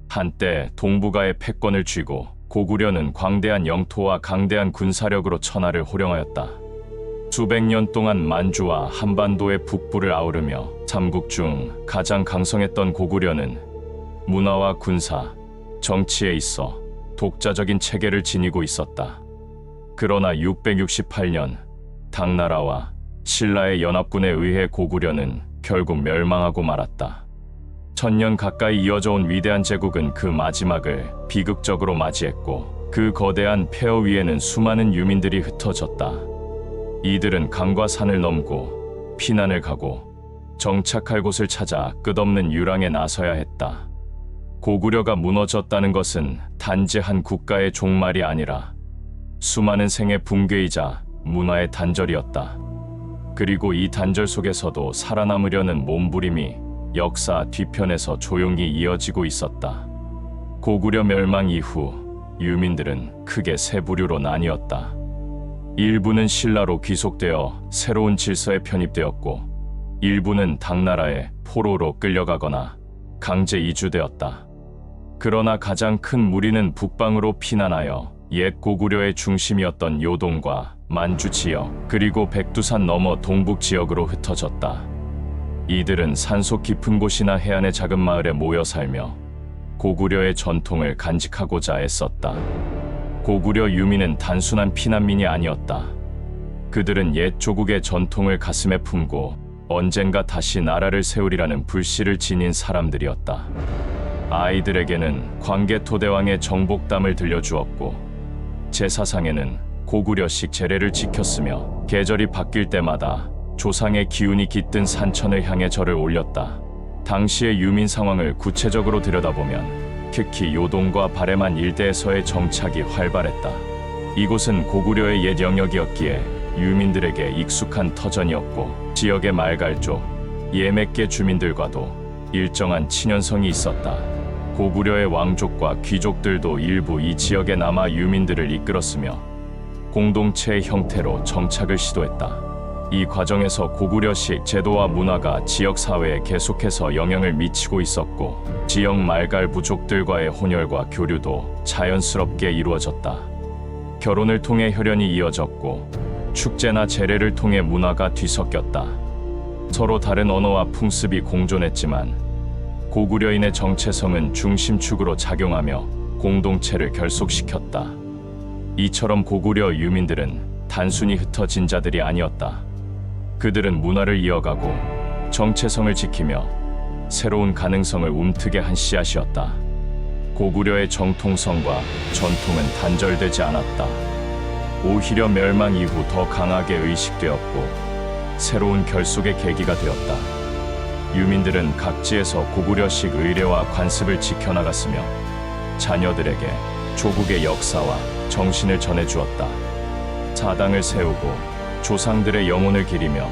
한때 동북아의 패권을 쥐고 고구려는 광대한 영토와 강대한 군사력으로 천하를 호령하였다. 수백 년 동안 만주와 한반도의 북부를 아우르며 삼국 중 가장 강성했던 고구려는 문화와 군사, 정치에 있어 독자적인 체계를 지니고 있었다. 그러나 668년 당나라와 신라의 연합군에 의해 고구려는 결국 멸망하고 말았다. 1000년 가까이 이어져 온 위대한 제국은 그 마지막을 비극적으로 맞이했고 그 거대한 폐허 위에는 수많은 유민들이 흩어졌다. 이들은 강과 산을 넘고 피난을 가고 정착할 곳을 찾아 끝없는 유랑에 나서야 했다. 고구려가 무너졌다는 것은 단지 한 국가의 종말이 아니라 수많은 생의 붕괴이자 문화의 단절이었다. 그리고 이 단절 속에서도 살아남으려는 몸부림이 역사 뒤편에서 조용히 이어지고 있었다. 고구려 멸망 이후 유민들은 크게 세 부류로 나뉘었다. 일부는 신라로 귀속되어 새로운 질서에 편입되었고, 일부는 당나라의 포로로 끌려가거나 강제 이주되었다. 그러나 가장 큰 무리는 북방으로 피난하여 옛 고구려의 중심이었던 요동과 만주 지역, 그리고 백두산 너머 동북 지역으로 흩어졌다. 이들은 산속 깊은 곳이나 해안의 작은 마을에 모여 살며 고구려의 전통을 간직하고자 애썼다. 고구려 유민은 단순한 피난민이 아니었다. 그들은 옛 조국의 전통을 가슴에 품고 언젠가 다시 나라를 세우리라는 불씨를 지닌 사람들이었다. 아이들에게는 광개토대왕의 정복담을 들려주었고, 제사상에는 고구려식 제례를 지켰으며 계절이 바뀔 때마다 조상의 기운이 깃든 산천을 향해 절을 올렸다. 당시의 유민 상황을 구체적으로 들여다보면 특히 요동과 바레만 일대에서의 정착이 활발했다. 이곳은 고구려의 옛 영역이었기에 유민들에게 익숙한 터전이었고, 지역의 말갈족, 예맥계 주민들과도 일정한 친연성이 있었다. 고구려의 왕족과 귀족들도 일부 이 지역에 남아 유민들을 이끌었으며 공동체의 형태로 정착을 시도했다. 이 과정에서 고구려식 제도와 문화가 지역 사회에 계속해서 영향을 미치고 있었고, 지역 말갈 부족들과의 혼혈과 교류도 자연스럽게 이루어졌다. 결혼을 통해 혈연이 이어졌고, 축제나 제례를 통해 문화가 뒤섞였다. 서로 다른 언어와 풍습이 공존했지만 고구려인의 정체성은 중심축으로 작용하며 공동체를 결속시켰다. 이처럼 고구려 유민들은 단순히 흩어진 자들이 아니었다. 그들은 문화를 이어가고 정체성을 지키며 새로운 가능성을 움트게 한 씨앗이었다. 고구려의 정통성과 전통은 단절되지 않았다. 오히려 멸망 이후 더 강하게 의식되었고 새로운 결속의 계기가 되었다. 유민들은 각지에서 고구려식 의례와 관습을 지켜나갔으며 자녀들에게 조국의 역사와 정신을 전해주었다. 사당을 세우고 조상들의 영혼을 기리며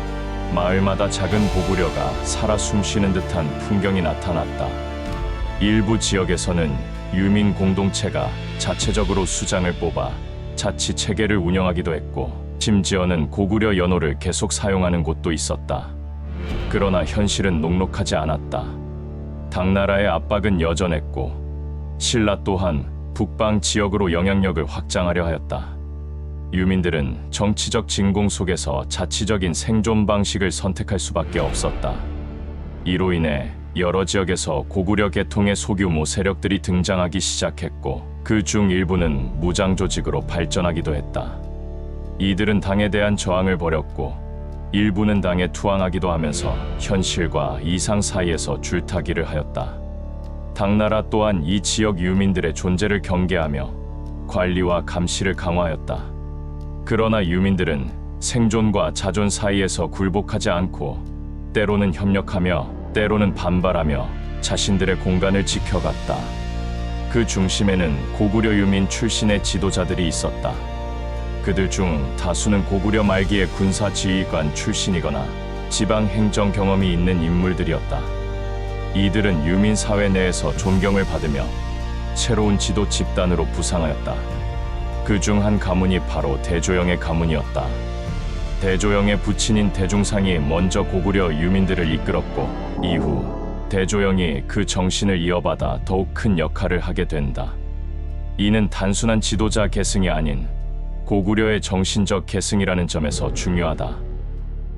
마을마다 작은 고구려가 살아 숨쉬는 듯한 풍경이 나타났다. 일부 지역에서는 유민 공동체가 자체적으로 수장을 뽑아 자치 체계를 운영하기도 했고, 심지어는 고구려 연호를 계속 사용하는 곳도 있었다. 그러나 현실은 녹록하지 않았다. 당나라의 압박은 여전했고, 신라 또한 북방 지역으로 영향력을 확장하려 하였다. 유민들은 정치적 진공 속에서 자치적인 생존 방식을 선택할 수밖에 없었다. 이로 인해 여러 지역에서 고구려 계통의 소규모 세력들이 등장하기 시작했고, 그 중 일부는 무장 조직으로 발전하기도 했다. 이들은 당에 대한 저항을 벌였고, 일부는 당에 투항하기도 하면서 현실과 이상 사이에서 줄타기를 하였다. 당나라 또한 이 지역 유민들의 존재를 경계하며 관리와 감시를 강화하였다. 그러나 유민들은 생존과 자존 사이에서 굴복하지 않고 때로는 협력하며 때로는 반발하며 자신들의 공간을 지켜갔다. 그 중심에는 고구려 유민 출신의 지도자들이 있었다. 그들 중 다수는 고구려 말기의 군사 지휘관 출신이거나 지방 행정 경험이 있는 인물들이었다. 이들은 유민 사회 내에서 존경을 받으며 새로운 지도 집단으로 부상하였다. 그 중 한 가문이 바로 대조영의 가문이었다. 대조영의 부친인 대중상이 먼저 고구려 유민들을 이끌었고, 이후 대조영이 그 정신을 이어받아 더욱 큰 역할을 하게 된다. 이는 단순한 지도자 계승이 아닌 고구려의 정신적 계승이라는 점에서 중요하다.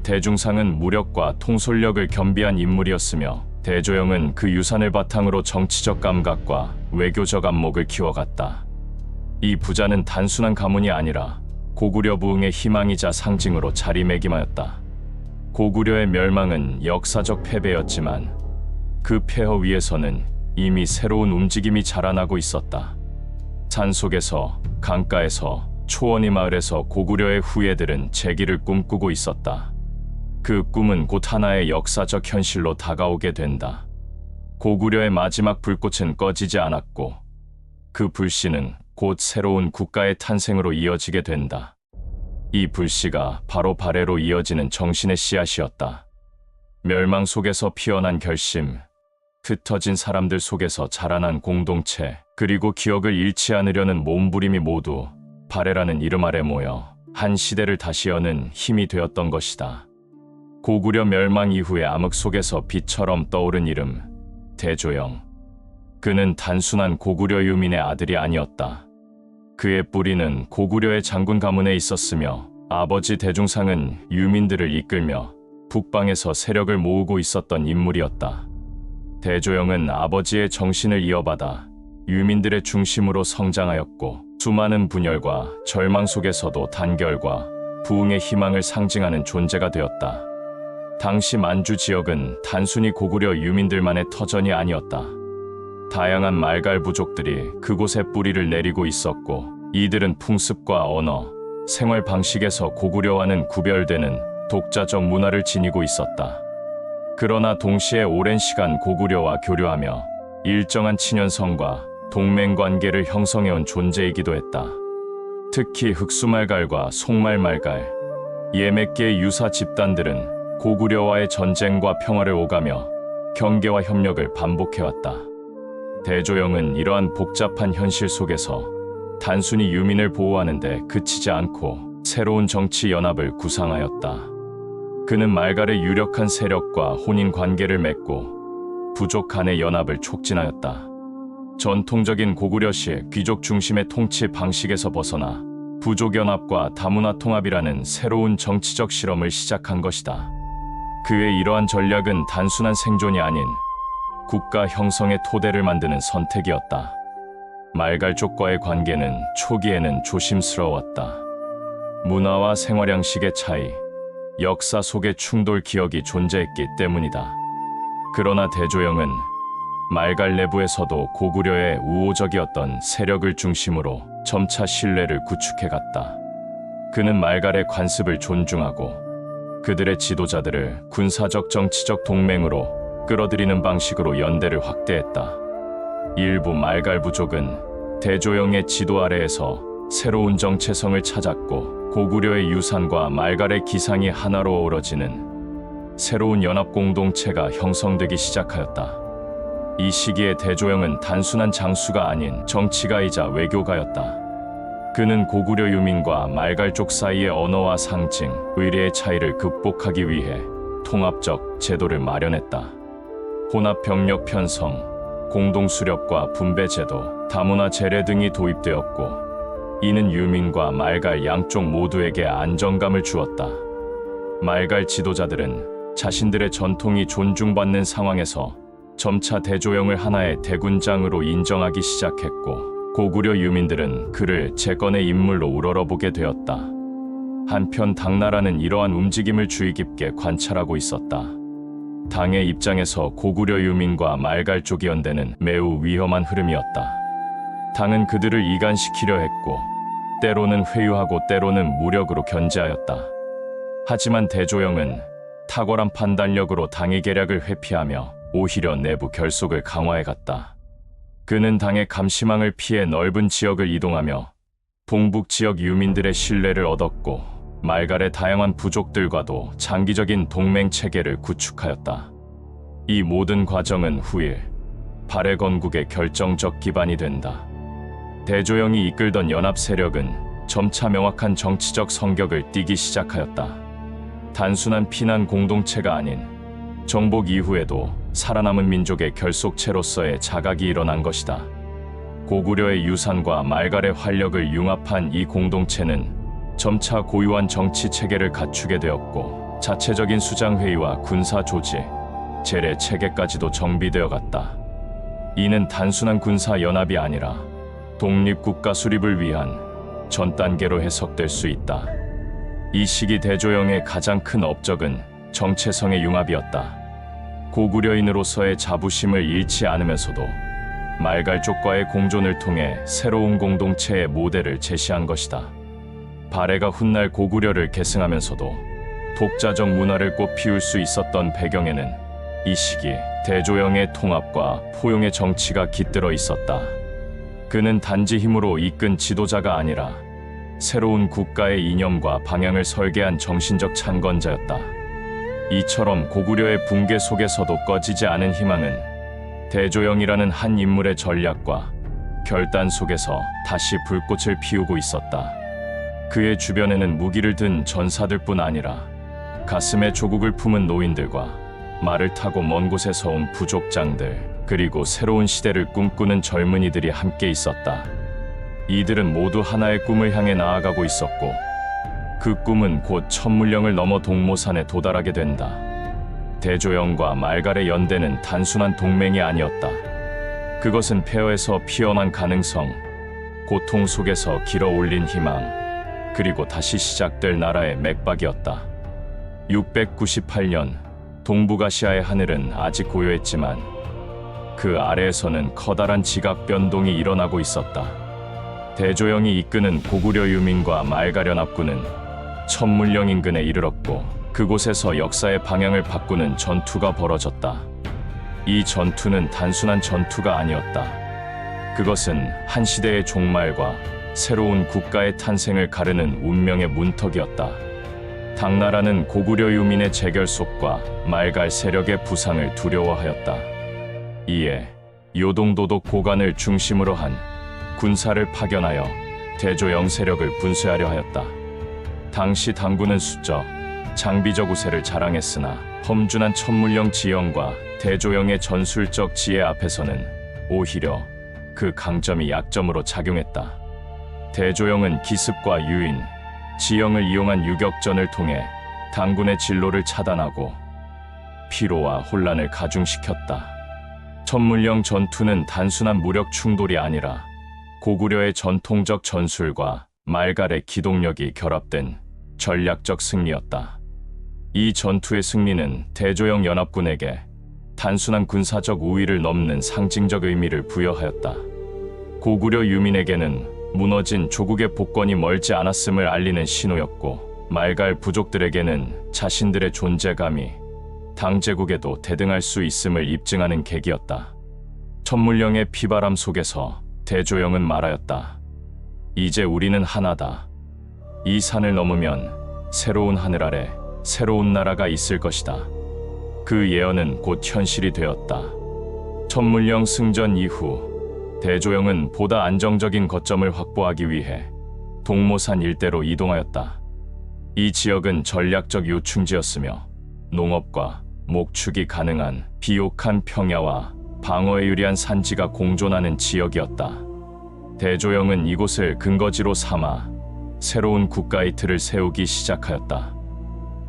대중상은 무력과 통솔력을 겸비한 인물이었으며 대조영은 그 유산을 바탕으로 정치적 감각과 외교적 안목을 키워갔다. 이 부자는 단순한 가문이 아니라 고구려 부흥의 희망이자 상징으로 자리매김하였다. 고구려의 멸망은 역사적 패배였지만 그 폐허 위에서는 이미 새로운 움직임이 자라나고 있었다. 산 속에서, 강가에서, 초원이 마을에서 고구려의 후예들은 재기를 꿈꾸고 있었다. 그 꿈은 곧 하나의 역사적 현실로 다가오게 된다. 고구려의 마지막 불꽃은 꺼지지 않았고 그 불씨는 곧 새로운 국가의 탄생으로 이어지게 된다. 이 불씨가 바로 발해로 이어지는 정신의 씨앗이었다. 멸망 속에서 피어난 결심, 흩어진 사람들 속에서 자라난 공동체, 그리고 기억을 잃지 않으려는 몸부림이 모두 발해라는 이름 아래 모여 한 시대를 다시 여는 힘이 되었던 것이다. 고구려 멸망 이후의 암흑 속에서 빛처럼 떠오른 이름, 대조영. 그는 단순한 고구려 유민의 아들이 아니었다. 그의 뿌리는 고구려의 장군 가문에 있었으며 아버지 대중상은 유민들을 이끌며 북방에서 세력을 모으고 있었던 인물이었다. 대조영은 아버지의 정신을 이어받아 유민들의 중심으로 성장하였고 수많은 분열과 절망 속에서도 단결과 부흥의 희망을 상징하는 존재가 되었다. 당시 만주 지역은 단순히 고구려 유민들만의 터전이 아니었다. 다양한 말갈 부족들이 그곳에 뿌리를 내리고 있었고 이들은 풍습과 언어, 생활 방식에서 고구려와는 구별되는 독자적 문화를 지니고 있었다. 그러나 동시에 오랜 시간 고구려와 교류하며 일정한 친연성과 동맹관계를 형성해온 존재이기도 했다. 특히 흑수말갈과 송말말갈, 예맥계의 유사 집단들은 고구려와의 전쟁과 평화를 오가며 경계와 협력을 반복해왔다. 대조영은 이러한 복잡한 현실 속에서 단순히 유민을 보호하는 데 그치지 않고 새로운 정치 연합을 구상하였다. 그는 말갈의 유력한 세력과 혼인 관계를 맺고 부족 간의 연합을 촉진하였다. 전통적인 고구려식 귀족 중심의 통치 방식에서 벗어나 부족 연합과 다문화 통합이라는 새로운 정치적 실험을 시작한 것이다. 그의 이러한 전략은 단순한 생존이 아닌 국가 형성의 토대를 만드는 선택이었다. 말갈족과의 관계는 초기에는 조심스러웠다. 문화와 생활 양식의 차이, 역사 속의 충돌 기억이 존재했기 때문이다. 그러나 대조영은 말갈 내부에서도 고구려의 우호적이었던 세력을 중심으로 점차 신뢰를 구축해갔다. 그는 말갈의 관습을 존중하고 그들의 지도자들을 군사적 정치적 동맹으로 끌어들이는 방식으로 연대를 확대했다. 일부 말갈 부족은 대조영의 지도 아래에서 새로운 정체성을 찾았고 고구려의 유산과 말갈의 기상이 하나로 어우러지는 새로운 연합 공동체가 형성되기 시작하였다. 이 시기에 대조영은 단순한 장수가 아닌 정치가이자 외교가였다. 그는 고구려 유민과 말갈족 사이의 언어와 상징, 의례의 차이를 극복하기 위해 통합적 제도를 마련했다. 혼합 병력 편성, 공동 수렵과 분배 제도, 다문화 제례 등이 도입되었고 이는 유민과 말갈 양쪽 모두에게 안정감을 주었다. 말갈 지도자들은 자신들의 전통이 존중받는 상황에서 점차 대조영을 하나의 대군장으로 인정하기 시작했고 고구려 유민들은 그를 재건의 인물로 우러러보게 되었다. 한편 당나라는 이러한 움직임을 주의 깊게 관찰하고 있었다. 당의 입장에서 고구려 유민과 말갈족이 연대는 매우 위험한 흐름이었다. 당은 그들을 이간시키려 했고 때로는 회유하고 때로는 무력으로 견제하였다. 하지만 대조영은 탁월한 판단력으로 당의 계략을 회피하며 오히려 내부 결속을 강화해갔다. 그는 당의 감시망을 피해 넓은 지역을 이동하며 동북 지역 유민들의 신뢰를 얻었고 말갈의 다양한 부족들과도 장기적인 동맹 체계를 구축하였다. 이 모든 과정은 후일 발해 건국의 결정적 기반이 된다. 대조영이 이끌던 연합 세력은 점차 명확한 정치적 성격을 띠기 시작하였다. 단순한 피난 공동체가 아닌 정복 이후에도 살아남은 민족의 결속체로서의 자각이 일어난 것이다. 고구려의 유산과 말갈의 활력을 융합한 이 공동체는 점차 고유한 정치 체계를 갖추게 되었고, 자체적인 수장회의와 군사 조직, 재래 체계까지도 정비되어 갔다. 이는 단순한 군사 연합이 아니라 독립국가 수립을 위한 전 단계로 해석될 수 있다. 이 시기 대조영의 가장 큰 업적은 정체성의 융합이었다. 고구려인으로서의 자부심을 잃지 않으면서도 말갈족과의 공존을 통해 새로운 공동체의 모델을 제시한 것이다. 발해가 훗날 고구려를 계승하면서도 독자적 문화를 꽃피울 수 있었던 배경에는 이 시기 대조영의 통합과 포용의 정치가 깃들어 있었다. 그는 단지 힘으로 이끈 지도자가 아니라 새로운 국가의 이념과 방향을 설계한 정신적 창건자였다. 이처럼 고구려의 붕괴 속에서도 꺼지지 않은 희망은 대조영이라는 한 인물의 전략과 결단 속에서 다시 불꽃을 피우고 있었다. 그의 주변에는 무기를 든 전사들뿐 아니라 가슴에 조국을 품은 노인들과 말을 타고 먼 곳에서 온 부족장들, 그리고 새로운 시대를 꿈꾸는 젊은이들이 함께 있었다. 이들은 모두 하나의 꿈을 향해 나아가고 있었고, 그 꿈은 곧 천물령을 넘어 동모산에 도달하게 된다. 대조영과 말갈의 연대는 단순한 동맹이 아니었다. 그것은 폐허에서 피어난 가능성, 고통 속에서 길어올린 희망, 그리고 다시 시작될 나라의 맥박이었다. 698년 동북아시아의 하늘은 아직 고요했지만 그 아래에서는 커다란 지각 변동이 일어나고 있었다. 대조영이 이끄는 고구려 유민과 말갈 연합군은 천물령 인근에 이르렀고, 그곳에서 역사의 방향을 바꾸는 전투가 벌어졌다. 이 전투는 단순한 전투가 아니었다. 그것은 한 시대의 종말과 새로운 국가의 탄생을 가르는 운명의 문턱이었다. 당나라는 고구려 유민의 재결속과 말갈 세력의 부상을 두려워하였다. 이에 요동도독 고관을 중심으로 한 군사를 파견하여 대조영 세력을 분쇄하려 하였다. 당시 당군은 수적, 장비적 우세를 자랑했으나 험준한 천물령 지형과 대조영의 전술적 지혜 앞에서는 오히려 그 강점이 약점으로 작용했다. 대조영은 기습과 유인, 지형을 이용한 유격전을 통해 당군의 진로를 차단하고 피로와 혼란을 가중시켰다. 천물령 전투는 단순한 무력 충돌이 아니라 고구려의 전통적 전술과 말갈의 기동력이 결합된 전략적 승리였다. 이 전투의 승리는 대조영 연합군에게 단순한 군사적 우위를 넘는 상징적 의미를 부여하였다. 고구려 유민에게는 무너진 조국의 복권이 멀지 않았음을 알리는 신호였고, 말갈 부족들에게는 자신들의 존재감이 당제국에도 대등할 수 있음을 입증하는 계기였다. 천물령의 피바람 속에서 대조영은 말하였다. 이제 우리는 하나다. 이 산을 넘으면 새로운 하늘 아래 새로운 나라가 있을 것이다. 그 예언은 곧 현실이 되었다. 천물령 승전 이후 대조영은 보다 안정적인 거점을 확보하기 위해 동모산 일대로 이동하였다. 이 지역은 전략적 요충지였으며 농업과 목축이 가능한 비옥한 평야와 방어에 유리한 산지가 공존하는 지역이었다. 대조영은 이곳을 근거지로 삼아 새로운 국가의 틀을 세우기 시작하였다.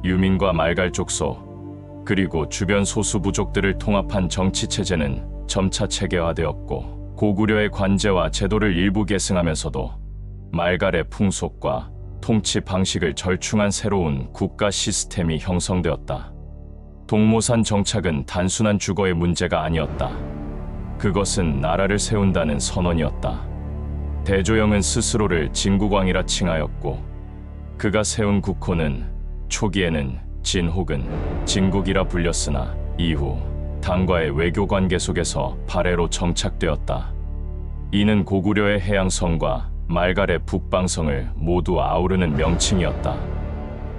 유민과 말갈 족속, 그리고 주변 소수 부족들을 통합한 정치 체제는 점차 체계화되었고, 고구려의 관제와 제도를 일부 계승하면서도 말갈의 풍속과 통치 방식을 절충한 새로운 국가 시스템이 형성되었다. 동모산 정착은 단순한 주거의 문제가 아니었다. 그것은 나라를 세운다는 선언이었다. 대조영은 스스로를 진국왕이라 칭하였고, 그가 세운 국호는 초기에는 진 혹은 진국이라 불렸으나 이후 당과의 외교 관계 속에서 발해로 정착되었다. 이는 고구려의 해양성과 말갈의 북방성을 모두 아우르는 명칭이었다.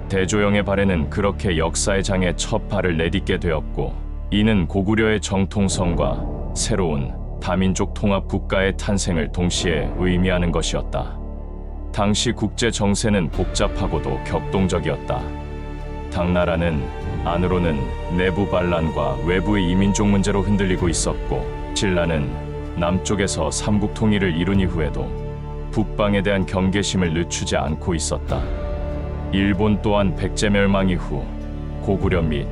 대조영의 발해는 그렇게 역사의 장에 첫 발을 내딛게 되었고, 이는 고구려의 정통성과 새로운 다민족 통합 국가의 탄생을 동시에 의미하는 것이었다. 당시 국제 정세는 복잡하고도 격동적이었다. 당나라는 안으로는 내부 반란과 외부의 이민족 문제로 흔들리고 있었고, 신라는 남쪽에서 삼국 통일을 이룬 이후에도 북방에 대한 경계심을 늦추지 않고 있었다. 일본 또한 백제 멸망 이후 고구려 및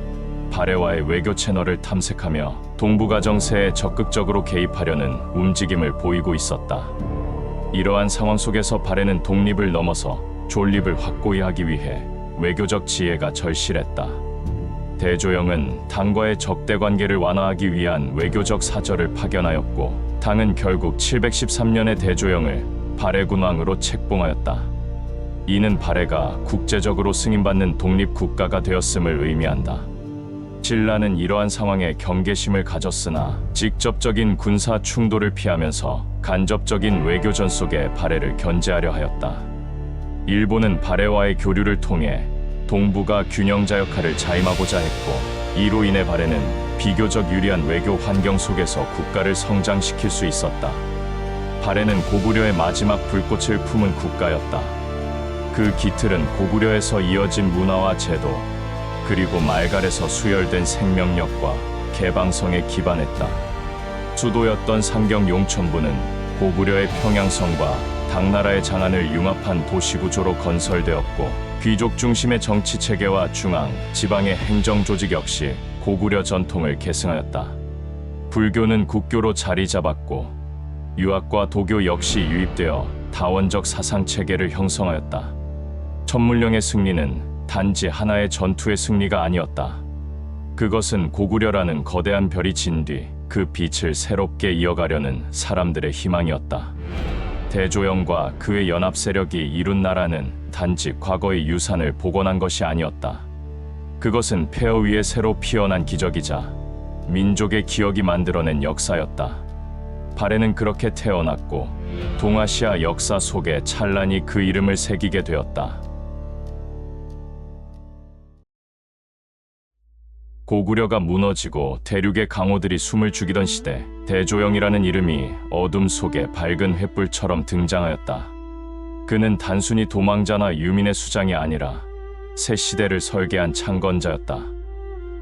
발해와의 외교 채널을 탐색하며 동북아 정세에 적극적으로 개입하려는 움직임을 보이고 있었다. 이러한 상황 속에서 발해는 독립을 넘어서 존립을 확고히 하기 위해 외교적 지혜가 절실했다. 대조영은 당과의 적대 관계를 완화하기 위한 외교적 사절을 파견하였고, 당은 결국 713년에 대조영을 발해 군왕으로 책봉하였다. 이는 발해가 국제적으로 승인받는 독립국가가 되었음을 의미한다. 신라는 이러한 상황에 경계심을 가졌으나 직접적인 군사 충돌을 피하면서 간접적인 외교전 속에 발해를 견제하려 하였다. 일본은 발해와의 교류를 통해 동북아 균형자 역할을 자임하고자 했고, 이로 인해 발해는 비교적 유리한 외교 환경 속에서 국가를 성장시킬 수 있었다. 발해는 고구려의 마지막 불꽃을 품은 국가였다. 그 기틀은 고구려에서 이어진 문화와 제도, 그리고 말갈에서 수혈된 생명력과 개방성에 기반했다. 수도였던 상경 용천부는 고구려의 평양성과 당나라의 장안을 융합한 도시구조로 건설되었고, 귀족 중심의 정치 체계와 중앙, 지방의 행정 조직 역시 고구려 전통을 계승하였다. 불교는 국교로 자리 잡았고, 유학과 도교 역시 유입되어 다원적 사상 체계를 형성하였다. 천물령의 승리는 단지 하나의 전투의 승리가 아니었다. 그것은 고구려라는 거대한 별이 진 뒤 그 빛을 새롭게 이어가려는 사람들의 희망이었다. 대조영과 그의 연합 세력이 이룬 나라는 단지 과거의 유산을 복원한 것이 아니었다. 그것은 폐허 위에 새로 피어난 기적이자 민족의 기억이 만들어낸 역사였다. 발해는 그렇게 태어났고, 동아시아 역사 속에 찬란히 그 이름을 새기게 되었다. 고구려가 무너지고 대륙의 강호들이 숨을 죽이던 시대, 대조영이라는 이름이 어둠 속에 밝은 횃불처럼 등장하였다. 그는 단순히 도망자나 유민의 수장이 아니라 새 시대를 설계한 창건자였다.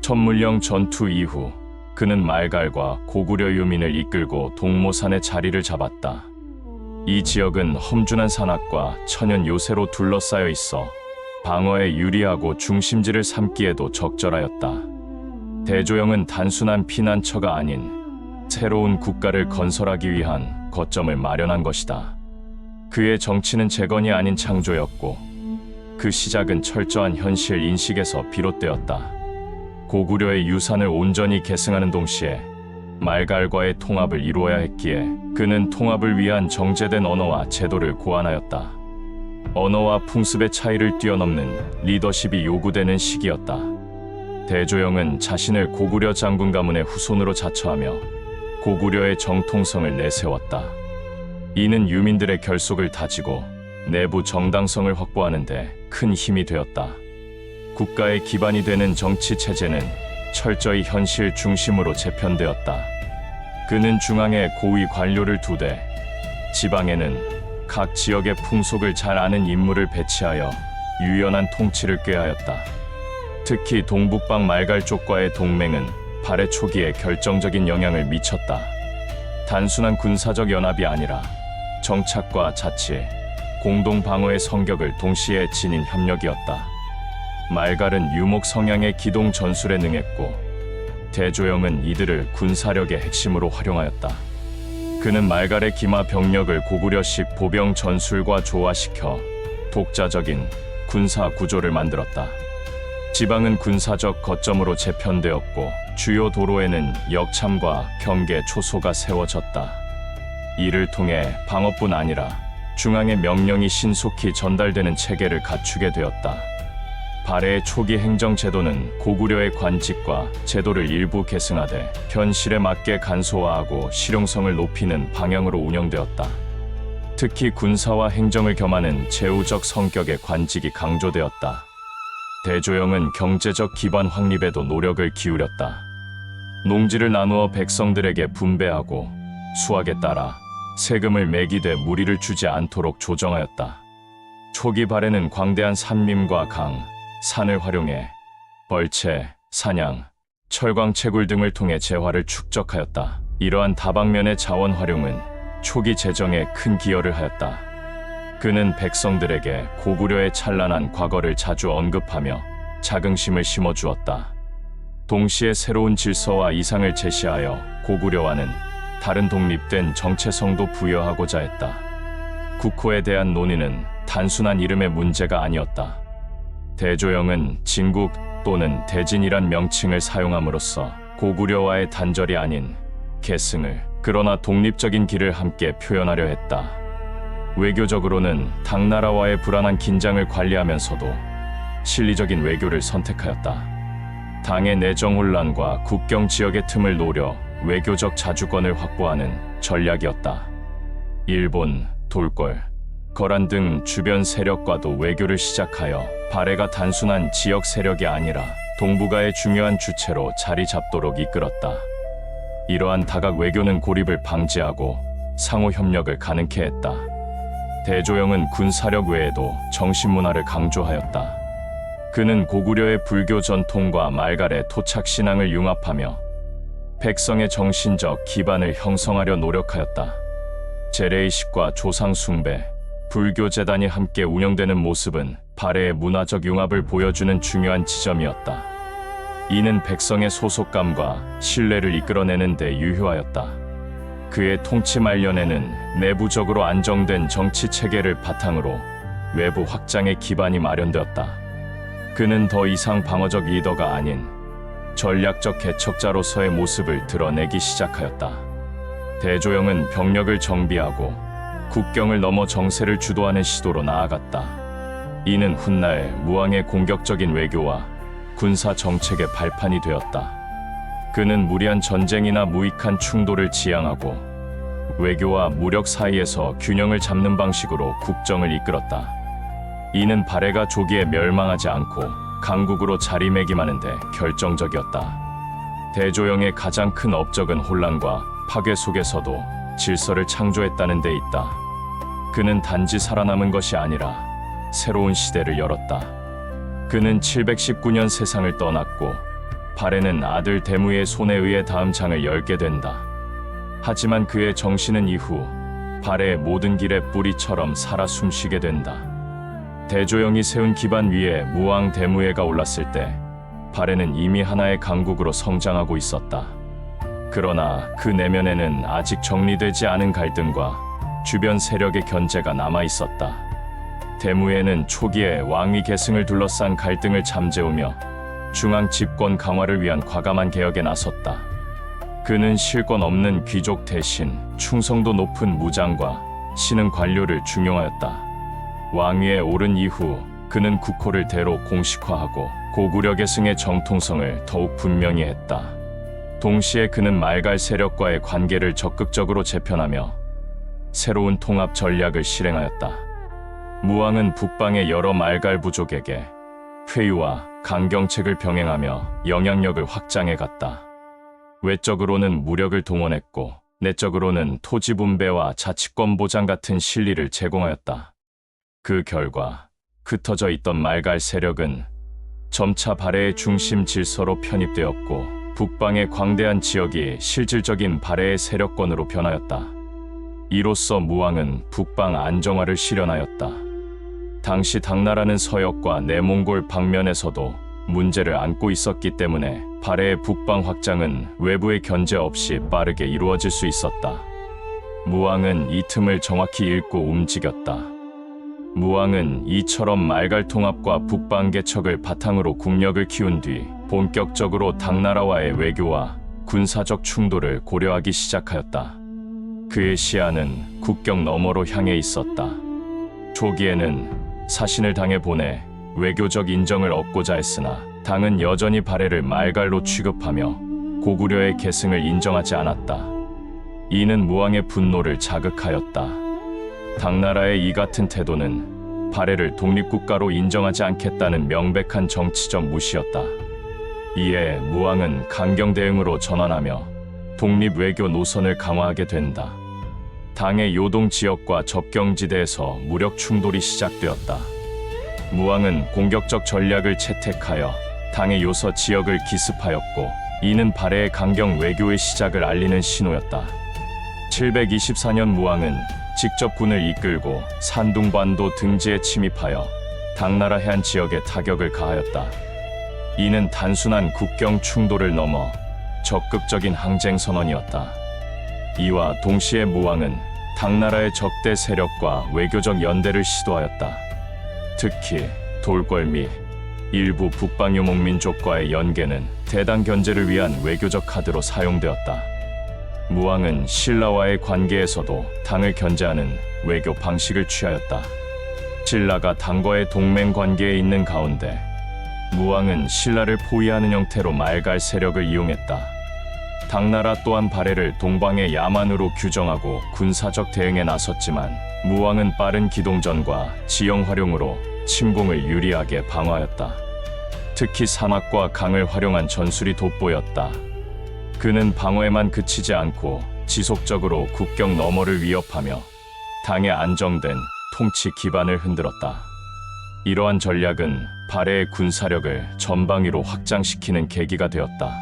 천물령 전투 이후 그는 말갈과 고구려 유민을 이끌고 동모산에 자리를 잡았다. 이 지역은 험준한 산악과 천연 요새로 둘러싸여 있어 방어에 유리하고 중심지를 삼기에도 적절하였다. 대조영은 단순한 피난처가 아닌 새로운 국가를 건설하기 위한 거점을 마련한 것이다. 그의 정치는 재건이 아닌 창조였고, 그 시작은 철저한 현실 인식에서 비롯되었다. 고구려의 유산을 온전히 계승하는 동시에 말갈과의 통합을 이루어야 했기에 그는 통합을 위한 정제된 언어와 제도를 고안하였다. 언어와 풍습의 차이를 뛰어넘는 리더십이 요구되는 시기였다. 대조영은 자신을 고구려 장군 가문의 후손으로 자처하며 고구려의 정통성을 내세웠다. 이는 유민들의 결속을 다지고 내부 정당성을 확보하는 데 큰 힘이 되었다. 국가의 기반이 되는 정치 체제는 철저히 현실 중심으로 재편되었다. 그는 중앙에 고위 관료를 두되, 지방에는 각 지역의 풍속을 잘 아는 인물을 배치하여 유연한 통치를 꾀하였다. 특히 동북방 말갈 쪽과의 동맹은 발해 초기에 결정적인 영향을 미쳤다. 단순한 군사적 연합이 아니라 정착과 자치, 공동 방어의 성격을 동시에 지닌 협력이었다. 말갈은 유목 성향의 기동 전술에 능했고, 대조영은 이들을 군사력의 핵심으로 활용하였다. 그는 말갈의 기마 병력을 고구려식 보병 전술과 조화시켜 독자적인 군사 구조를 만들었다. 지방은 군사적 거점으로 재편되었고, 주요 도로에는 역참과 경계 초소가 세워졌다. 이를 통해 방어뿐 아니라 중앙의 명령이 신속히 전달되는 체계를 갖추게 되었다. 발해의 초기 행정 제도는 고구려의 관직과 제도를 일부 계승하되 현실에 맞게 간소화하고 실용성을 높이는 방향으로 운영되었다. 특히 군사와 행정을 겸하는 제후적 성격의 관직이 강조되었다. 대조영은 경제적 기반 확립에도 노력을 기울였다. 농지를 나누어 백성들에게 분배하고 수확에 따라 세금을 매기되 무리를 주지 않도록 조정하였다. 초기 발해는 광대한 산림과 강, 산을 활용해 벌채, 사냥, 철광 채굴 등을 통해 재화를 축적하였다. 이러한 다방면의 자원 활용은 초기 재정에 큰 기여를 하였다. 그는 백성들에게 고구려의 찬란한 과거를 자주 언급하며 자긍심을 심어주었다. 동시에 새로운 질서와 이상을 제시하여 고구려와는 다른 독립된 정체성도 부여하고자 했다. 국호에 대한 논의는 단순한 이름의 문제가 아니었다. 대조영은 진국 또는 대진이란 명칭을 사용함으로써 고구려와의 단절이 아닌 계승을, 그러나 독립적인 길을 함께 표현하려 했다. 외교적으로는 당나라와의 불안한 긴장을 관리하면서도 실리적인 외교를 선택하였다. 당의 내정 혼란과 국경 지역의 틈을 노려 외교적 자주권을 확보하는 전략이었다. 일본, 돌궐, 거란 등 주변 세력과도 외교를 시작하여 발해가 단순한 지역 세력이 아니라 동북아의 중요한 주체로 자리 잡도록 이끌었다. 이러한 다각 외교는 고립을 방지하고 상호 협력을 가능케 했다. 대조영은 군사력 외에도 정신문화를 강조하였다. 그는 고구려의 불교 전통과 말갈의 토착 신앙을 융합하며 백성의 정신적 기반을 형성하려 노력하였다. 재래의식과 조상 숭배, 불교 재단이 함께 운영되는 모습은 발해의 문화적 융합을 보여주는 중요한 지점이었다. 이는 백성의 소속감과 신뢰를 이끌어내는 데 유효하였다. 그의 통치 말년에는 내부적으로 안정된 정치 체계를 바탕으로 외부 확장의 기반이 마련되었다. 그는 더 이상 방어적 리더가 아닌 전략적 개척자로서의 모습을 드러내기 시작하였다. 대조영은 병력을 정비하고 국경을 넘어 정세를 주도하는 시도로 나아갔다. 이는 훗날 무왕의 공격적인 외교와 군사 정책의 발판이 되었다. 그는 무리한 전쟁이나 무익한 충돌을 지향하고 외교와 무력 사이에서 균형을 잡는 방식으로 국정을 이끌었다. 이는 발해가 조기에 멸망하지 않고 강국으로 자리매김하는 데 결정적이었다. 대조영의 가장 큰 업적은 혼란과 파괴 속에서도 질서를 창조했다는 데 있다. 그는 단지 살아남은 것이 아니라 새로운 시대를 열었다. 그는 719년 세상을 떠났고 발해는 아들 대무의 손에 의해 다음 장을 열게 된다. 하지만 그의 정신은 이후 발해의 모든 길의 뿌리처럼 살아 숨쉬게 된다. 대조영이 세운 기반 위에 무왕 대무해가 올랐을 때 발해는 이미 하나의 강국으로 성장하고 있었다. 그러나 그 내면에는 아직 정리되지 않은 갈등과 주변 세력의 견제가 남아 있었다. 대무해는 초기에 왕위 계승을 둘러싼 갈등을 잠재우며 중앙 집권 강화를 위한 과감한 개혁에 나섰다. 그는 실권 없는 귀족 대신 충성도 높은 무장과 신흥 관료를 중용하였다. 왕위에 오른 이후 그는 국호를 대로 공식화하고 고구려 계승의 정통성을 더욱 분명히 했다. 동시에 그는 말갈 세력과의 관계를 적극적으로 재편하며 새로운 통합 전략을 실행하였다. 무왕은 북방의 여러 말갈 부족에게 회유와 강경책을 병행하며 영향력을 확장해 갔다. 외적으로는 무력을 동원했고 내적으로는 토지 분배와 자치권 보장 같은 실리를 제공하였다. 그 결과 흩어져 있던 말갈 세력은 점차 발해의 중심 질서로 편입되었고 북방의 광대한 지역이 실질적인 발해의 세력권으로 변하였다. 이로써 무왕은 북방 안정화를 실현하였다. 당시 당나라는 서역과 내몽골 방면에서도 문제를 안고 있었기 때문에 발해의 북방 확장은 외부의 견제 없이 빠르게 이루어질 수 있었다. 무왕은 이 틈을 정확히 읽고 움직였다. 무왕은 이처럼 말갈 통합과 북방 개척을 바탕으로 국력을 키운 뒤 본격적으로 당나라와의 외교와 군사적 충돌을 고려하기 시작하였다. 그의 시야는 국경 너머로 향해 있었다. 초기에는 사신을 당에 보내 외교적 인정을 얻고자 했으나 당은 여전히 발해를 말갈로 취급하며 고구려의 계승을 인정하지 않았다. 이는 무왕의 분노를 자극하였다. 당나라의 이 같은 태도는 발해를 독립국가로 인정하지 않겠다는 명백한 정치적 무시였다. 이에 무왕은 강경 대응으로 전환하며 독립 외교 노선을 강화하게 된다. 당의 요동 지역과 접경지대에서 무력 충돌이 시작되었다. 무왕은 공격적 전략을 채택하여 당의 요서 지역을 기습하였고 이는 발해의 강경 외교의 시작을 알리는 신호였다. 724년 무왕은 직접 군을 이끌고 산둥반도 등지에 침입하여 당나라 해안 지역에 타격을 가하였다. 이는 단순한 국경 충돌을 넘어 적극적인 항쟁 선언이었다. 이와 동시에 무왕은 당나라의 적대 세력과 외교적 연대를 시도하였다. 특히 돌궐 및 일부 북방 유목민족과의 연계는 대당 견제를 위한 외교적 카드로 사용되었다. 무왕은 신라와의 관계에서도 당을 견제하는 외교 방식을 취하였다. 신라가 당과의 동맹 관계에 있는 가운데 무왕은 신라를 포위하는 형태로 말갈 세력을 이용했다. 당나라 또한 발해를 동방의 야만으로 규정하고 군사적 대응에 나섰지만 무왕은 빠른 기동전과 지형 활용으로 침공을 유리하게 방어하였다. 특히 산악과 강을 활용한 전술이 돋보였다. 그는 방어에만 그치지 않고 지속적으로 국경 너머를 위협하며 당의 안정된 통치 기반을 흔들었다. 이러한 전략은 발해의 군사력을 전방위로 확장시키는 계기가 되었다.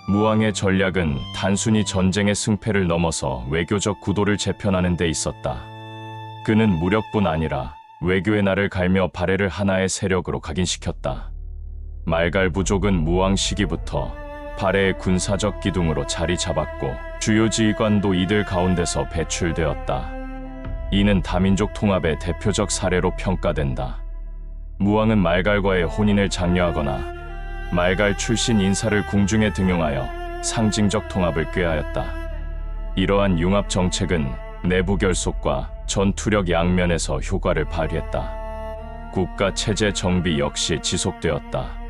무왕의 전략은 단순히 전쟁의 승패를 넘어서 외교적 구도를 재편하는 데 있었다. 그는 무력뿐 아니라 외교의 날을 갈며 발해를 하나의 세력으로 각인시켰다. 말갈 부족은 무왕 시기부터 발해의 군사적 기둥으로 자리 잡았고 주요 지휘관도 이들 가운데서 배출되었다. 이는 다민족 통합의 대표적 사례로 평가된다. 무왕은 말갈과의 혼인을 장려하거나 말갈 출신 인사를 궁중에 등용하여 상징적 통합을 꾀하였다. 이러한 융합 정책은 내부 결속과 전투력 양면에서 효과를 발휘했다. 국가 체제 정비 역시 지속되었다.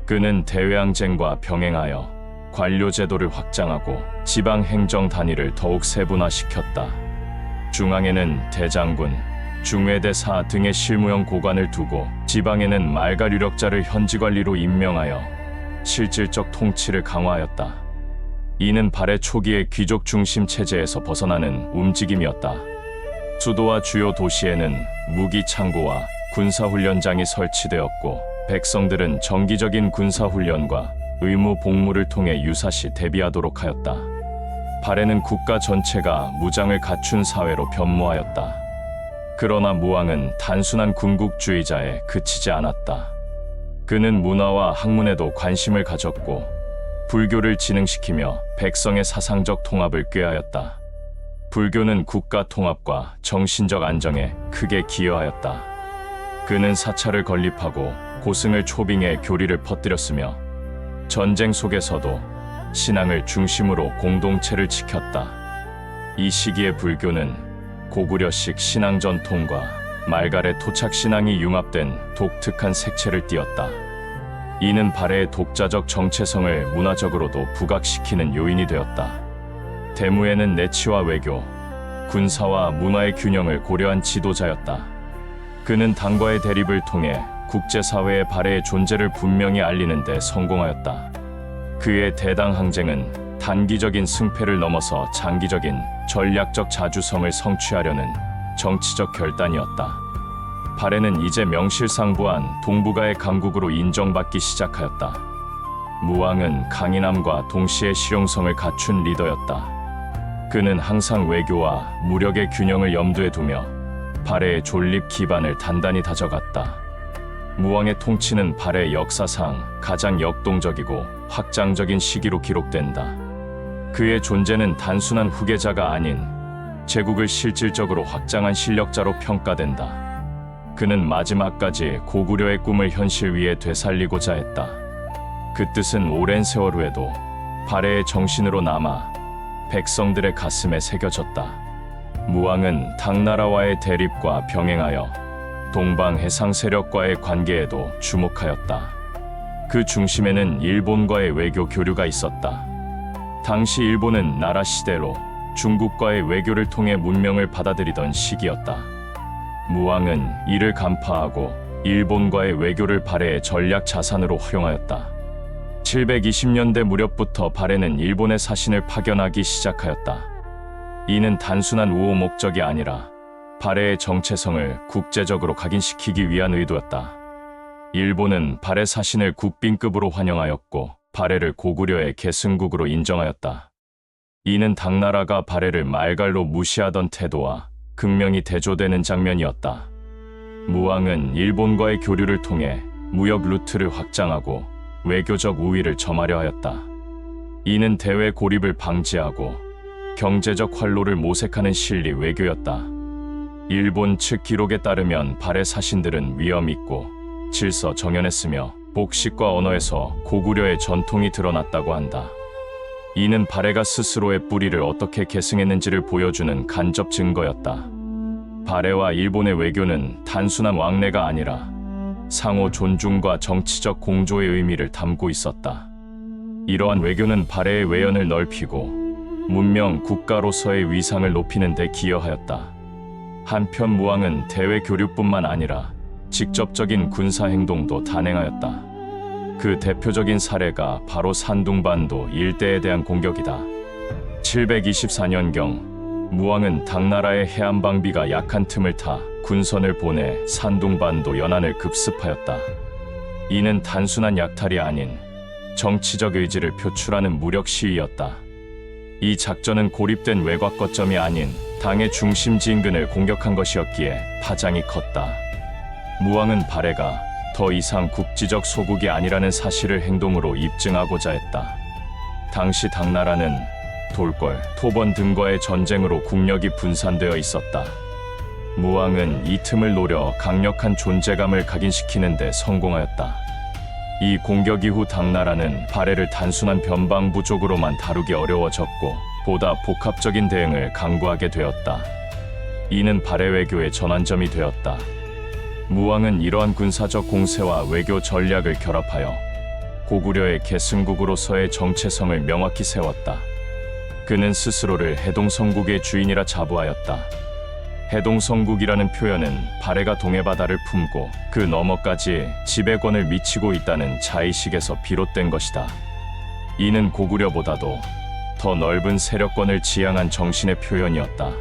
그는 대외항쟁과 병행하여 관료 제도를 확장하고 지방 행정 단위를 더욱 세분화시켰다. 중앙에는 대장군, 중외대사 등의 실무형 고관을 두고 지방에는 말갈 유력자를 현지관리로 임명하여 실질적 통치를 강화하였다. 이는 발해 초기의 귀족 중심 체제에서 벗어나는 움직임이었다. 수도와 주요 도시에는 무기 창고와 군사훈련장이 설치되었고 백성들은 정기적인 군사훈련과 의무 복무를 통해 유사시 대비하도록 하였다. 발해는 국가 전체가 무장을 갖춘 사회로 변모하였다. 그러나 무왕은 단순한 군국주의자에 그치지 않았다. 그는 문화와 학문에도 관심을 가졌고 불교를 진흥시키며 백성의 사상적 통합을 꾀하였다. 불교는 국가 통합과 정신적 안정에 크게 기여하였다. 그는 사찰을 건립하고 고승을 초빙해 교리를 퍼뜨렸으며 전쟁 속에서도 신앙을 중심으로 공동체를 지켰다. 이 시기의 불교는 고구려식 신앙 전통과 말갈의 토착 신앙이 융합된 독특한 색채를 띠었다. 이는 발해의 독자적 정체성을 문화적으로도 부각시키는 요인이 되었다. 대무에는 내치와 외교, 군사와 문화의 균형을 고려한 지도자였다. 그는 당과의 대립을 통해 국제사회의 발해의 존재를 분명히 알리는 데 성공하였다. 그의 대당 항쟁은 단기적인 승패를 넘어서 장기적인 전략적 자주성을 성취하려는 정치적 결단이었다. 발해는 이제 명실상부한 동북아의 강국으로 인정받기 시작하였다. 무왕은 강인함과 동시에 실용성을 갖춘 리더였다. 그는 항상 외교와 무력의 균형을 염두에 두며 발해의 존립 기반을 단단히 다져갔다. 무왕의 통치는 발해 역사상 가장 역동적이고 확장적인 시기로 기록된다. 그의 존재는 단순한 후계자가 아닌 제국을 실질적으로 확장한 실력자로 평가된다. 그는 마지막까지 고구려의 꿈을 현실 위에 되살리고자 했다. 그 뜻은 오랜 세월 후에도 발해의 정신으로 남아 백성들의 가슴에 새겨졌다. 무왕은 당나라와의 대립과 병행하여 동방 해상 세력과의 관계에도 주목하였다. 그 중심에는 일본과의 외교 교류가 있었다. 당시 일본은 나라 시대로 중국과의 외교를 통해 문명을 받아들이던 시기였다. 무왕은 이를 간파하고 일본과의 외교를 발해의 전략 자산으로 활용하였다. 720년대 무렵부터 발해는 일본의 사신을 파견하기 시작하였다. 이는 단순한 우호 목적이 아니라 발해의 정체성을 국제적으로 각인시키기 위한 의도였다. 일본은 발해 사신을 국빈급으로 환영하였고 발해를 고구려의 계승국으로 인정하였다. 이는 당나라가 발해를 말갈로 무시하던 태도와 극명히 대조되는 장면이었다. 무왕은 일본과의 교류를 통해 무역 루트를 확장하고 외교적 우위를 점하려 하였다. 이는 대외 고립을 방지하고 경제적 활로를 모색하는 실리 외교였다. 일본 측 기록에 따르면 발해 사신들은 위험 있고 질서 정연했으며 복식과 언어에서 고구려의 전통이 드러났다고 한다. 이는 발해가 스스로의 뿌리를 어떻게 계승했는지를 보여주는 간접 증거였다. 발해와 일본의 외교는 단순한 왕래가 아니라 상호 존중과 정치적 공조의 의미를 담고 있었다. 이러한 외교는 발해의 외연을 넓히고 문명 국가로서의 위상을 높이는 데 기여하였다. 한편 무왕은 대외 교류뿐만 아니라 직접적인 군사 행동도 단행하였다. 그 대표적인 사례가 바로 산둥반도 일대에 대한 공격이다. 724년경 무왕은 당나라의 해안 방비가 약한 틈을 타 군선을 보내 산둥반도 연안을 급습하였다. 이는 단순한 약탈이 아닌 정치적 의지를 표출하는 무력 시위였다. 이 작전은 고립된 외곽 거점이 아닌 당의 중심지 인근을 공격한 것이었기에 파장이 컸다. 무왕은 발해가 더 이상 국지적 소국이 아니라는 사실을 행동으로 입증하고자 했다. 당시 당나라는 돌궐, 토번 등과의 전쟁으로 국력이 분산되어 있었다. 무왕은 이 틈을 노려 강력한 존재감을 각인시키는 데 성공하였다. 이 공격 이후 당나라는 발해를 단순한 변방부족으로만 다루기 어려워졌고 보다 복합적인 대응을 강구하게 되었다. 이는 발해 외교의 전환점이 되었다. 무왕은 이러한 군사적 공세와 외교 전략을 결합하여 고구려의 계승국으로서의 정체성을 명확히 세웠다. 그는 스스로를 해동성국의 주인이라 자부하였다. 해동성국이라는 표현은 발해가 동해바다를 품고 그 너머까지 지배권을 미치고 있다는 자의식에서 비롯된 것이다. 이는 고구려보다도 더 넓은 세력권을 지향한 정신의 표현이었다.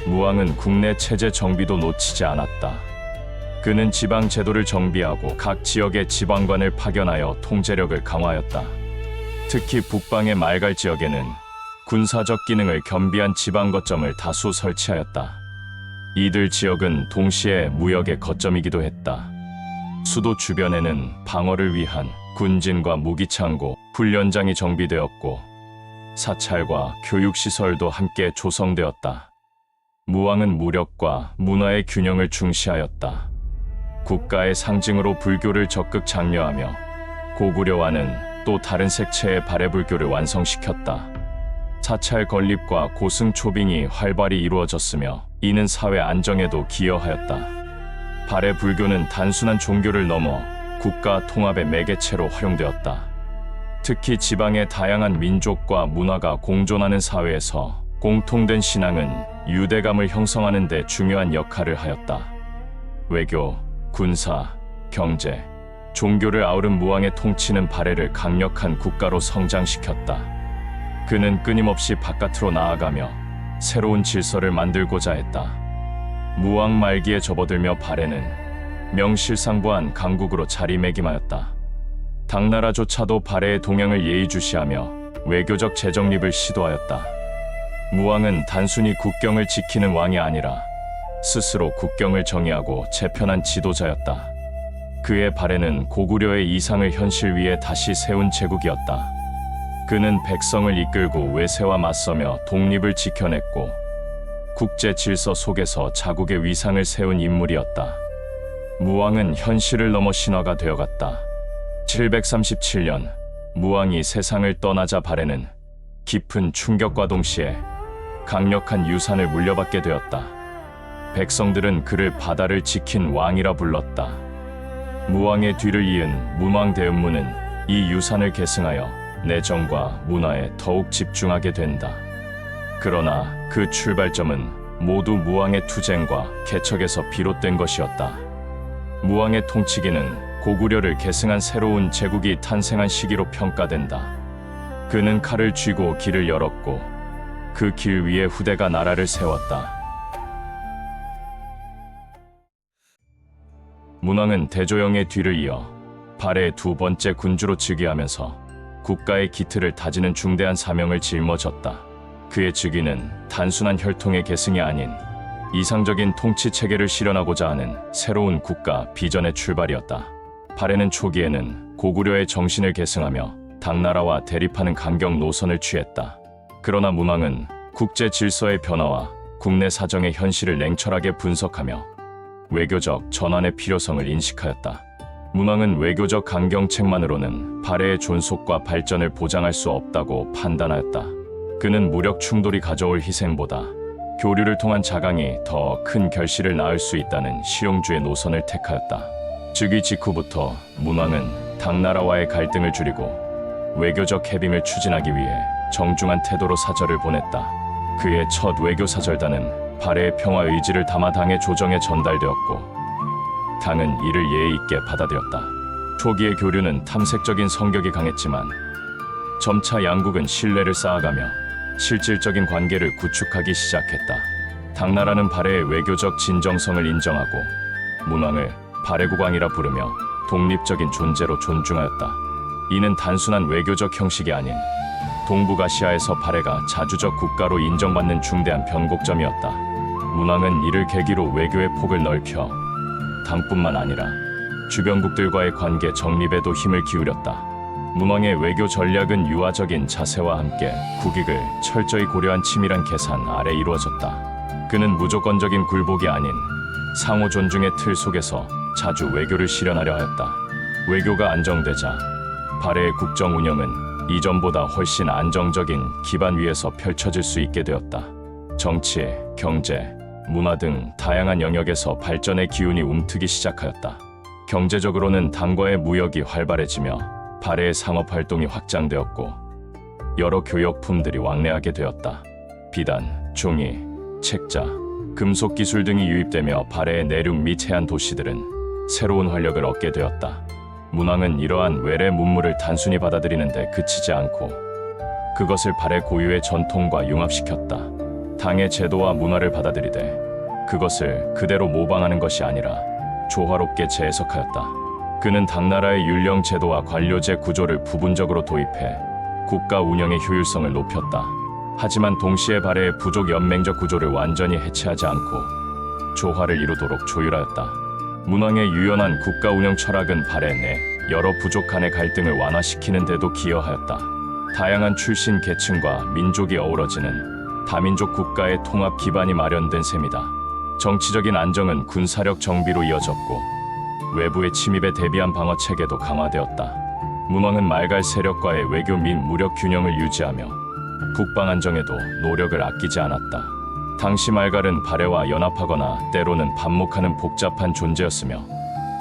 무왕은 국내 체제 정비도 놓치지 않았다. 그는 지방 제도를 정비하고 각 지역의 지방관을 파견하여 통제력을 강화하였다. 특히 북방의 말갈 지역에는 군사적 기능을 겸비한 지방 거점을 다수 설치하였다. 이들 지역은 동시에 무역의 거점이기도 했다. 수도 주변에는 방어를 위한 군진과 무기창고, 훈련장이 정비되었고 사찰과 교육시설도 함께 조성되었다. 무왕은 무력과 문화의 균형을 중시하였다. 국가의 상징으로 불교를 적극 장려하며 고구려와는 또 다른 색채의 발해불교를 완성시켰다. 사찰 건립과 고승 초빙이 활발히 이루어졌으며 이는 사회 안정에도 기여하였다. 발해 불교는 단순한 종교를 넘어 국가 통합의 매개체로 활용되었다. 특히 지방의 다양한 민족과 문화가 공존하는 사회에서 공통된 신앙은 유대감을 형성하는 데 중요한 역할을 하였다. 외교, 군사, 경제, 종교를 아우른 무왕의 통치는 발해를 강력한 국가로 성장시켰다. 그는 끊임없이 바깥으로 나아가며 새로운 질서를 만들고자 했다. 무왕 말기에 접어들며 발해는 명실상부한 강국으로 자리매김하였다. 당나라조차도 발해의 동향을 예의주시하며 외교적 재정립을 시도하였다. 무왕은 단순히 국경을 지키는 왕이 아니라 스스로 국경을 정의하고 재편한 지도자였다. 그의 발해는 고구려의 이상을 현실 위에 다시 세운 제국이었다. 그는 백성을 이끌고 외세와 맞서며 독립을 지켜냈고 국제 질서 속에서 자국의 위상을 세운 인물이었다. 무왕은 현실을 넘어 신화가 되어갔다. 737년 무왕이 세상을 떠나자 발해는 깊은 충격과 동시에 강력한 유산을 물려받게 되었다. 백성들은 그를 바다를 지킨 왕이라 불렀다. 무왕의 뒤를 이은 문왕대운무는 이 유산을 계승하여 내정과 문화에 더욱 집중하게 된다. 그러나 그 출발점은 모두 무왕의 투쟁과 개척에서 비롯된 것이었다. 무왕의 통치기는 고구려를 계승한 새로운 제국이 탄생한 시기로 평가된다. 그는 칼을 쥐고 길을 열었고 그 길 위에 후대가 나라를 세웠다. 문왕은 대조영의 뒤를 이어 발해의 두 번째 군주로 즉위하면서 국가의 기틀을 다지는 중대한 사명을 짊어졌다. 그의 즉위는 단순한 혈통의 계승이 아닌 이상적인 통치 체계를 실현하고자 하는 새로운 국가 비전의 출발이었다. 발해는 초기에는 고구려의 정신을 계승하며 당나라와 대립하는 강경 노선을 취했다. 그러나 문왕은 국제 질서의 변화와 국내 사정의 현실을 냉철하게 분석하며 외교적 전환의 필요성을 인식하였다. 문왕은 외교적 강경책만으로는 발해의 존속과 발전을 보장할 수 없다고 판단하였다. 그는 무력 충돌이 가져올 희생보다 교류를 통한 자강이 더 큰 결실을 낳을 수 있다는 실용주의 노선을 택하였다. 즉위 직후부터 문왕은 당나라와의 갈등을 줄이고 외교적 해빙을 추진하기 위해 정중한 태도로 사절을 보냈다. 그의 첫 외교사절단은 발해의 평화 의지를 담아 당의 조정에 전달되었고 당은 이를 예의 있게 받아들였다. 초기의 교류는 탐색적인 성격이 강했지만 점차 양국은 신뢰를 쌓아가며 실질적인 관계를 구축하기 시작했다. 당나라는 발해의 외교적 진정성을 인정하고 문왕을 발해국왕이라 부르며 독립적인 존재로 존중하였다. 이는 단순한 외교적 형식이 아닌 동북아시아에서 발해가 자주적 국가로 인정받는 중대한 변곡점이었다. 문왕은 이를 계기로 외교의 폭을 넓혀 당뿐만 아니라 주변국들과의 관계 정립에도 힘을 기울였다. 문왕의 외교 전략은 유화적인 자세와 함께 국익을 철저히 고려한 치밀한 계산 아래 이루어졌다. 그는 무조건적인 굴복이 아닌 상호 존중의 틀 속에서 자주 외교를 실현하려 하였다. 외교가 안정되자 발해의 국정 운영은 이전보다 훨씬 안정적인 기반 위에서 펼쳐질 수 있게 되었다. 정치, 경제, 문화 등 다양한 영역에서 발전의 기운이 움트기 시작하였다. 경제적으로는 당과의 무역이 활발해지며 발해의 상업활동이 확장되었고 여러 교역품들이 왕래하게 되었다. 비단, 종이, 책자, 금속기술 등이 유입되며 발해의 내륙 및 해안 도시들은 새로운 활력을 얻게 되었다. 문왕은 이러한 외래 문물을 단순히 받아들이는 데 그치지 않고 그것을 발해 고유의 전통과 융합시켰다. 당의 제도와 문화를 받아들이되 그것을 그대로 모방하는 것이 아니라 조화롭게 재해석하였다. 그는 당나라의 율령 제도와 관료제 구조를 부분적으로 도입해 국가 운영의 효율성을 높였다. 하지만 동시에 발해의 부족 연맹적 구조를 완전히 해체하지 않고 조화를 이루도록 조율하였다. 문왕의 유연한 국가 운영 철학은 발해 내 여러 부족 간의 갈등을 완화시키는 데도 기여하였다. 다양한 출신 계층과 민족이 어우러지는 다민족 국가의 통합 기반이 마련된 셈이다. 정치적인 안정은 군사력 정비로 이어졌고 외부의 침입에 대비한 방어 체계도 강화되었다. 문왕은 말갈 세력과의 외교 및 무력 균형을 유지하며 국방 안정에도 노력을 아끼지 않았다. 당시 말갈은 발해와 연합하거나 때로는 반목하는 복잡한 존재였으며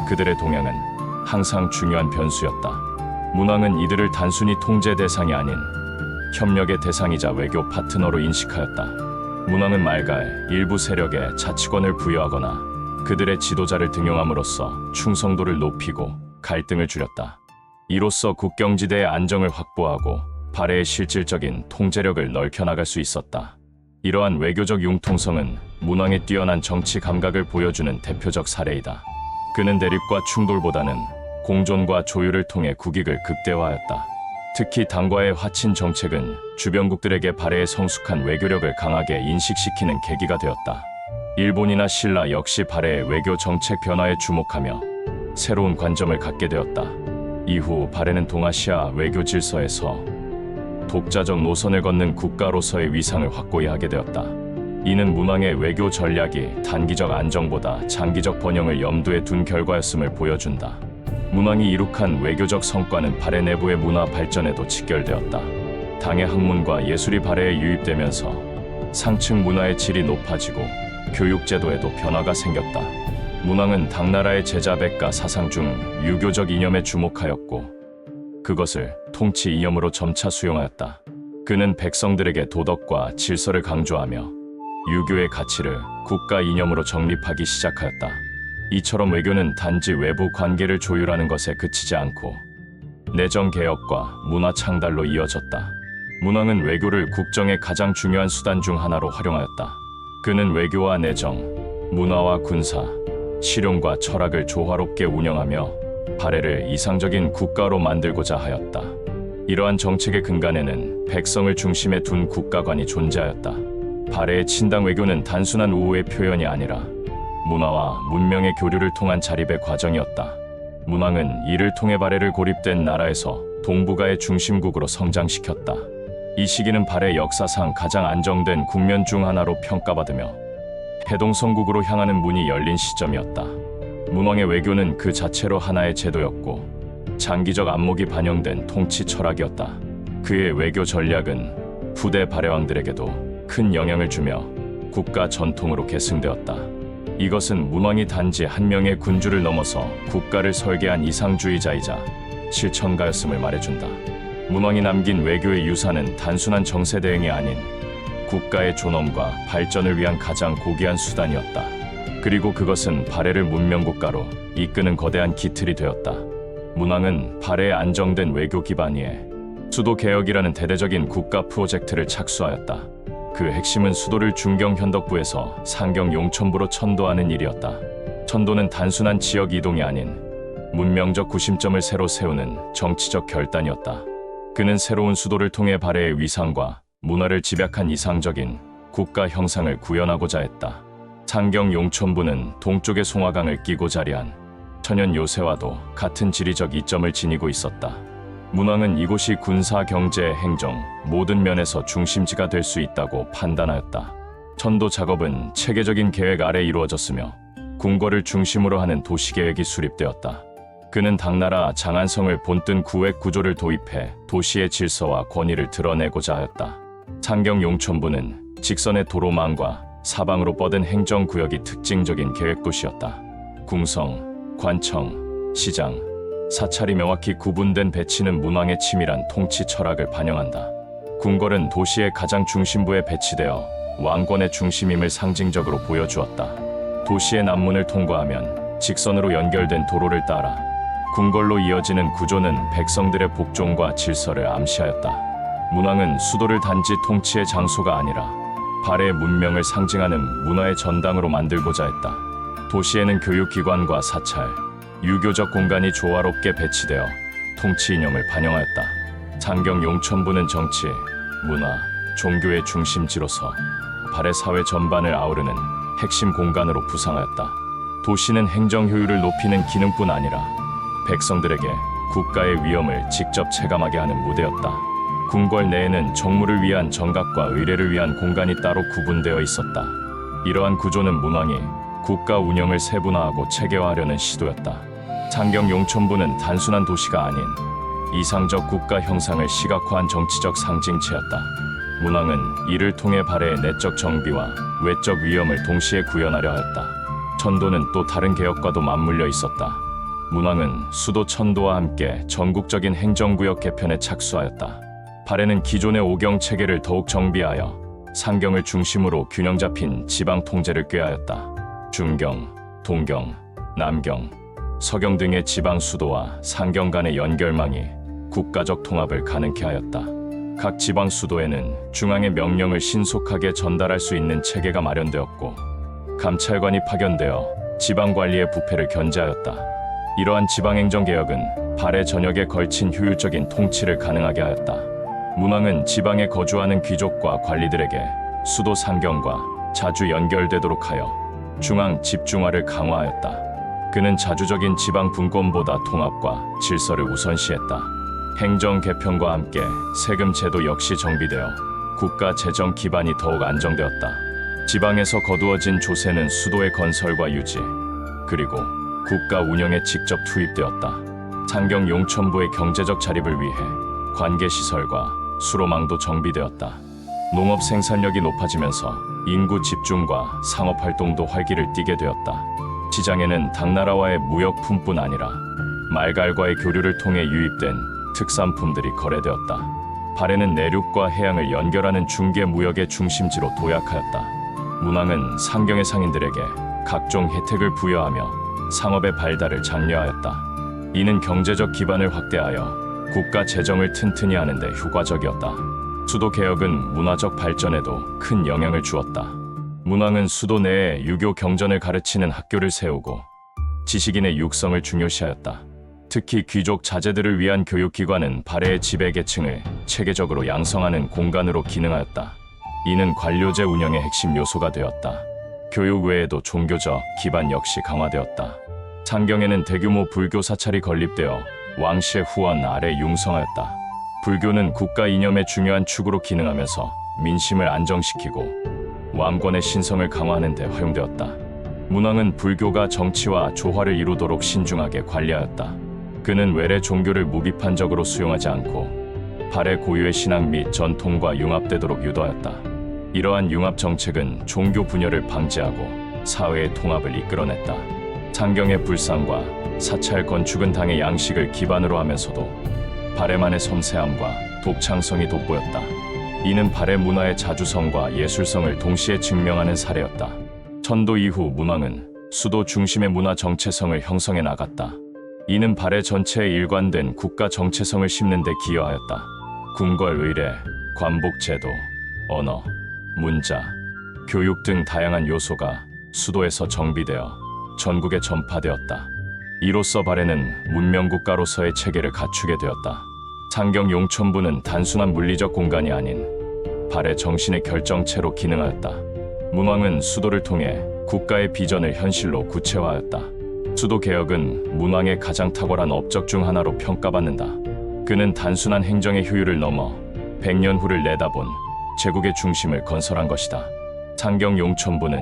그들의 동향은 항상 중요한 변수였다. 문왕은 이들을 단순히 통제 대상이 아닌 협력의 대상이자 외교 파트너로 인식하였다. 문왕은 말갈 일부 세력에 자치권을 부여하거나 그들의 지도자를 등용함으로써 충성도를 높이고 갈등을 줄였다. 이로써 국경지대의 안정을 확보하고 발해의 실질적인 통제력을 넓혀나갈 수 있었다. 이러한 외교적 융통성은 문왕의 뛰어난 정치 감각을 보여주는 대표적 사례이다. 그는 대립과 충돌보다는 공존과 조율을 통해 국익을 극대화하였다. 특히 당과의 화친 정책은 주변국들에게 발해의 성숙한 외교력을 강하게 인식시키는 계기가 되었다. 일본이나 신라 역시 발해의 외교 정책 변화에 주목하며 새로운 관점을 갖게 되었다. 이후 발해는 동아시아 외교 질서에서 독자적 노선을 걷는 국가로서의 위상을 확고히 하게 되었다. 이는 문왕의 외교 전략이 단기적 안정보다 장기적 번영을 염두에 둔 결과였음을 보여준다. 문왕이 이룩한 외교적 성과는 발해 내부의 문화 발전에도 직결되었다. 당의 학문과 예술이 발해에 유입되면서 상층 문화의 질이 높아지고 교육 제도에도 변화가 생겼다. 문왕은 당나라의 제자백가 사상 중 유교적 이념에 주목하였고 그것을 통치 이념으로 점차 수용하였다. 그는 백성들에게 도덕과 질서를 강조하며 유교의 가치를 국가 이념으로 정립하기 시작하였다. 이처럼 외교는 단지 외부 관계를 조율하는 것에 그치지 않고 내정 개혁과 문화 창달로 이어졌다. 문왕은 외교를 국정의 가장 중요한 수단 중 하나로 활용하였다. 그는 외교와 내정, 문화와 군사, 실용과 철학을 조화롭게 운영하며 발해를 이상적인 국가로 만들고자 하였다. 이러한 정책의 근간에는 백성을 중심에 둔 국가관이 존재하였다. 발해의 친당 외교는 단순한 우호의 표현이 아니라 문화와 문명의 교류를 통한 자립의 과정이었다. 문왕은 이를 통해 발해를 고립된 나라에서 동북아의 중심국으로 성장시켰다. 이 시기는 발해 역사상 가장 안정된 국면 중 하나로 평가받으며 해동성국으로 향하는 문이 열린 시점이었다. 문왕의 외교는 그 자체로 하나의 제도였고 장기적 안목이 반영된 통치 철학이었다. 그의 외교 전략은 후대 발해왕들에게도 큰 영향을 주며 국가 전통으로 계승되었다. 이것은 문왕이 단지 한 명의 군주를 넘어서 국가를 설계한 이상주의자이자 실천가였음을 말해준다. 문왕이 남긴 외교의 유산은 단순한 정세 대응이 아닌 국가의 존엄과 발전을 위한 가장 고귀한 수단이었다. 그리고 그것은 발해를 문명국가로 이끄는 거대한 기틀이 되었다. 문왕은 발해의 안정된 외교 기반 위에 수도 개혁이라는 대대적인 국가 프로젝트를 착수하였다. 그 핵심은 수도를 중경 현덕부에서 상경 용천부로 천도하는 일이었다. 천도는 단순한 지역 이동이 아닌 문명적 구심점을 새로 세우는 정치적 결단이었다. 그는 새로운 수도를 통해 발해의 위상과 문화를 집약한 이상적인 국가 형상을 구현하고자 했다. 상경 용천부는 동쪽의 송화강을 끼고 자리한 천연 요새와도 같은 지리적 이점을 지니고 있었다. 문왕은 이곳이 군사, 경제, 행정 모든 면에서 중심지가 될 수 있다고 판단하였다. 천도 작업은 체계적인 계획 아래 이루어졌으며 궁궐을 중심으로 하는 도시계획이 수립되었다. 그는 당나라 장안성을 본뜬 구획 구조를 도입해 도시의 질서와 권위를 드러내고자 하였다. 상경 용천부는 직선의 도로망과 사방으로 뻗은 행정구역이 특징적인 계획도시였다. 궁성, 관청, 시장, 사찰이 명확히 구분된 배치는 문왕의 치밀한 통치 철학을 반영한다. 궁궐은 도시의 가장 중심부에 배치되어 왕권의 중심임을 상징적으로 보여주었다. 도시의 남문을 통과하면 직선으로 연결된 도로를 따라 궁궐로 이어지는 구조는 백성들의 복종과 질서를 암시하였다. 문왕은 수도를 단지 통치의 장소가 아니라 발해의 문명을 상징하는 문화의 전당으로 만들고자 했다. 도시에는 교육기관과 사찰, 유교적 공간이 조화롭게 배치되어 통치 이념을 반영하였다. 상경 용천부는 정치, 문화, 종교의 중심지로서 발해 사회 전반을 아우르는 핵심 공간으로 부상하였다. 도시는 행정 효율을 높이는 기능뿐 아니라 백성들에게 국가의 위엄을 직접 체감하게 하는 무대였다. 궁궐 내에는 정무를 위한 정각과 의례를 위한 공간이 따로 구분되어 있었다. 이러한 구조는 문왕이 국가 운영을 세분화하고 체계화하려는 시도였다. 상경 용천부는 단순한 도시가 아닌 이상적 국가 형상을 시각화한 정치적 상징체였다. 문왕은 이를 통해 발해의 내적 정비와 외적 위엄을 동시에 구현하려 하였다. 천도는 또 다른 개혁과도 맞물려 있었다. 문왕은 수도 천도와 함께 전국적인 행정구역 개편에 착수하였다. 발해는 기존의 오경 체계를 더욱 정비하여 상경을 중심으로 균형 잡힌 지방 통제를 꾀하였다. 중경, 동경, 남경, 서경 등의 지방 수도와 상경 간의 연결망이 국가적 통합을 가능케 하였다. 각 지방 수도에는 중앙의 명령을 신속하게 전달할 수 있는 체계가 마련되었고 감찰관이 파견되어 지방 관리의 부패를 견제하였다. 이러한 지방행정개혁은 발해 전역에 걸친 효율적인 통치를 가능하게 하였다. 문왕은 지방에 거주하는 귀족과 관리들에게 수도 상경과 자주 연결되도록 하여 중앙 집중화를 강화하였다. 그는 자주적인 지방 분권보다 통합과 질서를 우선시했다. 행정 개편과 함께 세금 제도 역시 정비되어 국가 재정 기반이 더욱 안정되었다. 지방에서 거두어진 조세는 수도의 건설과 유지, 그리고 국가 운영에 직접 투입되었다. 상경 용천부의 경제적 자립을 위해 관계시설과 수로망도 정비되었다. 농업 생산력이 높아지면서 인구 집중과 상업활동도 활기를 띠게 되었다. 시장에는 당나라와의 무역품뿐 아니라 말갈과의 교류를 통해 유입된 특산품들이 거래되었다. 발해는 내륙과 해양을 연결하는 중개 무역의 중심지로 도약하였다. 문왕은 상경의 상인들에게 각종 혜택을 부여하며 상업의 발달을 장려하였다. 이는 경제적 기반을 확대하여 국가 재정을 튼튼히 하는 데 효과적이었다. 수도 개혁은 문화적 발전에도 큰 영향을 주었다. 문왕은 수도 내에 유교 경전을 가르치는 학교를 세우고 지식인의 육성을 중요시하였다. 특히 귀족 자제들을 위한 교육기관은 발해의 지배계층을 체계적으로 양성하는 공간으로 기능하였다. 이는 관료제 운영의 핵심 요소가 되었다. 교육 외에도 종교적 기반 역시 강화되었다. 창경에는 대규모 불교 사찰이 건립되어 왕실의 후원 아래 융성하였다. 불교는 국가 이념의 중요한 축으로 기능하면서 민심을 안정시키고 왕권의 신성을 강화하는 데 활용되었다. 문왕은 불교가 정치와 조화를 이루도록 신중하게 관리하였다. 그는 외래 종교를 무비판적으로 수용하지 않고 발해 고유의 신앙 및 전통과 융합되도록 유도하였다. 이러한 융합 정책은 종교 분열을 방지하고 사회의 통합을 이끌어냈다. 창경의 불상과 사찰 건축은 당의 양식을 기반으로 하면서도 발해만의 섬세함과 독창성이 돋보였다. 이는 발해 문화의 자주성과 예술성을 동시에 증명하는 사례였다. 천도 이후 문왕은 수도 중심의 문화 정체성을 형성해 나갔다. 이는 발해 전체에 일관된 국가 정체성을 심는 데 기여하였다. 궁궐 의례, 관복 제도, 언어, 문자, 교육 등 다양한 요소가 수도에서 정비되어 전국에 전파되었다. 이로써 발해는 문명국가로서의 체계를 갖추게 되었다. 창경 용천부는 단순한 물리적 공간이 아닌 발해 정신의 결정체로 기능하였다. 문왕은 수도를 통해 국가의 비전을 현실로 구체화하였다. 수도 개혁은 문왕의 가장 탁월한 업적 중 하나로 평가받는다. 그는 단순한 행정의 효율을 넘어 100년 후를 내다본 제국의 중심을 건설한 것이다. 창경 용천부는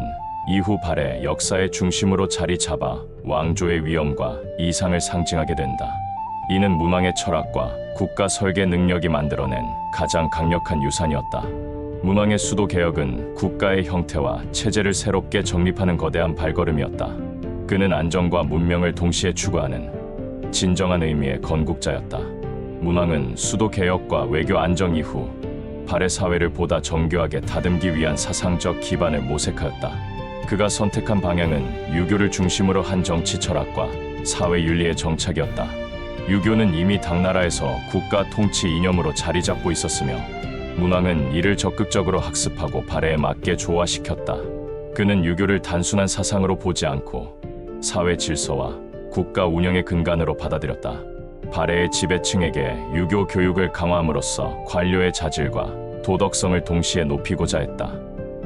이후 발해 역사의 중심으로 자리 잡아 왕조의 위엄과 이상을 상징하게 된다. 이는 문왕의 철학과 국가 설계 능력이 만들어낸 가장 강력한 유산이었다. 문왕의 수도 개혁은 국가의 형태와 체제를 새롭게 정립하는 거대한 발걸음이었다. 그는 안정과 문명을 동시에 추구하는 진정한 의미의 건국자였다. 문왕은 수도 개혁과 외교 안정 이후 발해 사회를 보다 정교하게 다듬기 위한 사상적 기반을 모색하였다. 그가 선택한 방향은 유교를 중심으로 한 정치 철학과 사회 윤리의 정착이었다. 유교는 이미 당나라에서 국가 통치 이념으로 자리 잡고 있었으며 문왕은 이를 적극적으로 학습하고 발해에 맞게 조화시켰다. 그는 유교를 단순한 사상으로 보지 않고 사회 질서와 국가 운영의 근간으로 받아들였다. 발해의 지배층에게 유교 교육을 강화함으로써 관료의 자질과 도덕성을 동시에 높이고자 했다.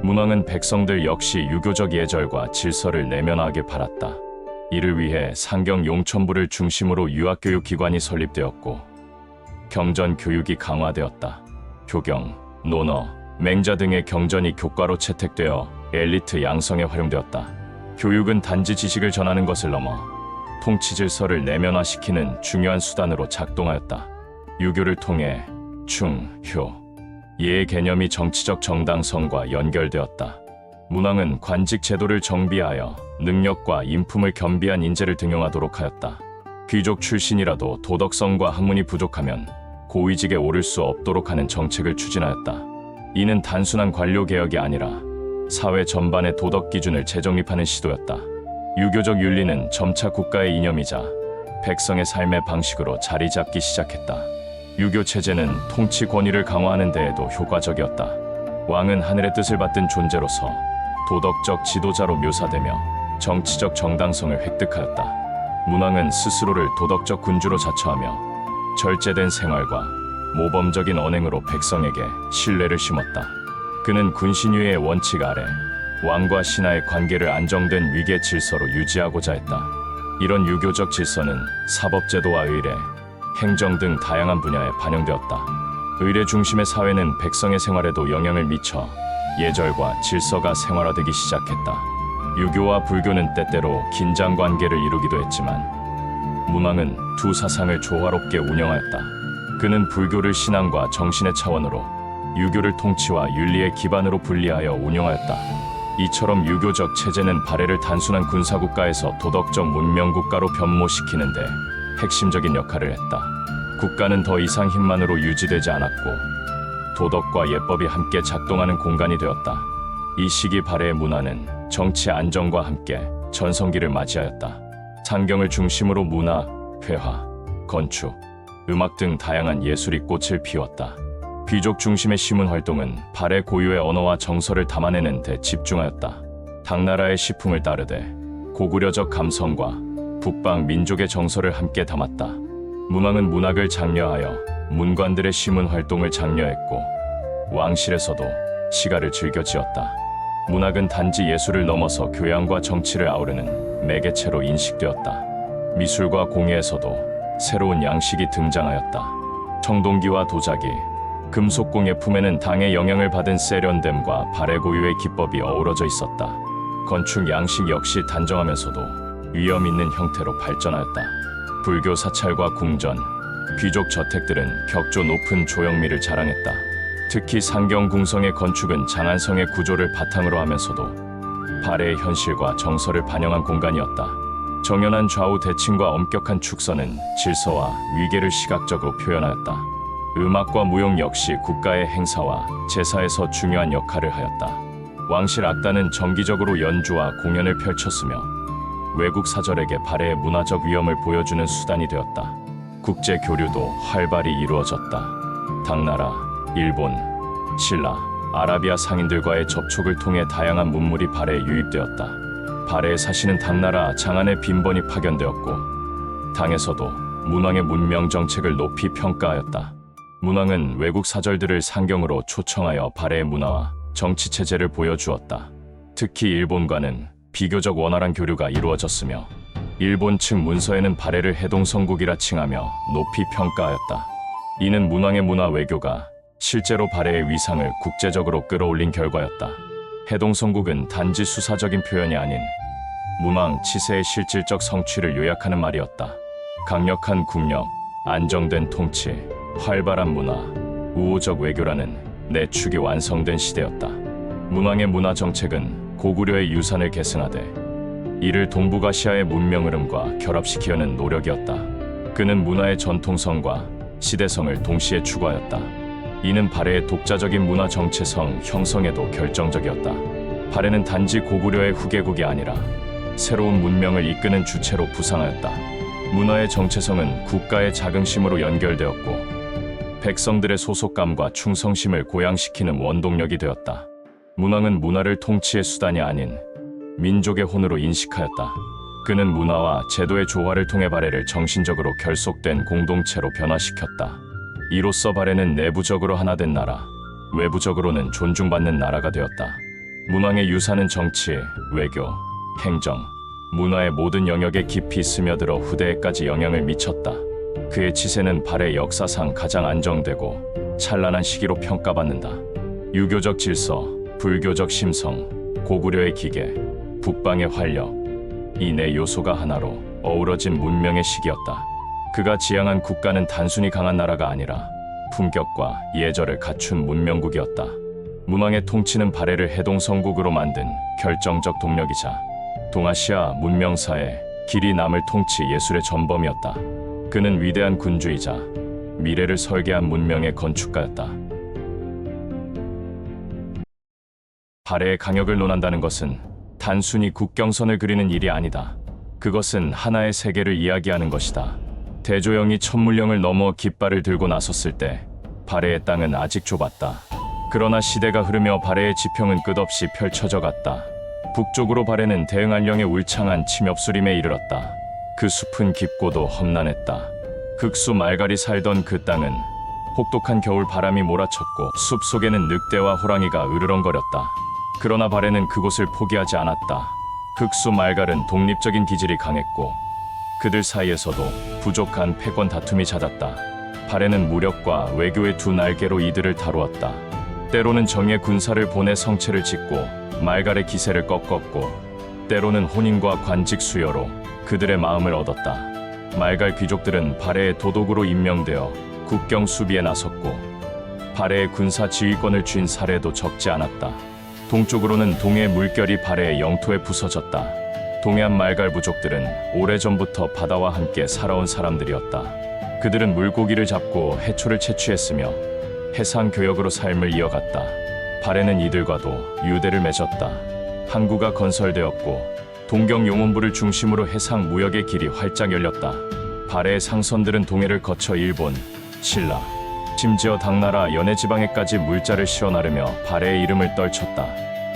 문왕은 백성들 역시 유교적 예절과 질서를 내면화하길 바랐다. 이를 위해 상경 용천부를 중심으로 유학교육기관이 설립되었고 경전 교육이 강화되었다. 교경, 논어, 맹자 등의 경전이 교과로 채택되어 엘리트 양성에 활용되었다. 교육은 단지 지식을 전하는 것을 넘어 통치 질서를 내면화시키는 중요한 수단으로 작동하였다. 유교를 통해 충, 효, 예의 개념이 정치적 정당성과 연결되었다. 문왕은 관직 제도를 정비하여 능력과 인품을 겸비한 인재를 등용하도록 하였다. 귀족 출신이라도 도덕성과 학문이 부족하면 고위직에 오를 수 없도록 하는 정책을 추진하였다. 이는 단순한 관료 개혁이 아니라 사회 전반의 도덕 기준을 재정립하는 시도였다. 유교적 윤리는 점차 국가의 이념이자 백성의 삶의 방식으로 자리 잡기 시작했다. 유교 체제는 통치 권위를 강화하는 데에도 효과적이었다. 왕은 하늘의 뜻을 받든 존재로서 도덕적 지도자로 묘사되며 정치적 정당성을 획득하였다. 문왕은 스스로를 도덕적 군주로 자처하며 절제된 생활과 모범적인 언행으로 백성에게 신뢰를 심었다. 그는 군신유의 원칙 아래 왕과 신하의 관계를 안정된 위계 질서로 유지하고자 했다. 이런 유교적 질서는 사법제도와 의례, 행정 등 다양한 분야에 반영되었다. 의례 중심의 사회는 백성의 생활에도 영향을 미쳐 예절과 질서가 생활화되기 시작했다. 유교와 불교는 때때로 긴장 관계를 이루기도 했지만 문왕은 두 사상을 조화롭게 운영하였다. 그는 불교를 신앙과 정신의 차원으로, 유교를 통치와 윤리의 기반으로 분리하여 운영하였다. 이처럼 유교적 체제는 발해를 단순한 군사국가에서 도덕적 문명국가로 변모시키는 데 핵심적인 역할을 했다. 국가는 더 이상 힘만으로 유지되지 않았고 도덕과 예법이 함께 작동하는 공간이 되었다. 이 시기 발해의 문화는 정치 안정과 함께 전성기를 맞이하였다. 창경을 중심으로 문화, 회화, 건축, 음악 등 다양한 예술이 꽃을 피웠다. 귀족 중심의 시문 활동은 발해 고유의 언어와 정서를 담아내는 데 집중하였다. 당나라의 시풍을 따르되 고구려적 감성과 북방 민족의 정서를 함께 담았다. 문왕은 문학을 장려하여 문관들의 시문 활동을 장려했고 왕실에서도 시가를 즐겨 지었다. 문학은 단지 예술을 넘어서 교양과 정치를 아우르는 매개체로 인식되었다. 미술과 공예에서도 새로운 양식이 등장하였다. 청동기와 도자기, 금속공예 품에는 당의 영향을 받은 세련됨과 발해 고유의 기법이 어우러져 있었다. 건축 양식 역시 단정하면서도 위험 있는 형태로 발전하였다. 불교 사찰과 궁전, 귀족 저택들은 격조 높은 조형미를 자랑했다. 특히 상경궁성의 건축은 장안성의 구조를 바탕으로 하면서도 발해의 현실과 정서를 반영한 공간이었다. 정연한 좌우 대칭과 엄격한 축선은 질서와 위계를 시각적으로 표현하였다. 음악과 무용 역시 국가의 행사와 제사에서 중요한 역할을 하였다. 왕실 악단은 정기적으로 연주와 공연을 펼쳤으며 외국 사절에게 발해의 문화적 위엄을 보여주는 수단이 되었다. 국제 교류도 활발히 이루어졌다. 당나라, 일본, 신라, 아라비아 상인들과의 접촉을 통해 다양한 문물이 발해에 유입되었다. 발해에 사시는 당나라 장안의 빈번히 파견되었고 당에서도 문왕의 문명 정책을 높이 평가하였다. 문왕은 외국 사절들을 상경으로 초청하여 발해의 문화와 정치 체제를 보여주었다. 특히 일본과는 비교적 원활한 교류가 이루어졌으며 일본 측 문서에는 발해를 해동성국이라 칭하며 높이 평가하였다. 이는 문왕의 문화 외교가 실제로 발해의 위상을 국제적으로 끌어올린 결과였다. 해동성국은 단지 수사적인 표현이 아닌 문왕 치세의 실질적 성취를 요약하는 말이었다. 강력한 국력, 안정된 통치, 활발한 문화, 우호적 외교라는 네 축이 완성된 시대였다. 문왕의 문화 정책은 고구려의 유산을 계승하되 이를 동북아시아의 문명 흐름과 결합시키려는 노력이었다. 그는 문화의 전통성과 시대성을 동시에 추구하였다. 이는 발해의 독자적인 문화 정체성 형성에도 결정적이었다. 발해는 단지 고구려의 후계국이 아니라 새로운 문명을 이끄는 주체로 부상하였다. 문화의 정체성은 국가의 자긍심으로 연결되었고 백성들의 소속감과 충성심을 고양시키는 원동력이 되었다. 문왕은 문화를 통치의 수단이 아닌 민족의 혼으로 인식하였다. 그는 문화와 제도의 조화를 통해 발해를 정신적으로 결속된 공동체로 변화시켰다. 이로써 발해는 내부적으로 하나된 나라, 외부적으로는 존중받는 나라가 되었다. 문왕의 유산은 정치, 외교, 행정, 문화의 모든 영역에 깊이 스며들어 후대에까지 영향을 미쳤다. 그의 치세는 발해 역사상 가장 안정되고 찬란한 시기로 평가받는다. 유교적 질서, 불교적 심성, 고구려의 기계, 북방의 활력, 이 네 요소가 하나로 어우러진 문명의 시기였다. 그가 지향한 국가는 단순히 강한 나라가 아니라 품격과 예절을 갖춘 문명국이었다. 문왕의 통치는 발해를 해동성국으로 만든 결정적 동력이자 동아시아 문명사의 길이 남을 통치 예술의 전범이었다. 그는 위대한 군주이자 미래를 설계한 문명의 건축가였다. 발해의 강역을 논한다는 것은 단순히 국경선을 그리는 일이 아니다. 그것은 하나의 세계를 이야기하는 것이다. 대조영이 천물령을 넘어 깃발을 들고 나섰을 때 발해의 땅은 아직 좁았다. 그러나 시대가 흐르며 발해의 지평은 끝없이 펼쳐져 갔다. 북쪽으로 발해는 대응할령의 울창한 침엽수림에 이르렀다. 그 숲은 깊고도 험난했다. 극수 말갈이 살던 그 땅은 혹독한 겨울 바람이 몰아쳤고 숲 속에는 늑대와 호랑이가 으르렁거렸다. 그러나 발해는 그곳을 포기하지 않았다. 극수 말갈은 독립적인 기질이 강했고 그들 사이에서도 부족한 패권 다툼이 잦았다. 발해는 무력과 외교의 두 날개로 이들을 다루었다. 때로는 정예 군사를 보내 성체를 짓고 말갈의 기세를 꺾었고 때로는 혼인과 관직 수여로 그들의 마음을 얻었다. 말갈 귀족들은 발해의 도독으로 임명되어 국경 수비에 나섰고 발해의 군사 지휘권을 쥔 사례도 적지 않았다. 동쪽으로는 동해 물결이 발해의 영토에 부서졌다. 동해안 말갈 부족들은 오래전부터 바다와 함께 살아온 사람들이었다. 그들은 물고기를 잡고 해초를 채취했으며 해상 교역으로 삶을 이어갔다. 발해는 이들과도 유대를 맺었다. 항구가 건설되었고 동경 용원부를 중심으로 해상 무역의 길이 활짝 열렸다. 발해의 상선들은 동해를 거쳐 일본, 신라, 심지어 당나라 연해 지방에까지 물자를 실어 나르며 발해의 이름을 떨쳤다.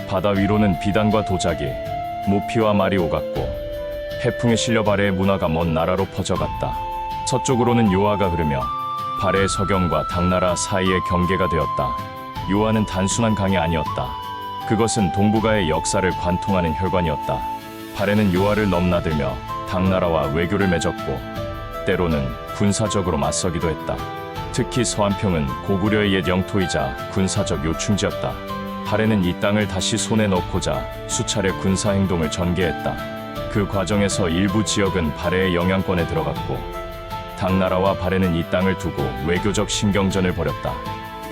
바다 위로는 비단과 도자기, 모피와 말이 오갔고 해풍에 실려 발해의 문화가 먼 나라로 퍼져갔다. 서쪽으로는 요하가 흐르며 발해의 서경과 당나라 사이의 경계가 되었다. 요하는 단순한 강이 아니었다. 그것은 동북아의 역사를 관통하는 혈관이었다. 발해는 요하를 넘나들며 당나라와 외교를 맺었고 때로는 군사적으로 맞서기도 했다. 특히 서안평은 고구려의 옛 영토이자 군사적 요충지였다. 발해는 이 땅을 다시 손에 넣고자 수차례 군사 행동을 전개했다. 그 과정에서 일부 지역은 발해의 영향권에 들어갔고 당나라와 발해는 이 땅을 두고 외교적 신경전을 벌였다.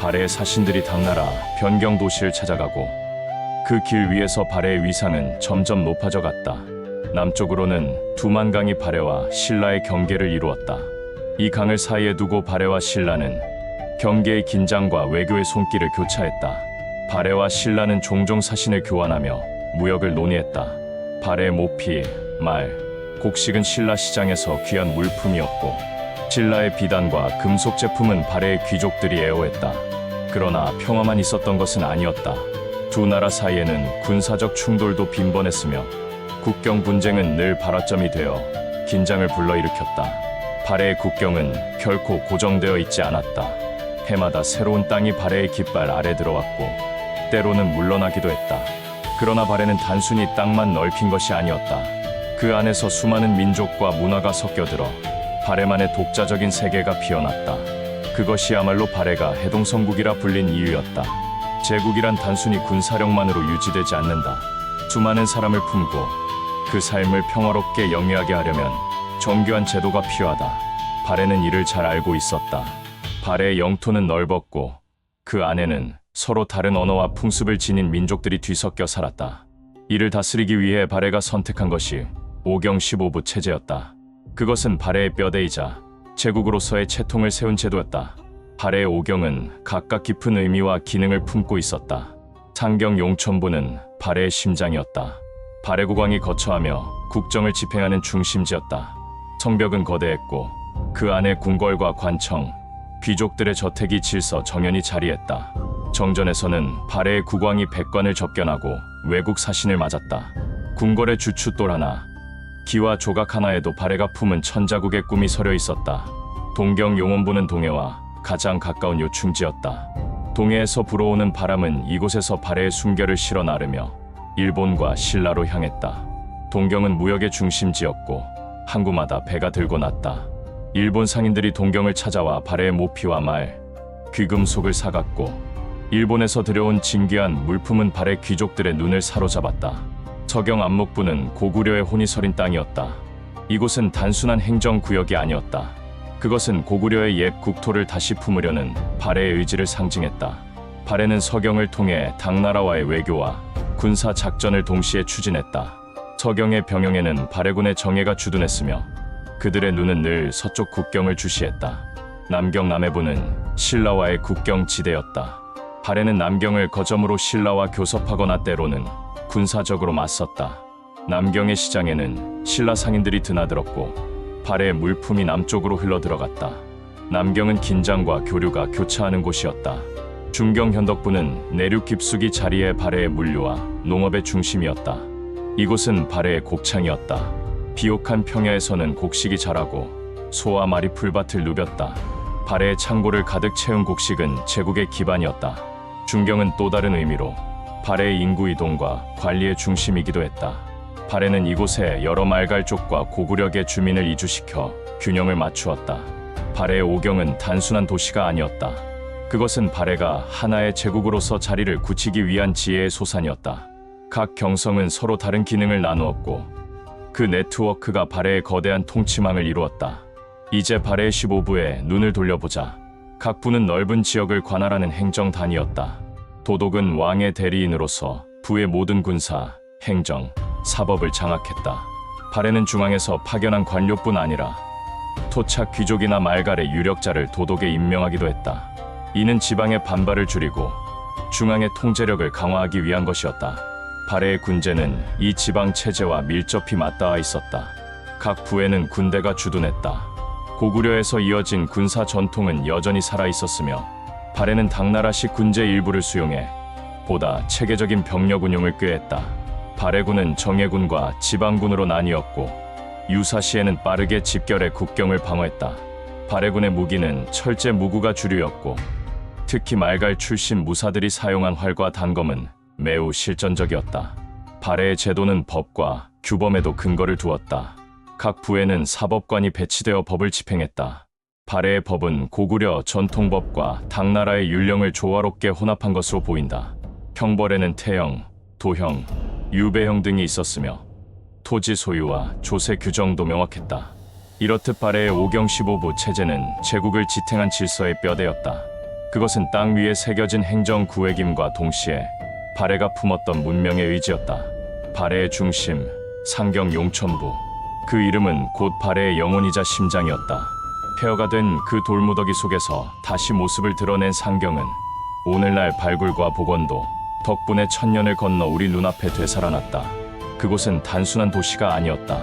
발해의 사신들이 당나라 변경 도시를 찾아가고 그 길 위에서 발해의 위상은 점점 높아져 갔다. 남쪽으로는 두만 강이 발해와 신라의 경계를 이루었다. 이 강을 사이에 두고 발해와 신라는 경계의 긴장과 외교의 손길을 교차했다. 발해와 신라는 종종 사신을 교환하며 무역을 논의했다. 발해 모피, 말, 곡식은 신라 시장에서 귀한 물품이었고 신라의 비단과 금속 제품은 발해의 귀족들이 애호했다. 그러나 평화만 있었던 것은 아니었다. 두 나라 사이에는 군사적 충돌도 빈번했으며 국경 분쟁은 늘 발화점이 되어 긴장을 불러일으켰다. 발해의 국경은 결코 고정되어 있지 않았다. 해마다 새로운 땅이 발해의 깃발 아래 들어왔고 때로는 물러나기도 했다. 그러나 발해는 단순히 땅만 넓힌 것이 아니었다. 그 안에서 수많은 민족과 문화가 섞여들어 발해만의 독자적인 세계가 피어났다. 그것이야말로 발해가 해동성국이라 불린 이유였다. 제국이란 단순히 군사력만으로 유지되지 않는다. 수많은 사람을 품고 그 삶을 평화롭게 영위하게 하려면 정교한 제도가 필요하다. 발해는 이를 잘 알고 있었다. 발해의 영토는 넓었고 그 안에는 서로 다른 언어와 풍습을 지닌 민족들이 뒤섞여 살았다. 이를 다스리기 위해 발해가 선택한 것이 오경 15부 체제였다. 그것은 발해의 뼈대이자 제국으로서의 채통을 세운 제도였다. 발해의 오경은 각각 깊은 의미와 기능을 품고 있었다. 상경 용천부는 발해의 심장이었다. 발해국왕이 거처하며 국정을 집행하는 중심지였다. 성벽은 거대했고 그 안에 궁궐과 관청, 귀족들의 저택이 질서 정연히 자리했다. 정전에서는 발해의 국왕이 백관을 접견하고 외국 사신을 맞았다. 궁궐의 주춧돌 하나, 기와 조각 하나에도 발해가 품은 천자국의 꿈이 서려 있었다. 동경 용원부는 동해와 가장 가까운 요충지였다. 동해에서 불어오는 바람은 이곳에서 발해의 숨결을 실어 나르며 일본과 신라로 향했다. 동경은 무역의 중심지였고 항구마다 배가 들고 났다. 일본 상인들이 동경을 찾아와 발해의 모피와 말, 귀금속을 사갔고 일본에서 들여온 진귀한 물품은 발해 귀족들의 눈을 사로잡았다. 서경 안목부는 고구려의 혼이 서린 땅이었다. 이곳은 단순한 행정구역이 아니었다. 그것은 고구려의 옛 국토를 다시 품으려는 발해의 의지를 상징했다. 발해는 서경을 통해 당나라와의 외교와 군사 작전을 동시에 추진했다. 서경의 병영에는 발해군의 정예가 주둔했으며 그들의 눈은 늘 서쪽 국경을 주시했다. 남경 남해부는 신라와의 국경 지대였다. 발해는 남경을 거점으로 신라와 교섭하거나 때로는 군사적으로 맞섰다. 남경의 시장에는 신라 상인들이 드나들었고 발해의 물품이 남쪽으로 흘러들어갔다. 남경은 긴장과 교류가 교차하는 곳이었다. 중경 현덕부는 내륙 깊숙이 자리에 발해의 물류와 농업의 중심이었다. 이곳은 발해의 곡창이었다. 비옥한 평야에서는 곡식이 자라고 소와 말이 풀밭을 누볐다. 발해의 창고를 가득 채운 곡식은 제국의 기반이었다. 중경은 또 다른 의미로 발해의 인구 이동과 관리의 중심이기도 했다. 발해는 이곳에 여러 말갈족과 고구려계 주민을 이주시켜 균형을 맞추었다. 발해의 오경은 단순한 도시가 아니었다. 그것은 발해가 하나의 제국으로서 자리를 굳히기 위한 지혜의 소산이었다. 각 경성은 서로 다른 기능을 나누었고 그 네트워크가 발해의 거대한 통치망을 이루었다. 이제 발해의 15부에 눈을 돌려보자. 각 부는 넓은 지역을 관할하는 행정단이었다. 도독은 왕의 대리인으로서 부의 모든 군사, 행정, 사법을 장악했다. 발해는 중앙에서 파견한 관료뿐 아니라 토착 귀족이나 말갈의 유력자를 도독에 임명하기도 했다. 이는 지방의 반발을 줄이고 중앙의 통제력을 강화하기 위한 것이었다. 발해의 군제는 이 지방 체제와 밀접히 맞닿아 있었다. 각 부에는 군대가 주둔했다. 고구려에서 이어진 군사 전통은 여전히 살아 있었으며 발해는 당나라식 군제 일부를 수용해 보다 체계적인 병력 운용을 꾀했다. 발해군은 정예군과 지방군으로 나뉘었고 유사시에는 빠르게 집결해 국경을 방어했다. 발해군의 무기는 철제 무구가 주류였고 특히 말갈 출신 무사들이 사용한 활과 단검은 매우 실전적이었다. 발해의 제도는 법과 규범에도 근거를 두었다. 각 부에는 사법관이 배치되어 법을 집행했다. 발해의 법은 고구려 전통법과 당나라의 율령을 조화롭게 혼합한 것으로 보인다. 형벌에는 태형, 도형, 유배형 등이 있었으며 토지 소유와 조세 규정도 명확했다. 이렇듯 발해의 오경 15부 체제는 제국을 지탱한 질서의 뼈대였다. 그것은 땅 위에 새겨진 행정 구획임과 동시에 발해가 품었던 문명의 의지였다. 발해의 중심, 상경 용천부. 그 이름은 곧 발해의 영혼이자 심장이었다. 폐허가 된 그 돌무더기 속에서 다시 모습을 드러낸 상경은 오늘날 발굴과 복원도 덕분에 천년을 건너 우리 눈앞에 되살아났다. 그곳은 단순한 도시가 아니었다.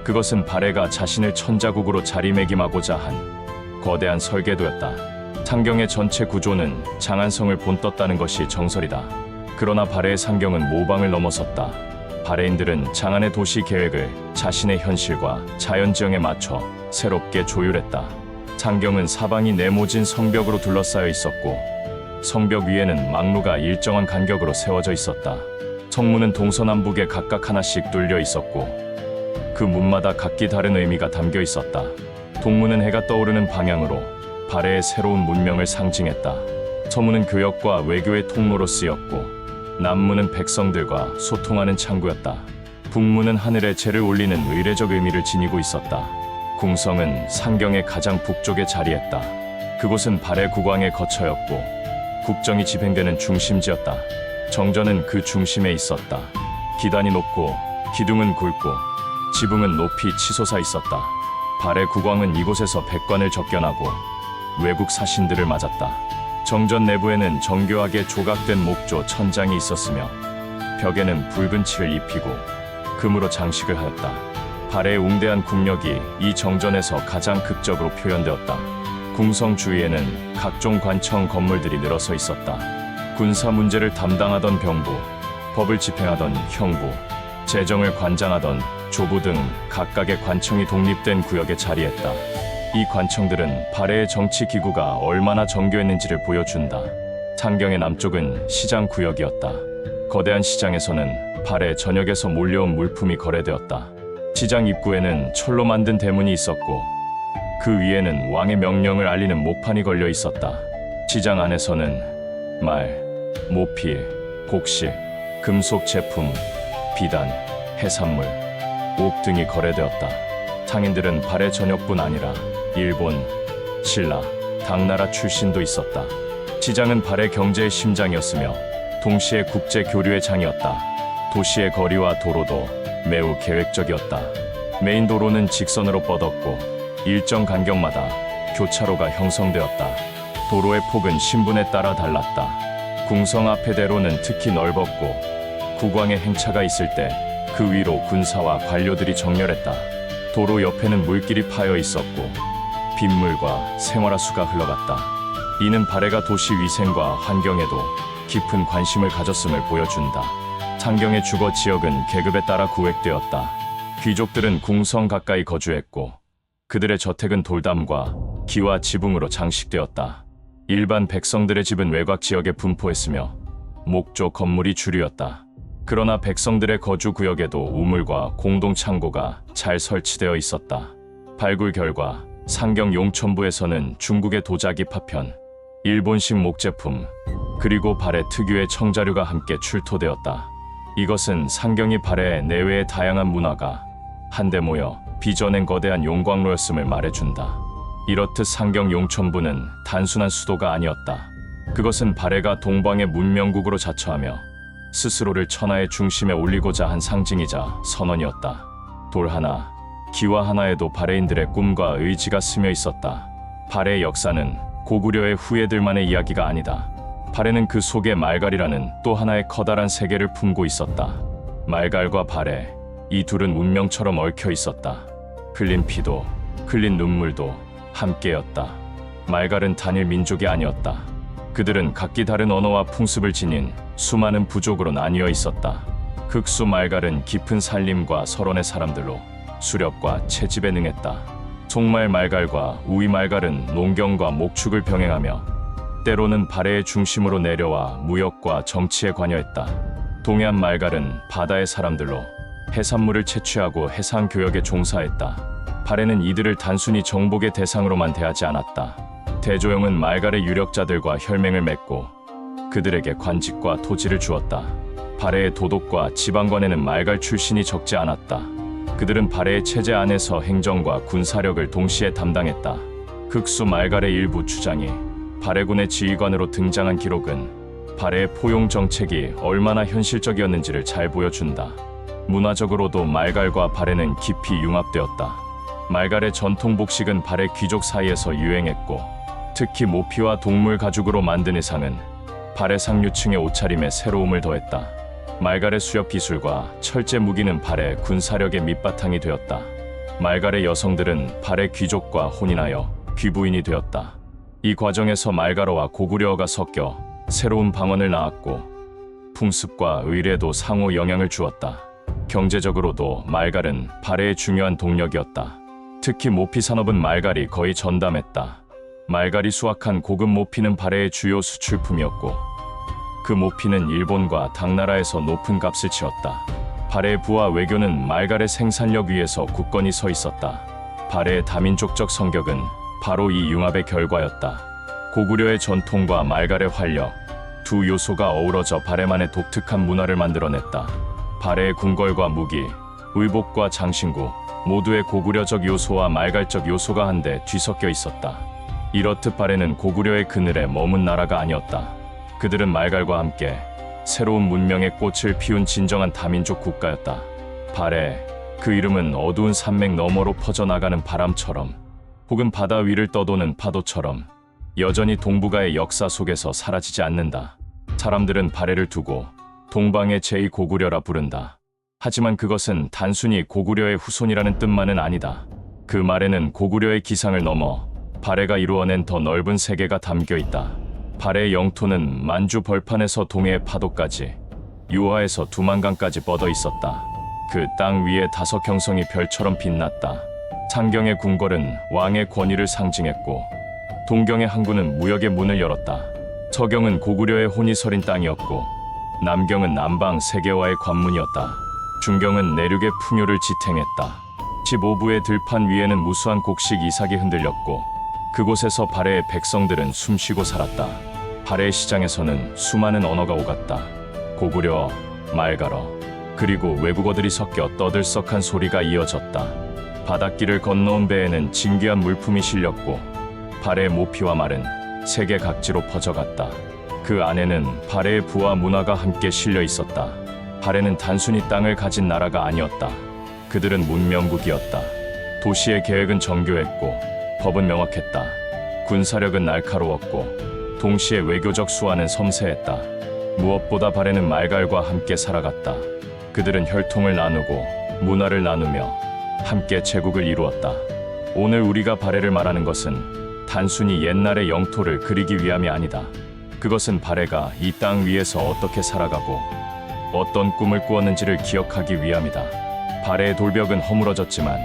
그것은 발해가 자신을 천자국으로 자리매김하고자 한 거대한 설계도였다. 상경의 전체 구조는 장안성을 본떴다는 것이 정설이다. 그러나 발해의 상경은 모방을 넘어섰다. 발해인들은 장안의 도시 계획을 자신의 현실과 자연지형에 맞춰 새롭게 조율했다. 상경은 사방이 네모진 성벽으로 둘러싸여 있었고 성벽 위에는 막루가 일정한 간격으로 세워져 있었다. 성문은 동서남북에 각각 하나씩 뚫려 있었고 그 문마다 각기 다른 의미가 담겨 있었다. 동문은 해가 떠오르는 방향으로 발해의 새로운 문명을 상징했다. 서문은 교역과 외교의 통로로 쓰였고 남문은 백성들과 소통하는 창구였다. 북문은 하늘에 재를 올리는 의례적 의미를 지니고 있었다. 궁성은 상경의 가장 북쪽에 자리했다. 그곳은 발해 국왕의 거처였고 국정이 집행되는 중심지였다. 정전은 그 중심에 있었다. 기단이 높고 기둥은 굵고 지붕은 높이 치솟아 있었다. 발해 국왕은 이곳에서 백관을 접견하고 외국 사신들을 맞았다. 정전 내부에는 정교하게 조각된 목조 천장이 있었으며 벽에는 붉은 칠을 입히고 금으로 장식을 하였다. 발해의 웅대한 국력이 이 정전에서 가장 극적으로 표현되었다. 궁성 주위에는 각종 관청 건물들이 늘어서 있었다. 군사 문제를 담당하던 병부, 법을 집행하던 형부, 재정을 관장하던 조부 등 각각의 관청이 독립된 구역에 자리했다. 이 관청들은 발해의 정치 기구가 얼마나 정교했는지를 보여준다. 상경의 남쪽은 시장 구역이었다. 거대한 시장에서는 발해 전역에서 몰려온 물품이 거래되었다. 시장 입구에는 철로 만든 대문이 있었고 그 위에는 왕의 명령을 알리는 목판이 걸려 있었다. 시장 안에서는 말, 모필, 곡식, 금속 제품, 비단, 해산물, 옥 등이 거래되었다. 상인들은 발해 전역뿐 아니라 일본, 신라, 당나라 출신도 있었다. 시장은 발해 경제의 심장이었으며 동시에 국제 교류의 장이었다. 도시의 거리와 도로도 매우 계획적이었다. 메인 도로는 직선으로 뻗었고 일정 간격마다 교차로가 형성되었다. 도로의 폭은 신분에 따라 달랐다. 궁성 앞의 대로는 특히 넓었고 국왕의 행차가 있을 때 그 위로 군사와 관료들이 정렬했다. 도로 옆에는 물길이 파여 있었고 빗물과 생활하수가 흘러갔다. 이는 발해가 도시 위생과 환경에도 깊은 관심을 가졌음을 보여준다. 상경의 주거 지역은 계급에 따라 구획되었다. 귀족들은 궁성 가까이 거주했고 그들의 저택은 돌담과 기와 지붕으로 장식되었다. 일반 백성들의 집은 외곽 지역에 분포했으며 목조 건물이 주류였다. 그러나 백성들의 거주 구역에도 우물과 공동 창고가 잘 설치되어 있었다. 발굴 결과 상경 용천부에서는 중국의 도자기 파편, 일본식 목제품, 그리고 발해 특유의 청자류가 함께 출토되었다. 이것은 상경이 발해 내외의 다양한 문화가 한데 모여 빚어낸 거대한 용광로였음을 말해준다. 이렇듯 상경 용천부는 단순한 수도가 아니었다. 그것은 발해가 동방의 문명국으로 자처하며 스스로를 천하의 중심에 올리고자 한 상징이자 선언이었다. 돌 하나, 기와 하나에도 발해인들의 꿈과 의지가 스며 있었다. 발해의 역사는 고구려의 후예들만의 이야기가 아니다. 발해는 그 속에 말갈이라는 또 하나의 커다란 세계를 품고 있었다. 말갈과 발해, 이 둘은 운명처럼 얽혀 있었다. 흘린 피도, 흘린 눈물도, 함께였다. 말갈은 단일 민족이 아니었다. 그들은 각기 다른 언어와 풍습을 지닌 수많은 부족으로 나뉘어 있었다. 흑수 말갈은 깊은 산림과 설원의 사람들로 수렵과 채집에 능했다. 송말 말갈과 우이 말갈은 농경과 목축을 병행하며 때로는 발해의 중심으로 내려와 무역과 정치에 관여했다. 동해안 말갈은 바다의 사람들로 해산물을 채취하고 해상 교역에 종사했다. 발해는 이들을 단순히 정복의 대상으로만 대하지 않았다. 대조영은 말갈의 유력자들과 혈맹을 맺고 그들에게 관직과 토지를 주었다. 발해의 도독과 지방관에는 말갈 출신이 적지 않았다. 그들은 발해의 체제 안에서 행정과 군사력을 동시에 담당했다. 흑수 말갈의 일부 주장이 발해군의 지휘관으로 등장한 기록은 발해의 포용 정책이 얼마나 현실적이었는지를 잘 보여준다. 문화적으로도 말갈과 발해는 깊이 융합되었다. 말갈의 전통 복식은 발해 귀족 사이에서 유행했고 특히 모피와 동물 가죽으로 만든 의상은 발해 상류층의 옷차림에 새로움을 더했다. 말갈의 수렵 기술과 철제 무기는 발해 군사력의 밑바탕이 되었다. 말갈의 여성들은 발해 귀족과 혼인하여 귀부인이 되었다. 이 과정에서 말갈어와 고구려어가 섞여 새로운 방언을 낳았고 풍습과 의례도 상호 영향을 주었다. 경제적으로도 말갈은 발해의 중요한 동력이었다. 특히 모피 산업은 말갈이 거의 전담했다. 말갈이 수확한 고급 모피는 발해의 주요 수출품이었고 그 모피는 일본과 당나라에서 높은 값을 치렀다. 발해의 부와 외교는 말갈의 생산력 위에서 굳건히 서 있었다. 발해의 다민족적 성격은 바로 이 융합의 결과였다. 고구려의 전통과 말갈의 활력, 두 요소가 어우러져 발해만의 독특한 문화를 만들어냈다. 발해의 궁궐과 무기, 의복과 장신구 모두의 고구려적 요소와 말갈적 요소가 한데 뒤섞여 있었다. 이렇듯 발해는 고구려의 그늘에 머문 나라가 아니었다. 그들은 말갈과 함께 새로운 문명의 꽃을 피운 진정한 다민족 국가였다. 발해, 그 이름은 어두운 산맥 너머로 퍼져나가는 바람처럼 혹은 바다 위를 떠도는 파도처럼 여전히 동북아의 역사 속에서 사라지지 않는다. 사람들은 발해를 두고 동방의 제2고구려라 부른다. 하지만 그것은 단순히 고구려의 후손이라는 뜻만은 아니다. 그 말에는 고구려의 기상을 넘어 발해가 이루어낸 더 넓은 세계가 담겨 있다. 발해의 영토는 만주 벌판에서 동해의 파도까지, 유화에서 두만강까지 뻗어 있었다. 그 땅 위에 다섯 경성이 별처럼 빛났다. 창경의 궁궐은 왕의 권위를 상징했고 동경의 항구는 무역의 문을 열었다. 서경은 고구려의 혼이 서린 땅이었고 남경은 남방 세계화의 관문이었다. 중경은 내륙의 풍요를 지탱했다. 15부의 들판 위에는 무수한 곡식 이삭이 흔들렸고 그곳에서 발해의 백성들은 숨쉬고 살았다. 발해의 시장에서는 수많은 언어가 오갔다. 고구려어, 말갈어, 그리고 외국어들이 섞여 떠들썩한 소리가 이어졌다. 바닷길을 건너온 배에는 진귀한 물품이 실렸고 발해의 모피와 말은 세계 각지로 퍼져갔다. 그 안에는 발해의 부와 문화가 함께 실려 있었다. 발해는 단순히 땅을 가진 나라가 아니었다. 그들은 문명국이었다. 도시의 계획은 정교했고 법은 명확했다. 군사력은 날카로웠고 동시에 외교적 수완은 섬세했다. 무엇보다 발해는 말갈과 함께 살아갔다. 그들은 혈통을 나누고 문화를 나누며 함께 제국을 이루었다. 오늘 우리가 발해를 말하는 것은 단순히 옛날의 영토를 그리기 위함이 아니다. 그것은 발해가 이 땅 위에서 어떻게 살아가고 어떤 꿈을 꾸었는지를 기억하기 위함이다. 발해의 돌벽은 허물어졌지만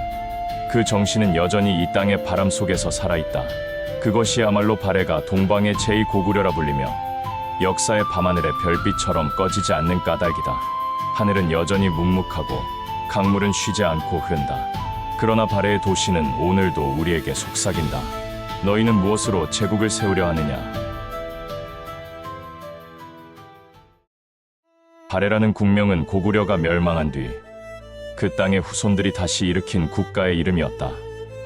그 정신은 여전히 이 땅의 바람 속에서 살아있다. 그것이야말로 발해가 동방의 제2고구려라 불리며 역사의 밤하늘의 별빛처럼 꺼지지 않는 까닭이다. 하늘은 여전히 묵묵하고 강물은 쉬지 않고 흐른다. 그러나 발해의 도시는 오늘도 우리에게 속삭인다. 너희는 무엇으로 제국을 세우려 하느냐? 발해라는 국명은 고구려가 멸망한 뒤 그 땅의 후손들이 다시 일으킨 국가의 이름이었다.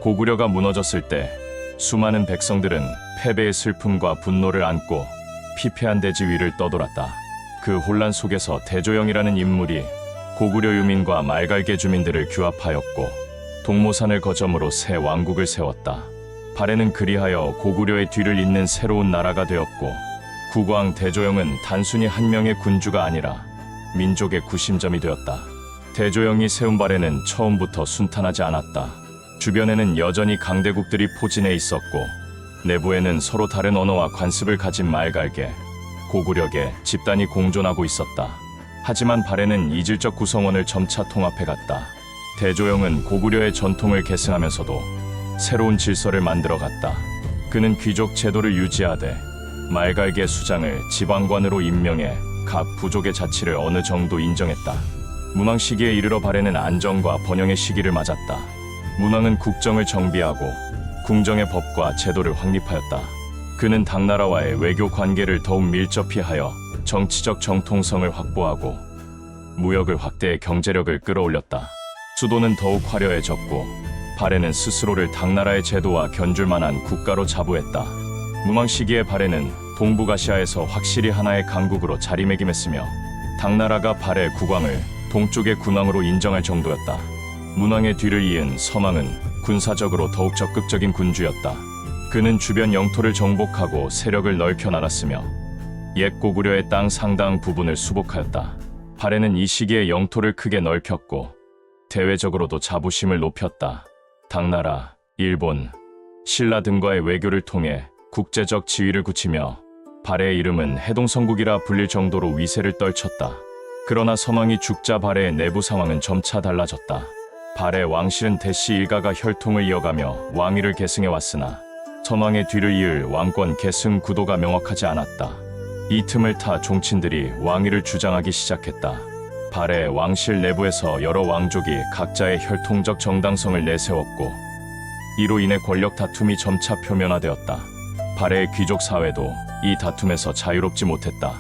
고구려가 무너졌을 때 수많은 백성들은 패배의 슬픔과 분노를 안고 피폐한 대지 위를 떠돌았다. 그 혼란 속에서 대조영이라는 인물이 고구려 유민과 말갈계 주민들을 규합하였고 동모산을 거점으로 새 왕국을 세웠다. 발해는 그리하여 고구려의 뒤를 잇는 새로운 나라가 되었고 국왕 대조영은 단순히 한 명의 군주가 아니라 민족의 구심점이 되었다. 대조영이 세운 발해는 처음부터 순탄하지 않았다. 주변에는 여전히 강대국들이 포진해 있었고 내부에는 서로 다른 언어와 관습을 가진 말갈개, 고구려계 집단이 공존하고 있었다. 하지만 발해는 이질적 구성원을 점차 통합해갔다. 대조영은 고구려의 전통을 계승하면서도 새로운 질서를 만들어갔다. 그는 귀족 제도를 유지하되 말갈개 수장을 지방관으로 임명해 각 부족의 자치를 어느 정도 인정했다. 문왕 시기에 이르러 발해는 안정과 번영의 시기를 맞았다. 문왕은 국정을 정비하고 궁정의 법과 제도를 확립하였다. 그는 당나라와의 외교 관계를 더욱 밀접히 하여 정치적 정통성을 확보하고 무역을 확대해 경제력을 끌어올렸다. 수도는 더욱 화려해졌고 발해는 스스로를 당나라의 제도와 견줄 만한 국가로 자부했다. 문왕 시기의 발해는 동북아시아에서 확실히 하나의 강국으로 자리매김했으며 당나라가 발해 국왕을 동쪽의 군왕으로 인정할 정도였다. 문왕의 뒤를 이은 서망은 군사적으로 더욱 적극적인 군주였다. 그는 주변 영토를 정복하고 세력을 넓혀 나갔으며 옛 고구려의 땅 상당 부분을 수복하였다. 발해는 이 시기에 영토를 크게 넓혔고 대외적으로도 자부심을 높였다. 당나라, 일본, 신라 등과의 외교를 통해 국제적 지위를 굳히며 발해의 이름은 해동성국이라 불릴 정도로 위세를 떨쳤다. 그러나 서망이 죽자 발해의 내부 상황은 점차 달라졌다. 발해 왕실은 대씨 일가가 혈통을 이어가며 왕위를 계승해왔으나 서망의 뒤를 이을 왕권 계승 구도가 명확하지 않았다. 이 틈을 타 종친들이 왕위를 주장하기 시작했다. 발해 왕실 내부에서 여러 왕족이 각자의 혈통적 정당성을 내세웠고 이로 인해 권력 다툼이 점차 표면화되었다. 발해의 귀족 사회도 이 다툼에서 자유롭지 못했다.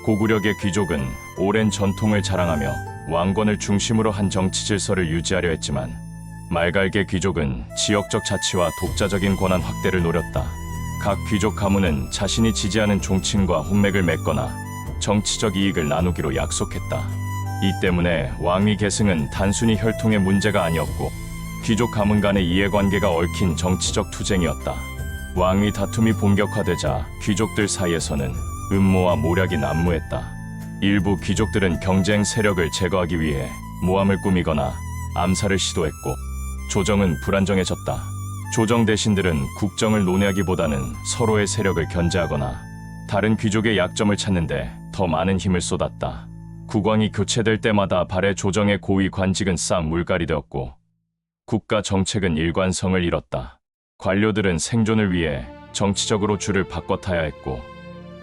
고구려계 귀족은 오랜 전통을 자랑하며 왕권을 중심으로 한 정치 질서를 유지하려 했지만 말갈계 귀족은 지역적 자치와 독자적인 권한 확대를 노렸다. 각 귀족 가문은 자신이 지지하는 종친과 혼맥을 맺거나 정치적 이익을 나누기로 약속했다. 이 때문에 왕위 계승은 단순히 혈통의 문제가 아니었고 귀족 가문 간의 이해관계가 얽힌 정치적 투쟁이었다. 왕위 다툼이 본격화되자 귀족들 사이에서는 음모와 모략이 난무했다. 일부 귀족들은 경쟁 세력을 제거하기 위해 모함을 꾸미거나 암살을 시도했고 조정은 불안정해졌다. 조정 대신들은 국정을 논의하기보다는 서로의 세력을 견제하거나 다른 귀족의 약점을 찾는데 더 많은 힘을 쏟았다. 국왕이 교체될 때마다 발해 조정의 고위 관직은 싹 물갈이 되었고 국가 정책은 일관성을 잃었다. 관료들은 생존을 위해 정치적으로 줄을 바꿔 타야 했고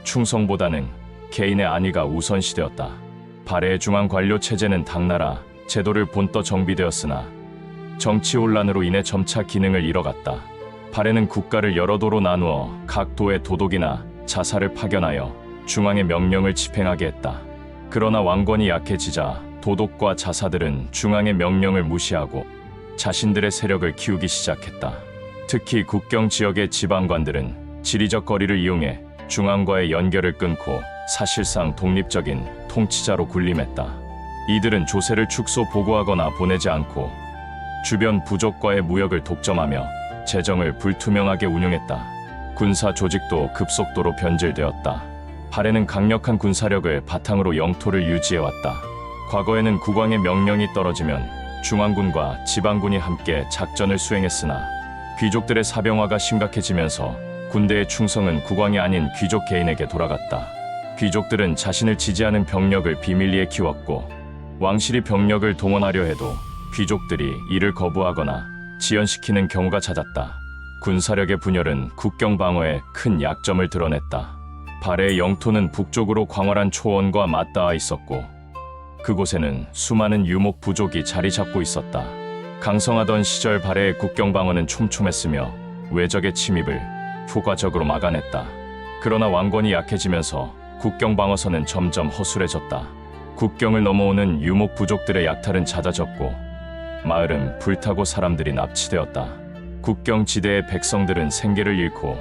충성보다는 개인의 안위가 우선시되었다. 발해의 중앙 관료 체제는 당나라 제도를 본떠 정비되었으나 정치 혼란으로 인해 점차 기능을 잃어갔다. 발해는 국가를 여러 도로 나누어 각 도의 도독이나 자사를 파견하여 중앙의 명령을 집행하게 했다. 그러나 왕권이 약해지자 도독과 자사들은 중앙의 명령을 무시하고 자신들의 세력을 키우기 시작했다. 특히 국경 지역의 지방관들은 지리적 거리를 이용해 중앙과의 연결을 끊고 사실상 독립적인 통치자로 군림했다. 이들은 조세를 축소 보고하거나 보내지 않고 주변 부족과의 무역을 독점하며 재정을 불투명하게 운용했다. 군사 조직도 급속도로 변질되었다. 발해는 강력한 군사력을 바탕으로 영토를 유지해왔다. 과거에는 국왕의 명령이 떨어지면 중앙군과 지방군이 함께 작전을 수행했으나 귀족들의 사병화가 심각해지면서 군대의 충성은 국왕이 아닌 귀족 개인에게 돌아갔다. 귀족들은 자신을 지지하는 병력을 비밀리에 키웠고 왕실이 병력을 동원하려 해도 귀족들이 이를 거부하거나 지연시키는 경우가 잦았다. 군사력의 분열은 국경 방어에 큰 약점을 드러냈다. 발해의 영토는 북쪽으로 광활한 초원과 맞닿아 있었고 그곳에는 수많은 유목 부족이 자리 잡고 있었다. 강성하던 시절 발해의 국경 방어는 촘촘했으며 외적의 침입을 효과적으로 막아냈다. 그러나 왕권이 약해지면서 국경 방어선은 점점 허술해졌다. 국경을 넘어오는 유목 부족들의 약탈은 잦아졌고 마을은 불타고 사람들이 납치되었다. 국경 지대의 백성들은 생계를 잃고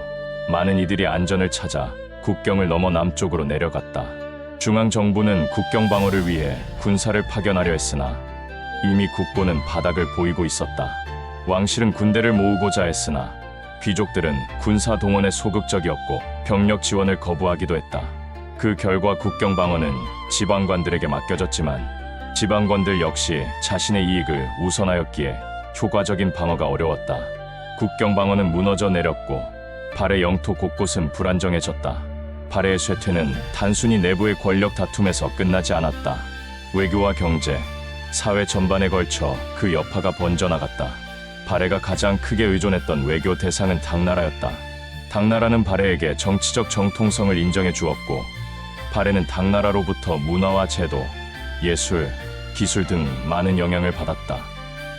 많은 이들이 안전을 찾아 국경을 넘어 남쪽으로 내려갔다. 중앙정부는 국경 방어를 위해 군사를 파견하려 했으나 이미 국고는 바닥을 보이고 있었다. 왕실은 군대를 모으고자 했으나 귀족들은 군사 동원에 소극적이었고 병력 지원을 거부하기도 했다. 그 결과 국경 방어는 지방관들에게 맡겨졌지만 지방관들 역시 자신의 이익을 우선하였기에 효과적인 방어가 어려웠다. 국경 방어는 무너져 내렸고 발해 영토 곳곳은 불안정해졌다. 발해의 쇠퇴는 단순히 내부의 권력 다툼에서 끝나지 않았다. 외교와 경제, 사회 전반에 걸쳐 그 여파가 번져나갔다. 발해가 가장 크게 의존했던 외교 대상은 당나라였다. 당나라는 발해에게 정치적 정통성을 인정해 주었고, 발해는 당나라로부터 문화와 제도, 예술, 기술 등 많은 영향을 받았다.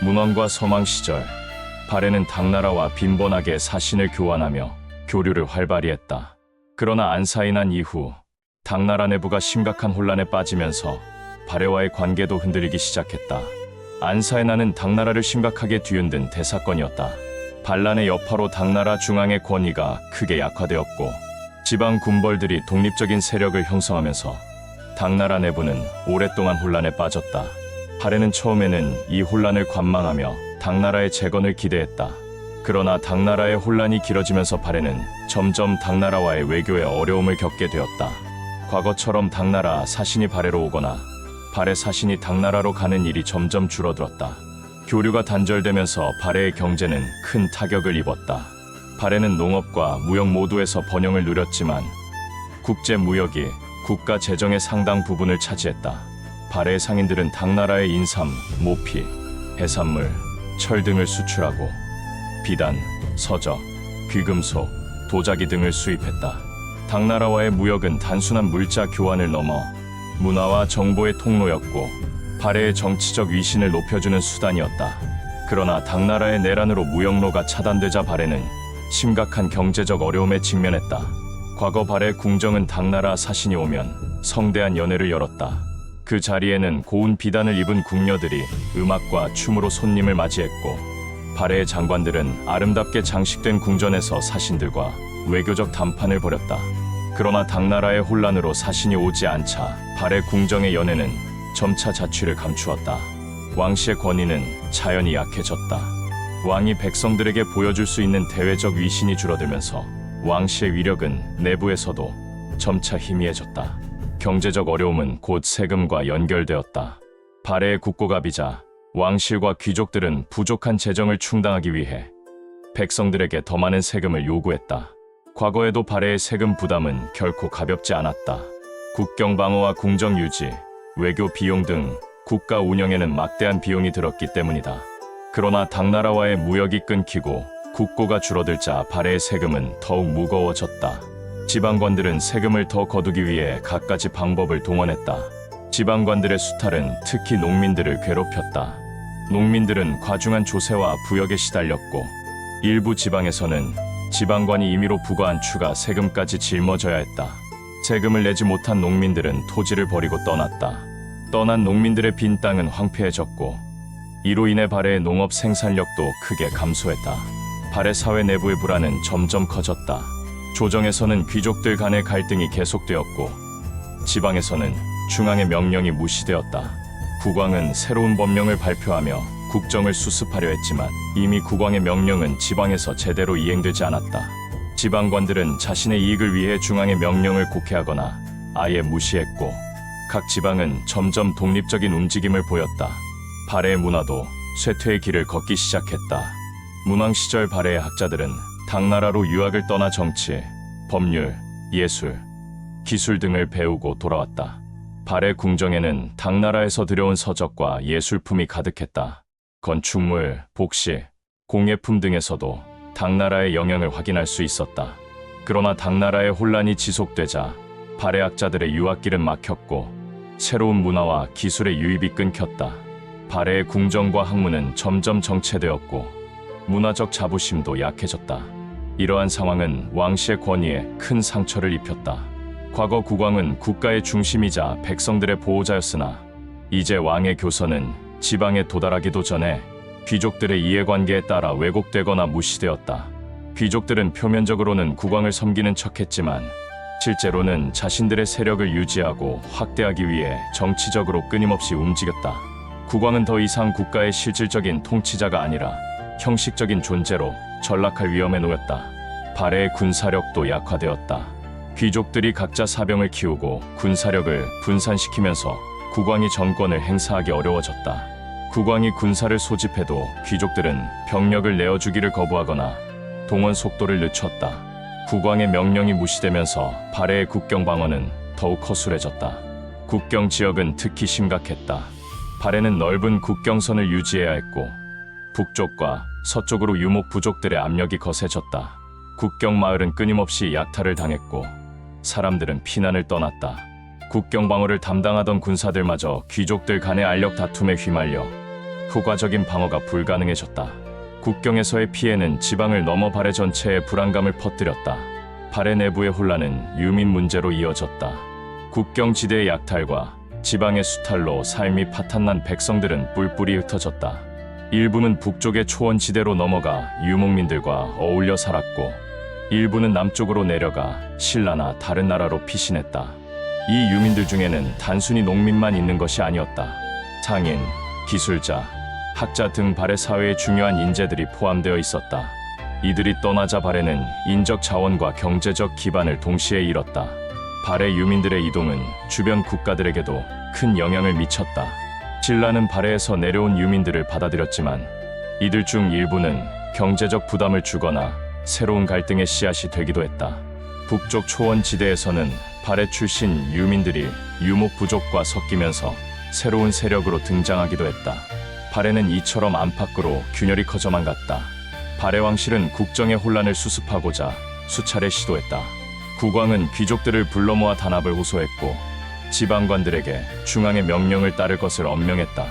문왕과 서망 시절, 발해는 당나라와 빈번하게 사신을 교환하며 교류를 활발히 했다. 그러나 안사이난 이후 당나라 내부가 심각한 혼란에 빠지면서 발해와의 관계도 흔들리기 시작했다. 안사이난은 당나라를 심각하게 뒤흔든 대사건이었다. 반란의 여파로 당나라 중앙의 권위가 크게 약화되었고, 지방 군벌들이 독립적인 세력을 형성하면서 당나라 내부는 오랫동안 혼란에 빠졌다. 발해는 처음에는 이 혼란을 관망하며 당나라의 재건을 기대했다. 그러나 당나라의 혼란이 길어지면서 발해는 점점 당나라와의 외교에 어려움을 겪게 되었다. 과거처럼 당나라 사신이 발해로 오거나 발해 사신이 당나라로 가는 일이 점점 줄어들었다. 교류가 단절되면서 발해의 경제는 큰 타격을 입었다. 발해는 농업과 무역 모두에서 번영을 누렸지만 국제 무역이 국가 재정의 상당 부분을 차지했다. 발해의 상인들은 당나라의 인삼, 모피, 해산물, 철 등을 수출하고 비단, 서적, 귀금속, 도자기 등을 수입했다. 당나라와의 무역은 단순한 물자 교환을 넘어 문화와 정보의 통로였고, 발해의 정치적 위신을 높여주는 수단이었다. 그러나 당나라의 내란으로 무역로가 차단되자 발해는 심각한 경제적 어려움에 직면했다. 과거 발해 궁정은 당나라 사신이 오면 성대한 연회를 열었다. 그 자리에는 고운 비단을 입은 궁녀들이 음악과 춤으로 손님을 맞이했고, 발해의 장관들은 아름답게 장식된 궁전에서 사신들과 외교적談판을 벌였다. 그러나 당나라의 혼란으로 사신이 오지 않자 발해 궁정의 연회는 점차 자취를 감추었다. 왕실의 권위는 자연히 약해졌다. 왕이 백성들에게 보여줄 수 있는 대외적 위신이 줄어들면서 왕실의 위력은 내부에서도 점차 희미해졌다. 경제적 어려움은 곧 세금과 연결되었다. 발해의 국고가 비자 왕실과 귀족들은 부족한 재정을 충당하기 위해 백성들에게 더 많은 세금을 요구했다. 과거에도 발해의 세금 부담은 결코 가볍지 않았다. 국경 방어와 궁정 유지, 외교 비용 등 국가 운영에는 막대한 비용이 들었기 때문이다. 그러나 당나라와의 무역이 끊기고 국고가 줄어들자 발해의 세금은 더욱 무거워졌다. 지방관들은 세금을 더 거두기 위해 갖가지 방법을 동원했다. 지방관들의 수탈은 특히 농민들을 괴롭혔다. 농민들은 과중한 조세와 부역에 시달렸고, 일부 지방에서는 지방관이 임의로 부과한 추가 세금까지 짊어져야 했다. 세금을 내지 못한 농민들은 토지를 버리고 떠났다. 떠난 농민들의 빈 땅은 황폐해졌고, 이로 인해 발해의 농업 생산력도 크게 감소했다. 발해 사회 내부의 불안은 점점 커졌다. 조정에서는 귀족들 간의 갈등이 계속되었고, 지방에서는 중앙의 명령이 무시되었다. 국왕은 새로운 법령을 발표하며 국정을 수습하려 했지만 이미 국왕의 명령은 지방에서 제대로 이행되지 않았다. 지방관들은 자신의 이익을 위해 중앙의 명령을 곡해하거나 아예 무시했고, 각 지방은 점점 독립적인 움직임을 보였다. 발해의 문화도 쇠퇴의 길을 걷기 시작했다. 문왕 시절 발해의 학자들은 당나라로 유학을 떠나 정치, 법률, 예술, 기술 등을 배우고 돌아왔다. 발해 궁정에는 당나라에서 들여온 서적과 예술품이 가득했다. 건축물, 복시, 공예품 등에서도 당나라의 영향을 확인할 수 있었다. 그러나 당나라의 혼란이 지속되자 발해 학자들의 유학길은 막혔고, 새로운 문화와 기술의 유입이 끊겼다. 발해의 궁정과 학문은 점점 정체되었고, 문화적 자부심도 약해졌다. 이러한 상황은 왕실의 권위에 큰 상처를 입혔다. 과거 국왕은 국가의 중심이자 백성들의 보호자였으나, 이제 왕의 교서는 지방에 도달하기도 전에 귀족들의 이해관계에 따라 왜곡되거나 무시되었다. 귀족들은 표면적으로는 국왕을 섬기는 척했지만 실제로는 자신들의 세력을 유지하고 확대하기 위해 정치적으로 끊임없이 움직였다. 국왕은 더 이상 국가의 실질적인 통치자가 아니라 형식적인 존재로 전락할 위험에 놓였다. 발해의 군사력도 약화되었다. 귀족들이 각자 사병을 키우고 군사력을 분산시키면서 국왕이 정권을 행사하기 어려워졌다. 국왕이 군사를 소집해도 귀족들은 병력을 내어주기를 거부하거나 동원 속도를 늦췄다. 국왕의 명령이 무시되면서 발해의 국경 방어는 더욱 허술해졌다. 국경 지역은 특히 심각했다. 발해는 넓은 국경선을 유지해야 했고 북쪽과 서쪽으로 유목 부족들의 압력이 거세졌다. 국경 마을은 끊임없이 약탈을 당했고 사람들은 피난을 떠났다. 국경 방어를 담당하던 군사들마저 귀족들 간의 알력 다툼에 휘말려 효과적인 방어가 불가능해졌다. 국경에서의 피해는 지방을 넘어 발해 전체에 불안감을 퍼뜨렸다. 발해 내부의 혼란은 유민 문제로 이어졌다. 국경 지대의 약탈과 지방의 수탈로 삶이 파탄난 백성들은 뿔뿔이 흩어졌다. 일부는 북쪽의 초원지대로 넘어가 유목민들과 어울려 살았고 일부는 남쪽으로 내려가 신라나 다른 나라로 피신했다. 이 유민들 중에는 단순히 농민만 있는 것이 아니었다. 상인, 기술자, 학자 등 발해 사회의 중요한 인재들이 포함되어 있었다. 이들이 떠나자 발해는 인적 자원과 경제적 기반을 동시에 잃었다. 발해 유민들의 이동은 주변 국가들에게도 큰 영향을 미쳤다. 신라는 발해에서 내려온 유민들을 받아들였지만 이들 중 일부는 경제적 부담을 주거나 새로운 갈등의 씨앗이 되기도 했다. 북쪽 초원 지대에서는 발해 출신 유민들이 유목 부족과 섞이면서 새로운 세력으로 등장하기도 했다. 발해는 이처럼 안팎으로 균열이 커져만 갔다. 발해 왕실은 국정의 혼란을 수습하고자 수차례 시도했다. 국왕은 귀족들을 불러 모아 단합을 호소했고 지방관들에게 중앙의 명령을 따를 것을 엄명했다.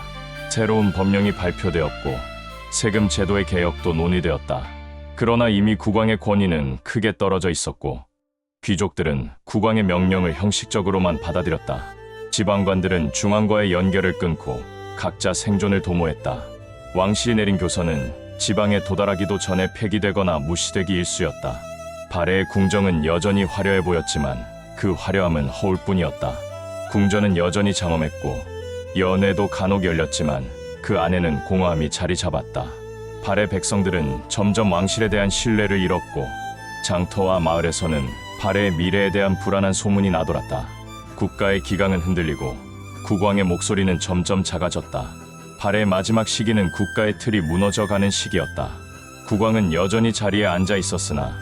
새로운 법령이 발표되었고 세금 제도의 개혁도 논의되었다. 그러나 이미 국왕의 권위는 크게 떨어져 있었고 귀족들은 국왕의 명령을 형식적으로만 받아들였다. 지방관들은 중앙과의 연결을 끊고 각자 생존을 도모했다. 왕실이 내린 교서는 지방에 도달하기도 전에 폐기되거나 무시되기 일쑤였다. 발해의 궁정은 여전히 화려해 보였지만 그 화려함은 허울뿐이었다. 궁전은 여전히 장엄했고 연회도 간혹 열렸지만 그 안에는 공허함이 자리 잡았다. 발해 백성들은 점점 왕실에 대한 신뢰를 잃었고 장터와 마을에서는 발해의 미래에 대한 불안한 소문이 나돌았다. 국가의 기강은 흔들리고 국왕의 목소리는 점점 작아졌다. 발해의 마지막 시기는 국가의 틀이 무너져가는 시기였다. 국왕은 여전히 자리에 앉아 있었으나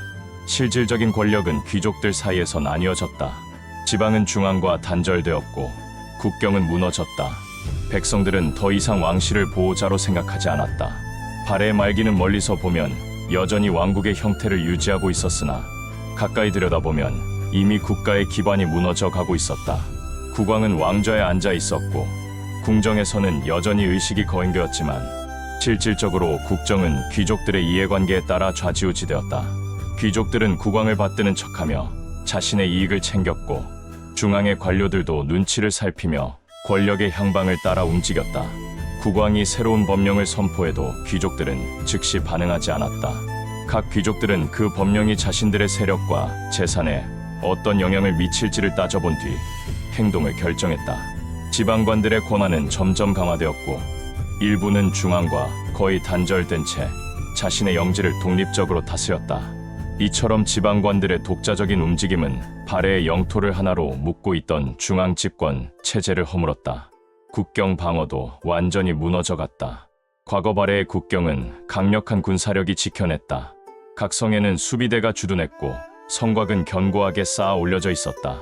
실질적인 권력은 귀족들 사이에서 나뉘어졌다. 지방은 중앙과 단절되었고 국경은 무너졌다. 백성들은 더 이상 왕실을 보호자로 생각하지 않았다. 발해의 말기는 멀리서 보면 여전히 왕국의 형태를 유지하고 있었으나 가까이 들여다보면 이미 국가의 기반이 무너져 가고 있었다. 국왕은 왕좌에 앉아 있었고 궁정에서는 여전히 의식이 거행되었지만 실질적으로 국정은 귀족들의 이해관계에 따라 좌지우지되었다. 귀족들은 국왕을 받드는 척하며 자신의 이익을 챙겼고 중앙의 관료들도 눈치를 살피며 권력의 향방을 따라 움직였다. 국왕이 새로운 법령을 선포해도 귀족들은 즉시 반응하지 않았다. 각 귀족들은 그 법령이 자신들의 세력과 재산에 어떤 영향을 미칠지를 따져본 뒤 행동을 결정했다. 지방관들의 권한은 점점 강화되었고 일부는 중앙과 거의 단절된 채 자신의 영지를 독립적으로 다스렸다. 이처럼 지방관들의 독자적인 움직임은 발해의 영토를 하나로 묶고 있던 중앙 집권 체제를 허물었다. 국경 방어도 완전히 무너져갔다. 과거 발해의 국경은 강력한 군사력이 지켜냈다. 각 성에는 수비대가 주둔했고 성곽은 견고하게 쌓아 올려져 있었다.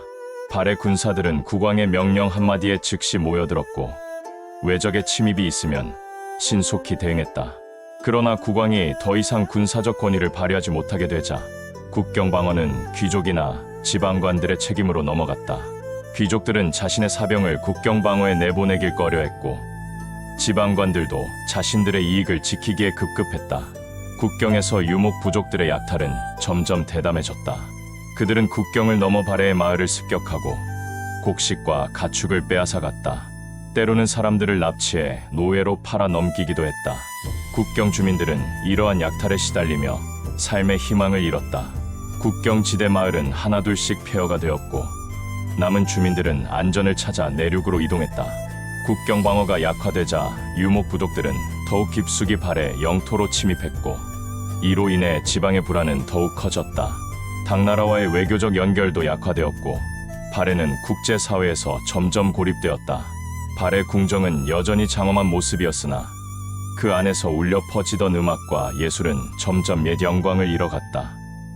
발해 군사들은 국왕의 명령 한마디에 즉시 모여들었고 외적의 침입이 있으면 신속히 대응했다. 그러나 국왕이 더 이상 군사적 권위를 발휘하지 못하게 되자 국경 방어는 귀족이나 지방관들의 책임으로 넘어갔다. 귀족들은 자신의 사병을 국경 방어에 내보내길 꺼려했고 지방관들도 자신들의 이익을 지키기에 급급했다. 국경에서 유목 부족들의 약탈은 점점 대담해졌다. 그들은 국경을 넘어 발해의 마을을 습격하고 곡식과 가축을 빼앗아갔다. 때로는 사람들을 납치해 노예로 팔아 넘기기도 했다. 국경 주민들은 이러한 약탈에 시달리며 삶의 희망을 잃었다. 국경 지대 마을은 하나둘씩 폐허가 되었고 남은 주민들은 안전을 찾아 내륙으로 이동했다. 국경 방어가 약화되자 유목 부족들은 더욱 깊숙이 발해 영토로 침입했고 이로 인해 지방의 불안은 더욱 커졌다. 당나라와의 외교적 연결도 약화되었고 발해는 국제사회에서 점점 고립되었다. 발의 궁정은 여전히 장엄한 모습이었으나 그 안에서 울려 퍼지던 음악과 예술은 점점 옛 영광을 잃어갔다.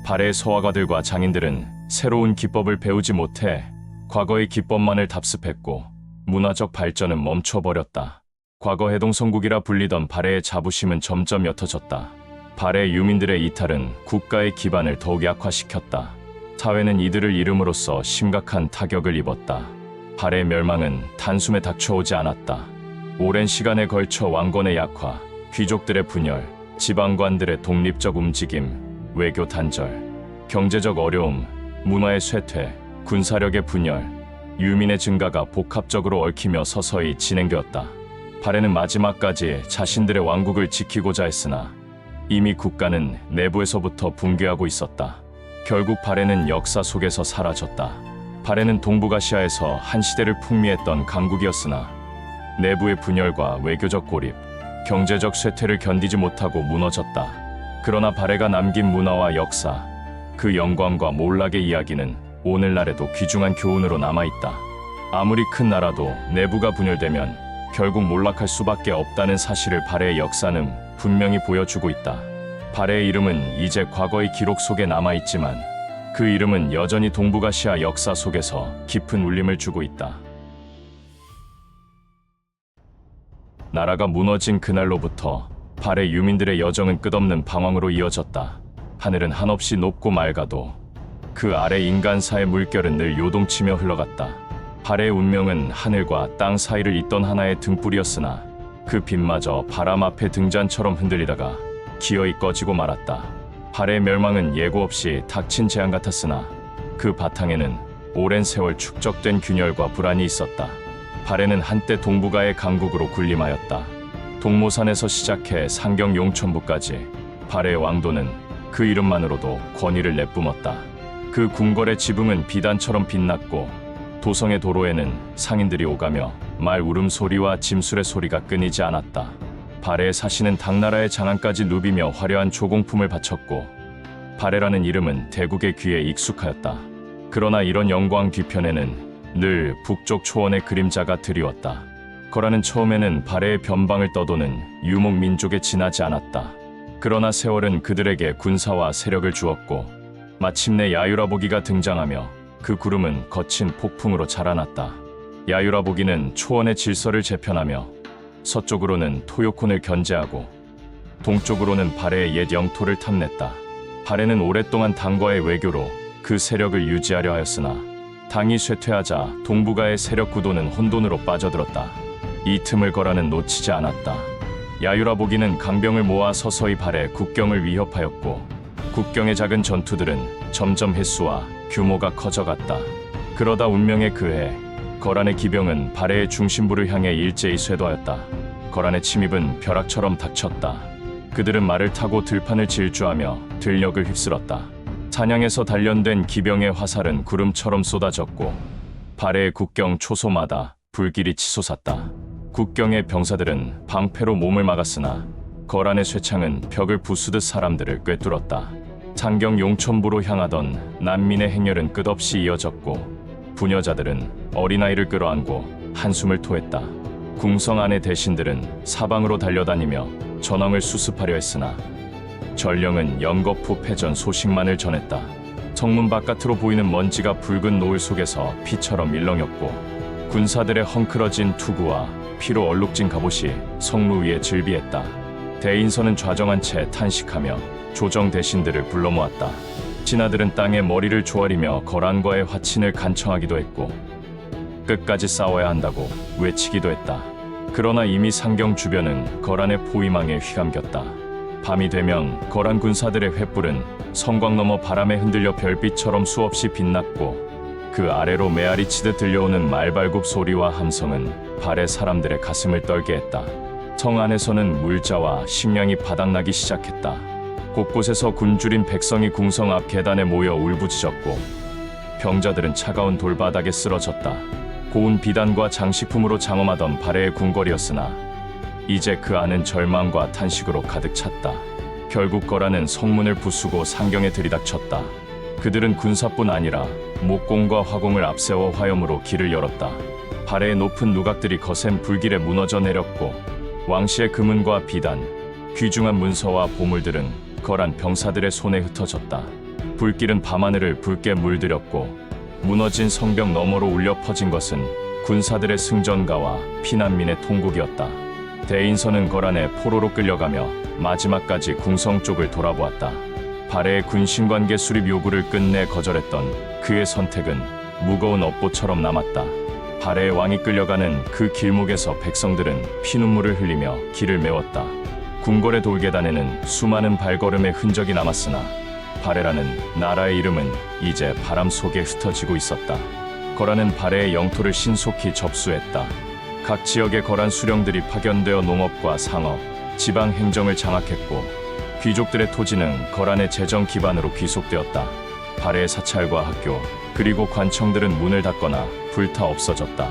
발의 소화가들과 장인들은 새로운 기법을 배우지 못해 과거의 기법만을 답습했고 문화적 발전은 멈춰버렸다. 과거 해동성국이라 불리던 발해의 자부심은 점점 옅어졌다. 발해 유민들의 이탈은 국가의 기반을 더욱 약화시켰다. 사회는 이들을 잃음으로써 심각한 타격을 입었다. 발해의 멸망은 단숨에 닥쳐오지 않았다. 오랜 시간에 걸쳐 왕권의 약화, 귀족들의 분열, 지방관들의 독립적 움직임, 외교 단절, 경제적 어려움, 문화의 쇠퇴, 군사력의 분열, 유민의 증가가 복합적으로 얽히며 서서히 진행되었다. 발해는 마지막까지 자신들의 왕국을 지키고자 했으나 이미 국가는 내부에서부터 붕괴하고 있었다. 결국 발해는 역사 속에서 사라졌다. 발해는 동북아시아에서 한 시대를 풍미했던 강국이었으나 내부의 분열과 외교적 고립, 경제적 쇠퇴를 견디지 못하고 무너졌다. 그러나 발해가 남긴 문화와 역사, 그 영광과 몰락의 이야기는 오늘날에도 귀중한 교훈으로 남아있다. 아무리 큰 나라도 내부가 분열되면 결국 몰락할 수밖에 없다는 사실을 발해의 역사는 분명히 보여주고 있다. 발해의 이름은 이제 과거의 기록 속에 남아있지만 그 이름은 여전히 동북아시아 역사 속에서 깊은 울림을 주고 있다. 나라가 무너진 그날로부터 발해 유민들의 여정은 끝없는 방황으로 이어졌다. 하늘은 한없이 높고 맑아도 그 아래 인간사의 물결은 늘 요동치며 흘러갔다. 발해의 운명은 하늘과 땅 사이를 잇던 하나의 등불이었으나 그 빛마저 바람 앞에 등잔처럼 흔들리다가 기어이 꺼지고 말았다. 발해의 멸망은 예고 없이 닥친 재앙 같았으나 그 바탕에는 오랜 세월 축적된 균열과 불안이 있었다. 발해는 한때 동북아의 강국으로 군림하였다. 동모산에서 시작해 상경 용천부까지 발해의 왕도는 그 이름만으로도 권위를 내뿜었다. 그 궁궐의 지붕은 비단처럼 빛났고 도성의 도로에는 상인들이 오가며 말 울음소리와 짐술의 소리가 끊이지 않았다. 발해의 사신은 당나라의 장안까지 누비며 화려한 조공품을 바쳤고 발해라는 이름은 대국의 귀에 익숙하였다. 그러나 이런 영광 뒤편에는 늘 북쪽 초원의 그림자가 드리웠다. 거란은 처음에는 발해의 변방을 떠도는 유목민족에 지나지 않았다. 그러나 세월은 그들에게 군사와 세력을 주었고 마침내 야유라보기가 등장하며 그 구름은 거친 폭풍으로 자라났다. 야유라보기는 초원의 질서를 재편하며 서쪽으로는 토요콘을 견제하고 동쪽으로는 발해의 옛 영토를 탐냈다. 발해는 오랫동안 당과의 외교로 그 세력을 유지하려 하였으나 당이 쇠퇴하자 동북아의 세력 구도는 혼돈으로 빠져들었다. 이 틈을 거란은 놓치지 않았다. 야유라보기는 강병을 모아 서서히 발해 국경을 위협하였고 국경의 작은 전투들은 점점 횟수와 규모가 커져갔다. 그러다 운명의 그해 거란의 기병은 발해의 중심부를 향해 일제히 쇄도하였다. 거란의 침입은 벼락처럼 닥쳤다. 그들은 말을 타고 들판을 질주하며 들녘을 휩쓸었다. 사냥에서 단련된 기병의 화살은 구름처럼 쏟아졌고 발해의 국경 초소마다 불길이 치솟았다. 국경의 병사들은 방패로 몸을 막았으나 거란의 쇠창은 벽을 부수듯 사람들을 꿰뚫었다. 상경 용천부로 향하던 난민의 행렬은 끝없이 이어졌고 부녀자들은 어린아이를 끌어안고 한숨을 토했다. 궁성 안의 대신들은 사방으로 달려다니며 전황을 수습하려 했으나 전령은 연거푸 패전 소식만을 전했다. 성문 바깥으로 보이는 먼지가 붉은 노을 속에서 피처럼 일렁였고 군사들의 헝클어진 투구와 피로 얼룩진 갑옷이 성루 위에 즐비했다. 대인선은 좌정한 채 탄식하며 조정 대신들을 불러 모았다. 신하들은 땅에 머리를 조아리며 거란과의 화친을 간청하기도 했고 끝까지 싸워야 한다고 외치기도 했다. 그러나 이미 상경 주변은 거란의 포위망에 휘감겼다. 밤이 되면 거란 군사들의 횃불은 성곽 너머 바람에 흔들려 별빛처럼 수없이 빛났고 그 아래로 메아리 치듯 들려오는 말발굽 소리와 함성은 발해 사람들의 가슴을 떨게 했다. 성 안에서는 물자와 식량이 바닥나기 시작했다. 곳곳에서 굶주린 백성이 궁성 앞 계단에 모여 울부짖었고 병자들은 차가운 돌바닥에 쓰러졌다. 고운 비단과 장식품으로 장엄하던 발해의 궁궐이었으나 이제 그 안은 절망과 탄식으로 가득 찼다. 결국 거란은 성문을 부수고 상경에 들이닥쳤다. 그들은 군사뿐 아니라 목공과 화공을 앞세워 화염으로 길을 열었다. 발해의 높은 누각들이 거센 불길에 무너져 내렸고 왕실의 금은과 비단, 귀중한 문서와 보물들은 거란 병사들의 손에 흩어졌다. 불길은 밤하늘을 붉게 물들였고 무너진 성벽 너머로 울려 퍼진 것은 군사들의 승전가와 피난민의 통곡이었다. 대인선은 거란의 포로로 끌려가며 마지막까지 궁성 쪽을 돌아보았다. 발해의 군신관계 수립 요구를 끝내 거절했던 그의 선택은 무거운 업보처럼 남았다. 발해의 왕이 끌려가는 그 길목에서 백성들은 피눈물을 흘리며 길을 메웠다. 궁궐의 돌계단에는 수많은 발걸음의 흔적이 남았으나 발해라는 나라의 이름은 이제 바람 속에 흩어지고 있었다. 거란은 발해의 영토를 신속히 접수했다. 각 지역의 거란 수령들이 파견되어 농업과 상업, 지방 행정을 장악했고 귀족들의 토지는 거란의 재정 기반으로 귀속되었다. 발해의 사찰과 학교, 그리고 관청들은 문을 닫거나 불타 없어졌다.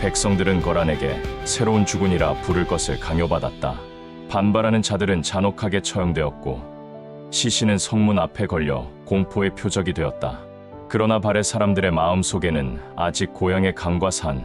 백성들은 거란에게 새로운 주군이라 부를 것을 강요받았다. 반발하는 자들은 잔혹하게 처형되었고 시신은 성문 앞에 걸려 공포의 표적이 되었다. 그러나 발해 사람들의 마음속에는 아직 고향의 강과 산,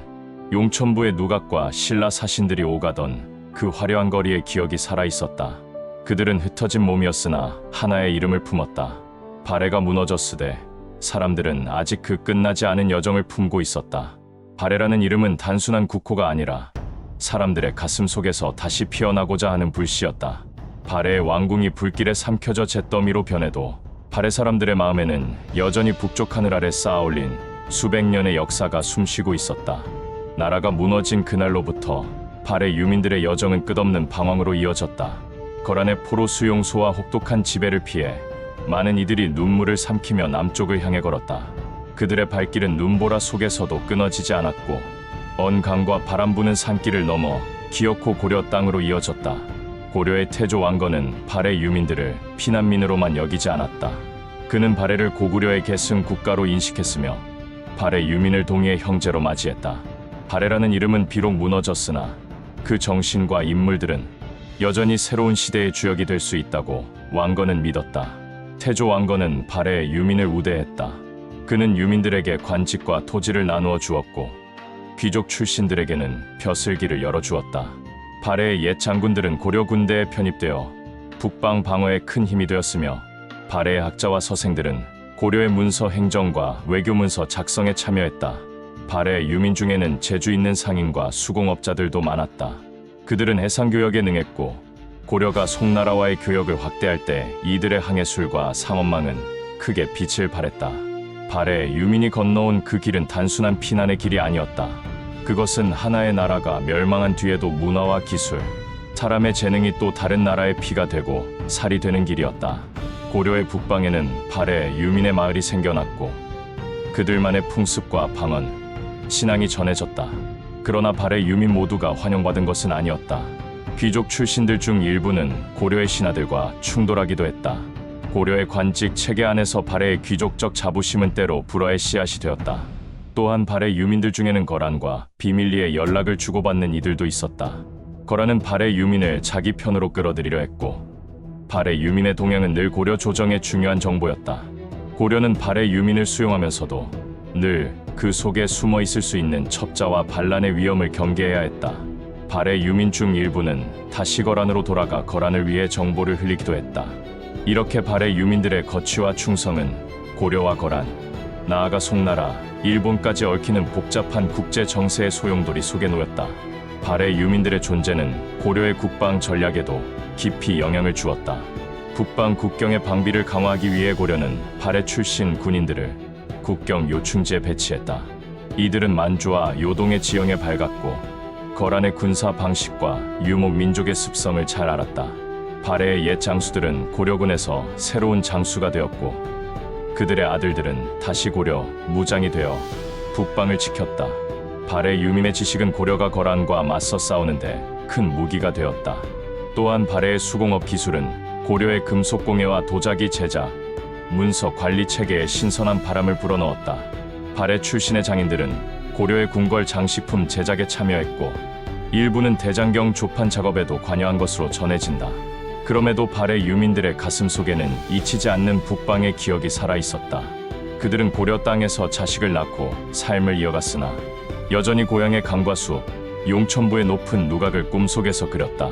용천부의 누각과 신라 사신들이 오가던 그 화려한 거리의 기억이 살아있었다. 그들은 흩어진 몸이었으나 하나의 이름을 품었다. 발해가 무너졌으되 사람들은 아직 그 끝나지 않은 여정을 품고 있었다. 발해라는 이름은 단순한 국호가 아니라 사람들의 가슴 속에서 다시 피어나고자 하는 불씨였다. 발해의 왕궁이 불길에 삼켜져 잿더미로 변해도 발해 사람들의 마음에는 여전히 북쪽 하늘 아래 쌓아올린 수백 년의 역사가 숨쉬고 있었다. 나라가 무너진 그날로부터 발해 유민들의 여정은 끝없는 방황으로 이어졌다. 거란의 포로 수용소와 혹독한 지배를 피해 많은 이들이 눈물을 삼키며 남쪽을 향해 걸었다. 그들의 발길은 눈보라 속에서도 끊어지지 않았고 언 강과 바람 부는 산길을 넘어 기어코 고려 땅으로 이어졌다. 고려의 태조 왕건은 발해 유민들을 피난민으로만 여기지 않았다. 그는 발해를 고구려의 계승 국가로 인식했으며 발해 유민을 동해의 형제로 맞이했다. 발해라는 이름은 비록 무너졌으나 그 정신과 인물들은 여전히 새로운 시대의 주역이 될 수 있다고 왕건은 믿었다. 태조 왕건은 발해의 유민을 우대했다. 그는 유민들에게 관직과 토지를 나누어 주었고 귀족 출신들에게는 벼슬길을 열어주었다. 발해의 옛 장군들은 고려 군대에 편입되어 북방 방어에 큰 힘이 되었으며 발해의 학자와 서생들은 고려의 문서 행정과 외교 문서 작성에 참여했다. 발해의 유민 중에는 재주 있는 상인과 수공업자들도 많았다. 그들은 해상교역에 능했고 고려가 송나라와의 교역을 확대할 때 이들의 항해술과 상업망은 크게 빛을 발했다. 발해의 유민이 건너온 그 길은 단순한 피난의 길이 아니었다. 그것은 하나의 나라가 멸망한 뒤에도 문화와 기술, 사람의 재능이 또 다른 나라의 피가 되고 살이 되는 길이었다. 고려의 북방에는 발해 유민의 마을이 생겨났고 그들만의 풍습과 방언, 신앙이 전해졌다. 그러나 발해 유민 모두가 환영받은 것은 아니었다. 귀족 출신들 중 일부는 고려의 신하들과 충돌하기도 했다. 고려의 관직 체계 안에서 발해의 귀족적 자부심은 때로 불화의 씨앗이 되었다. 또한 발해 유민들 중에는 거란과 비밀리에 연락을 주고받는 이들도 있었다. 거란은 발해 유민을 자기 편으로 끌어들이려 했고 발해 유민의 동향은 늘 고려 조정의 중요한 정보였다. 고려는 발해 유민을 수용하면서도 늘 그 속에 숨어 있을 수 있는 첩자와 반란의 위험을 경계해야 했다. 발해 유민 중 일부는 다시 거란으로 돌아가 거란을 위해 정보를 흘리기도 했다. 이렇게 발해 유민들의 거취와 충성은 고려와 거란, 나아가 송나라, 일본까지 얽히는 복잡한 국제 정세의 소용돌이 속에 놓였다. 발해 유민들의 존재는 고려의 국방 전략에도 깊이 영향을 주었다. 북방 국경의 방비를 강화하기 위해 고려는 발해 출신 군인들을 국경 요충지에 배치했다. 이들은 만주와 요동의 지형에 밝았고 거란의 군사 방식과 유목 민족의 습성을 잘 알았다. 발해의 옛 장수들은 고려군에서 새로운 장수가 되었고 그들의 아들들은 다시 고려 무장이 되어 북방을 지켰다. 발해 유민의 지식은 고려가 거란과 맞서 싸우는데 큰 무기가 되었다. 또한 발해의 수공업 기술은 고려의 금속공예와 도자기 제작, 문서 관리 체계에 신선한 바람을 불어넣었다. 발해 출신의 장인들은 고려의 궁궐 장식품 제작에 참여했고 일부는 대장경 조판 작업에도 관여한 것으로 전해진다. 그럼에도 발해 유민들의 가슴 속에는 잊히지 않는 북방의 기억이 살아있었다. 그들은 고려 땅에서 자식을 낳고 삶을 이어갔으나 여전히 고향의 강과 숲, 용천부의 높은 누각을 꿈속에서 그렸다.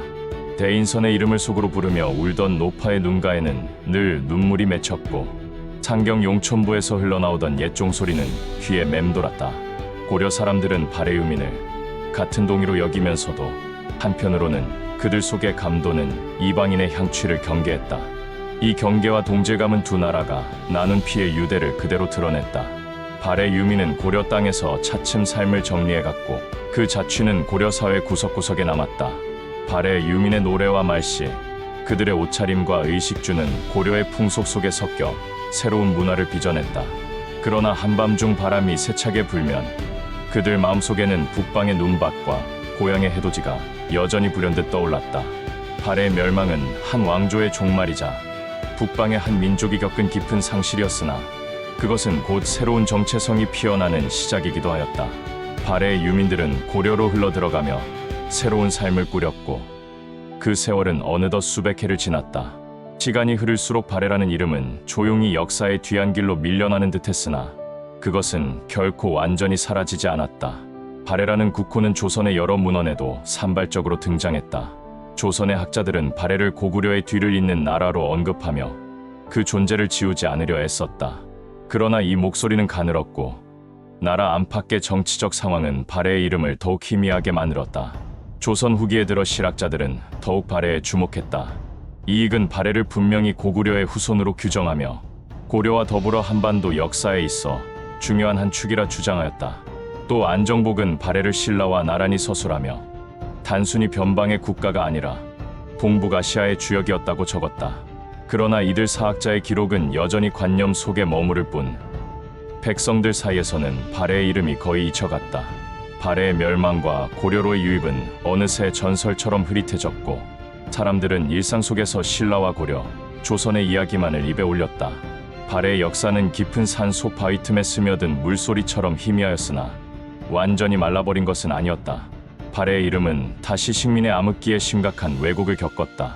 대인선의 이름을 속으로 부르며 울던 노파의 눈가에는 늘 눈물이 맺혔고 창경 용천부에서 흘러나오던 옛 종소리는 귀에 맴돌았다. 고려 사람들은 발해 유민을 같은 동이로 여기면서도 한편으로는 그들 속에 감도는 이방인의 향취를 경계했다. 이 경계와 동질감은 두 나라가 나눈 피의 유대를 그대로 드러냈다. 발해 유민은 고려 땅에서 차츰 삶을 정리해갔고 그 자취는 고려 사회 구석구석에 남았다. 발해 유민의 노래와 말씨, 그들의 옷차림과 의식주는 고려의 풍속 속에 섞여 새로운 문화를 빚어냈다. 그러나 한밤중 바람이 세차게 불면 그들 마음속에는 북방의 눈밭과 고향의 해돋이가 여전히 불현듯 떠올랐다. 발해의 멸망은 한 왕조의 종말이자 북방의 한 민족이 겪은 깊은 상실이었으나 그것은 곧 새로운 정체성이 피어나는 시작이기도 하였다. 발해의 유민들은 고려로 흘러들어가며 새로운 삶을 꾸렸고 그 세월은 어느덧 수백 해를 지났다. 시간이 흐를수록 발해라는 이름은 조용히 역사의 뒤안길로 밀려나는 듯했으나 그것은 결코 완전히 사라지지 않았다. 발해라는 국호는 조선의 여러 문헌에도 산발적으로 등장했다. 조선의 학자들은 발해를 고구려의 뒤를 잇는 나라로 언급하며 그 존재를 지우지 않으려 애썼다. 그러나 이 목소리는 가늘었고 나라 안팎의 정치적 상황은 발해의 이름을 더욱 희미하게 만들었다. 조선 후기에 들어 실학자들은 더욱 발해에 주목했다. 이익은 발해를 분명히 고구려의 후손으로 규정하며 고려와 더불어 한반도 역사에 있어 중요한 한 축이라 주장하였다. 또 안정복은 발해를 신라와 나란히 서술하며 단순히 변방의 국가가 아니라 동북아시아의 주역이었다고 적었다. 그러나 이들 사학자의 기록은 여전히 관념 속에 머무를 뿐 백성들 사이에서는 발해의 이름이 거의 잊혀갔다. 발해의 멸망과 고려로의 유입은 어느새 전설처럼 흐릿해졌고 사람들은 일상 속에서 신라와 고려, 조선의 이야기만을 입에 올렸다. 발해의 역사는 깊은 산속 바위 틈에 스며든 물소리처럼 희미하였으나 완전히 말라버린 것은 아니었다. 발해의 이름은 다시 식민의 암흑기에 심각한 왜곡을 겪었다.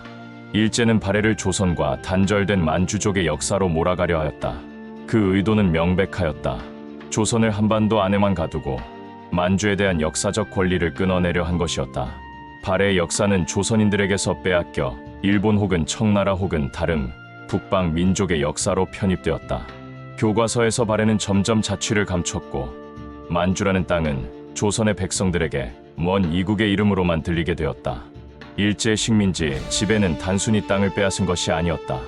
일제는 발해를 조선과 단절된 만주족의 역사로 몰아가려 하였다. 그 의도는 명백하였다. 조선을 한반도 안에만 가두고 만주에 대한 역사적 권리를 끊어내려 한 것이었다. 발해의 역사는 조선인들에게서 빼앗겨 일본 혹은 청나라 혹은 다른 북방 민족의 역사로 편입되었다. 교과서에서 발해는 점점 자취를 감췄고 만주라는 땅은 조선의 백성들에게 먼 이국의 이름으로만 들리게 되었다. 일제 식민지 지배는 단순히 땅을 빼앗은 것이 아니었다.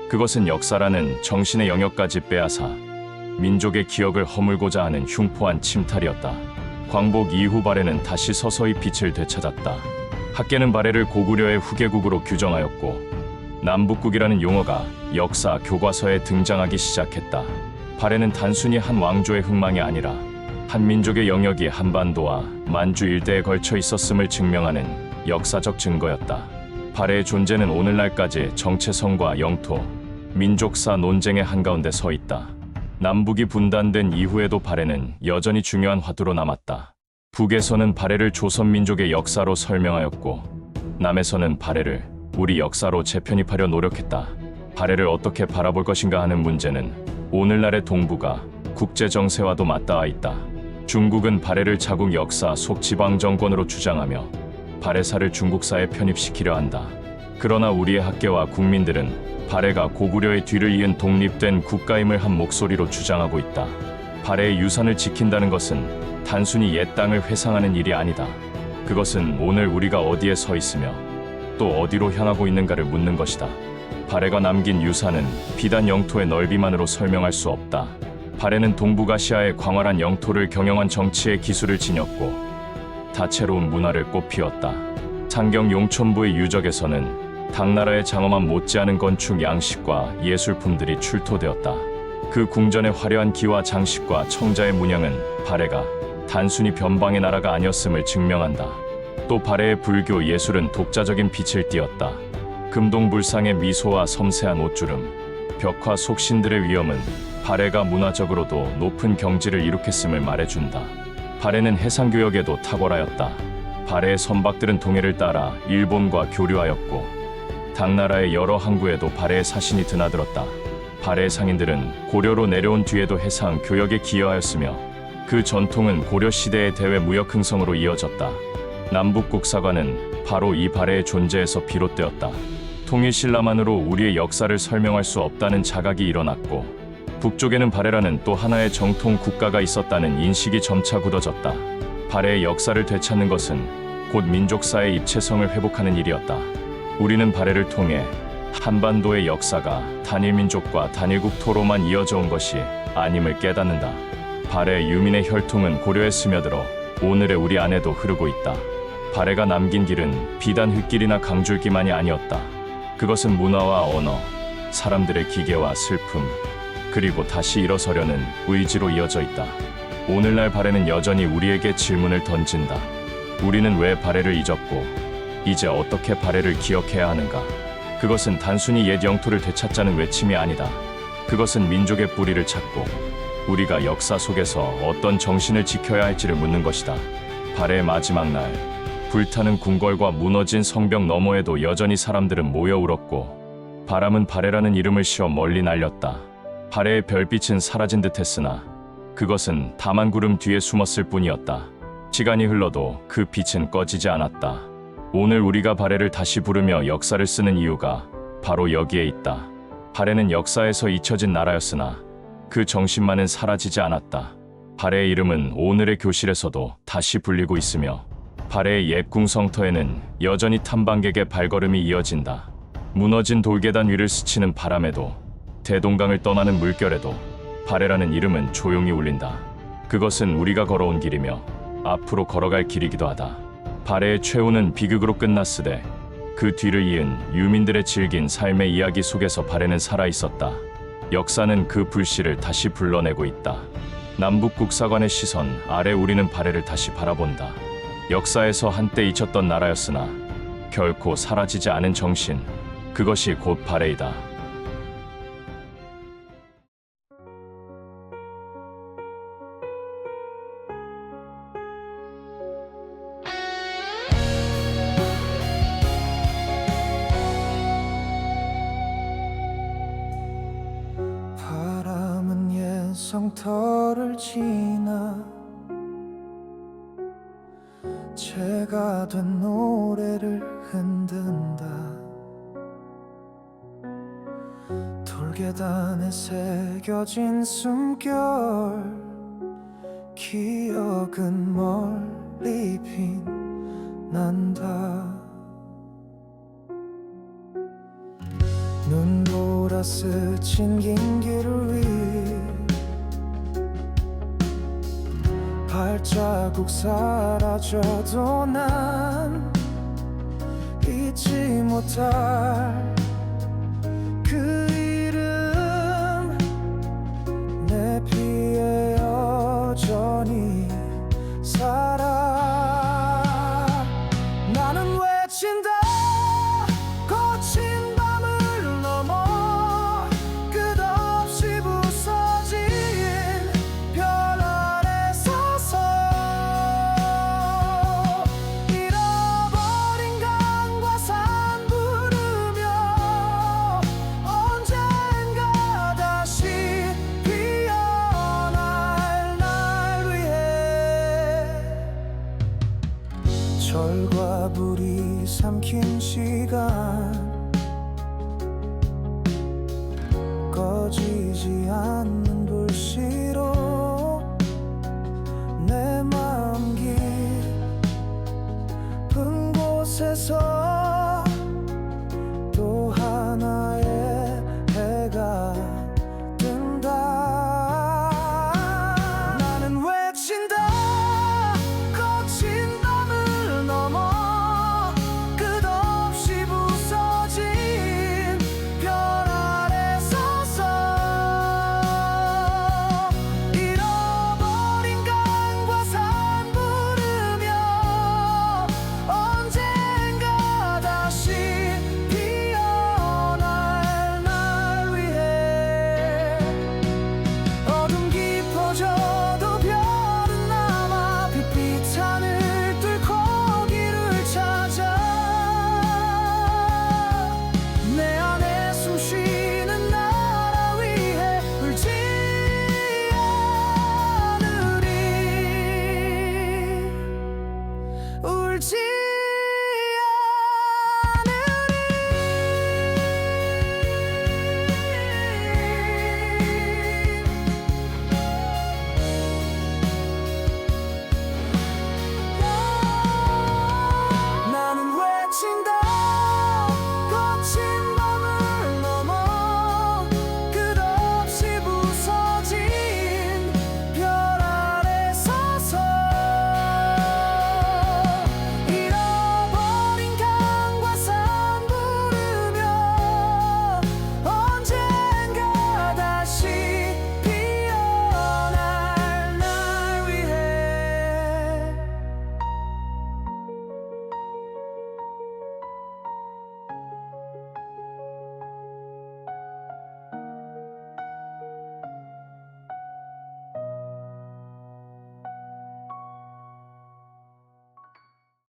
그것은 역사라는 정신의 영역까지 빼앗아 민족의 기억을 허물고자 하는 흉포한 침탈이었다. 광복 이후 발해는 다시 서서히 빛을 되찾았다. 학계는 발해를 고구려의 후계국으로 규정하였고 남북국이라는 용어가 역사 교과서에 등장하기 시작했다. 발해는 단순히 한 왕조의 흥망이 아니라 한 민족의 영역이 한반도와 만주 일대에 걸쳐 있었음을 증명하는 역사적 증거였다. 발해의 존재는 오늘날까지 정체성과 영토, 민족사 논쟁의 한가운데 서 있다. 남북이 분단된 이후에도 발해는 여전히 중요한 화두로 남았다. 북에서는 발해를 조선 민족의 역사로 설명하였고 남에서는 발해를 우리 역사로 재편입하려 노력했다. 발해를 어떻게 바라볼 것인가 하는 문제는 오늘날의 동북아 국제 정세와도 맞닿아 있다. 중국은 발해를 자국 역사 속 지방 정권으로 주장하며 발해사를 중국사에 편입시키려 한다. 그러나 우리의 학계와 국민들은 발해가 고구려의 뒤를 이은 독립된 국가임을 한 목소리로 주장하고 있다. 발해의 유산을 지킨다는 것은 단순히 옛 땅을 회상하는 일이 아니다. 그것은 오늘 우리가 어디에 서 있으며 또 어디로 향하고 있는가를 묻는 것이다. 발해가 남긴 유산은 비단 영토의 넓이만으로 설명할 수 없다. 발해는 동북아시아의 광활한 영토를 경영한 정치의 기술을 지녔고 다채로운 문화를 꽃피웠다. 창경 용천부의 유적에서는 당나라의 장엄한 못지않은 건축 양식과 예술품들이 출토되었다. 그 궁전의 화려한 기와 장식과 청자의 문양은 발해가 단순히 변방의 나라가 아니었음을 증명한다. 또 발해의 불교 예술은 독자적인 빛을 띠었다. 금동불상의 미소와 섬세한 옷주름, 벽화 속 신들의 위엄은 발해가 문화적으로도 높은 경지를 이룩했음을 말해준다. 발해는 해상교역에도 탁월하였다. 발해의 선박들은 동해를 따라 일본과 교류하였고 당나라의 여러 항구에도 발해의 사신이 드나들었다. 발해의 상인들은 고려로 내려온 뒤에도 해상 교역에 기여하였으며 그 전통은 고려 시대의 대외 무역 흥성으로 이어졌다. 남북국사관은 바로 이 발해의 존재에서 비롯되었다. 통일신라만으로 우리의 역사를 설명할 수 없다는 자각이 일어났고, 북쪽에는 발해라는 또 하나의 정통 국가가 있었다는 인식이 점차 굳어졌다. 발해의 역사를 되찾는 것은 곧 민족사의 입체성을 회복하는 일이었다. 우리는 발해를 통해 한반도의 역사가 단일민족과 단일국토로만 이어져 온 것이 아님을 깨닫는다. 발해 유민의 혈통은 고려에 스며들어 오늘의 우리 안에도 흐르고 있다. 발해가 남긴 길은 비단 흙길이나 강줄기만이 아니었다. 그것은 문화와 언어, 사람들의 기계와 슬픔, 그리고 다시 일어서려는 의지로 이어져 있다. 오늘날 발해는 여전히 우리에게 질문을 던진다. 우리는 왜 발해를 잊었고 이제 어떻게 발해를 기억해야 하는가? 그것은 단순히 옛 영토를 되찾자는 외침이 아니다. 그것은 민족의 뿌리를 찾고 우리가 역사 속에서 어떤 정신을 지켜야 할지를 묻는 것이다. 발해의 마지막 날, 불타는 궁궐과 무너진 성벽 너머에도 여전히 사람들은 모여 울었고, 바람은 발해라는 이름을 씌워 멀리 날렸다. 발해의 별빛은 사라진 듯했으나 그것은 다만 구름 뒤에 숨었을 뿐이었다. 시간이 흘러도 그 빛은 꺼지지 않았다. 오늘 우리가 발해를 다시 부르며 역사를 쓰는 이유가 바로 여기에 있다. 발해는 역사에서 잊혀진 나라였으나 그 정신만은 사라지지 않았다. 발해의 이름은 오늘의 교실에서도 다시 불리고 있으며, 발해의 옛 궁성터에는 여전히 탐방객의 발걸음이 이어진다. 무너진 돌계단 위를 스치는 바람에도, 대동강을 떠나는 물결에도 발해라는 이름은 조용히 울린다. 그것은 우리가 걸어온 길이며 앞으로 걸어갈 길이기도 하다. 발해의 최후는 비극으로 끝났으되 그 뒤를 이은 유민들의 질긴 삶의 이야기 속에서 발해는 살아있었다. 역사는 그 불씨를 다시 불러내고 있다. 남북국사관의 시선 아래 우리는 발해를 다시 바라본다. 역사에서 한때 잊혔던 나라였으나 결코 사라지지 않은 정신, 그것이 곧 발해이다. 바람은 옛 성터를 지나 제가 된 노래를 흔든다. 돌계단에 새겨진 숨결, 기억은 멀리 빛난다. 눈보라 스친 긴 길을 위 발자국 사라져도 난 잊지 못할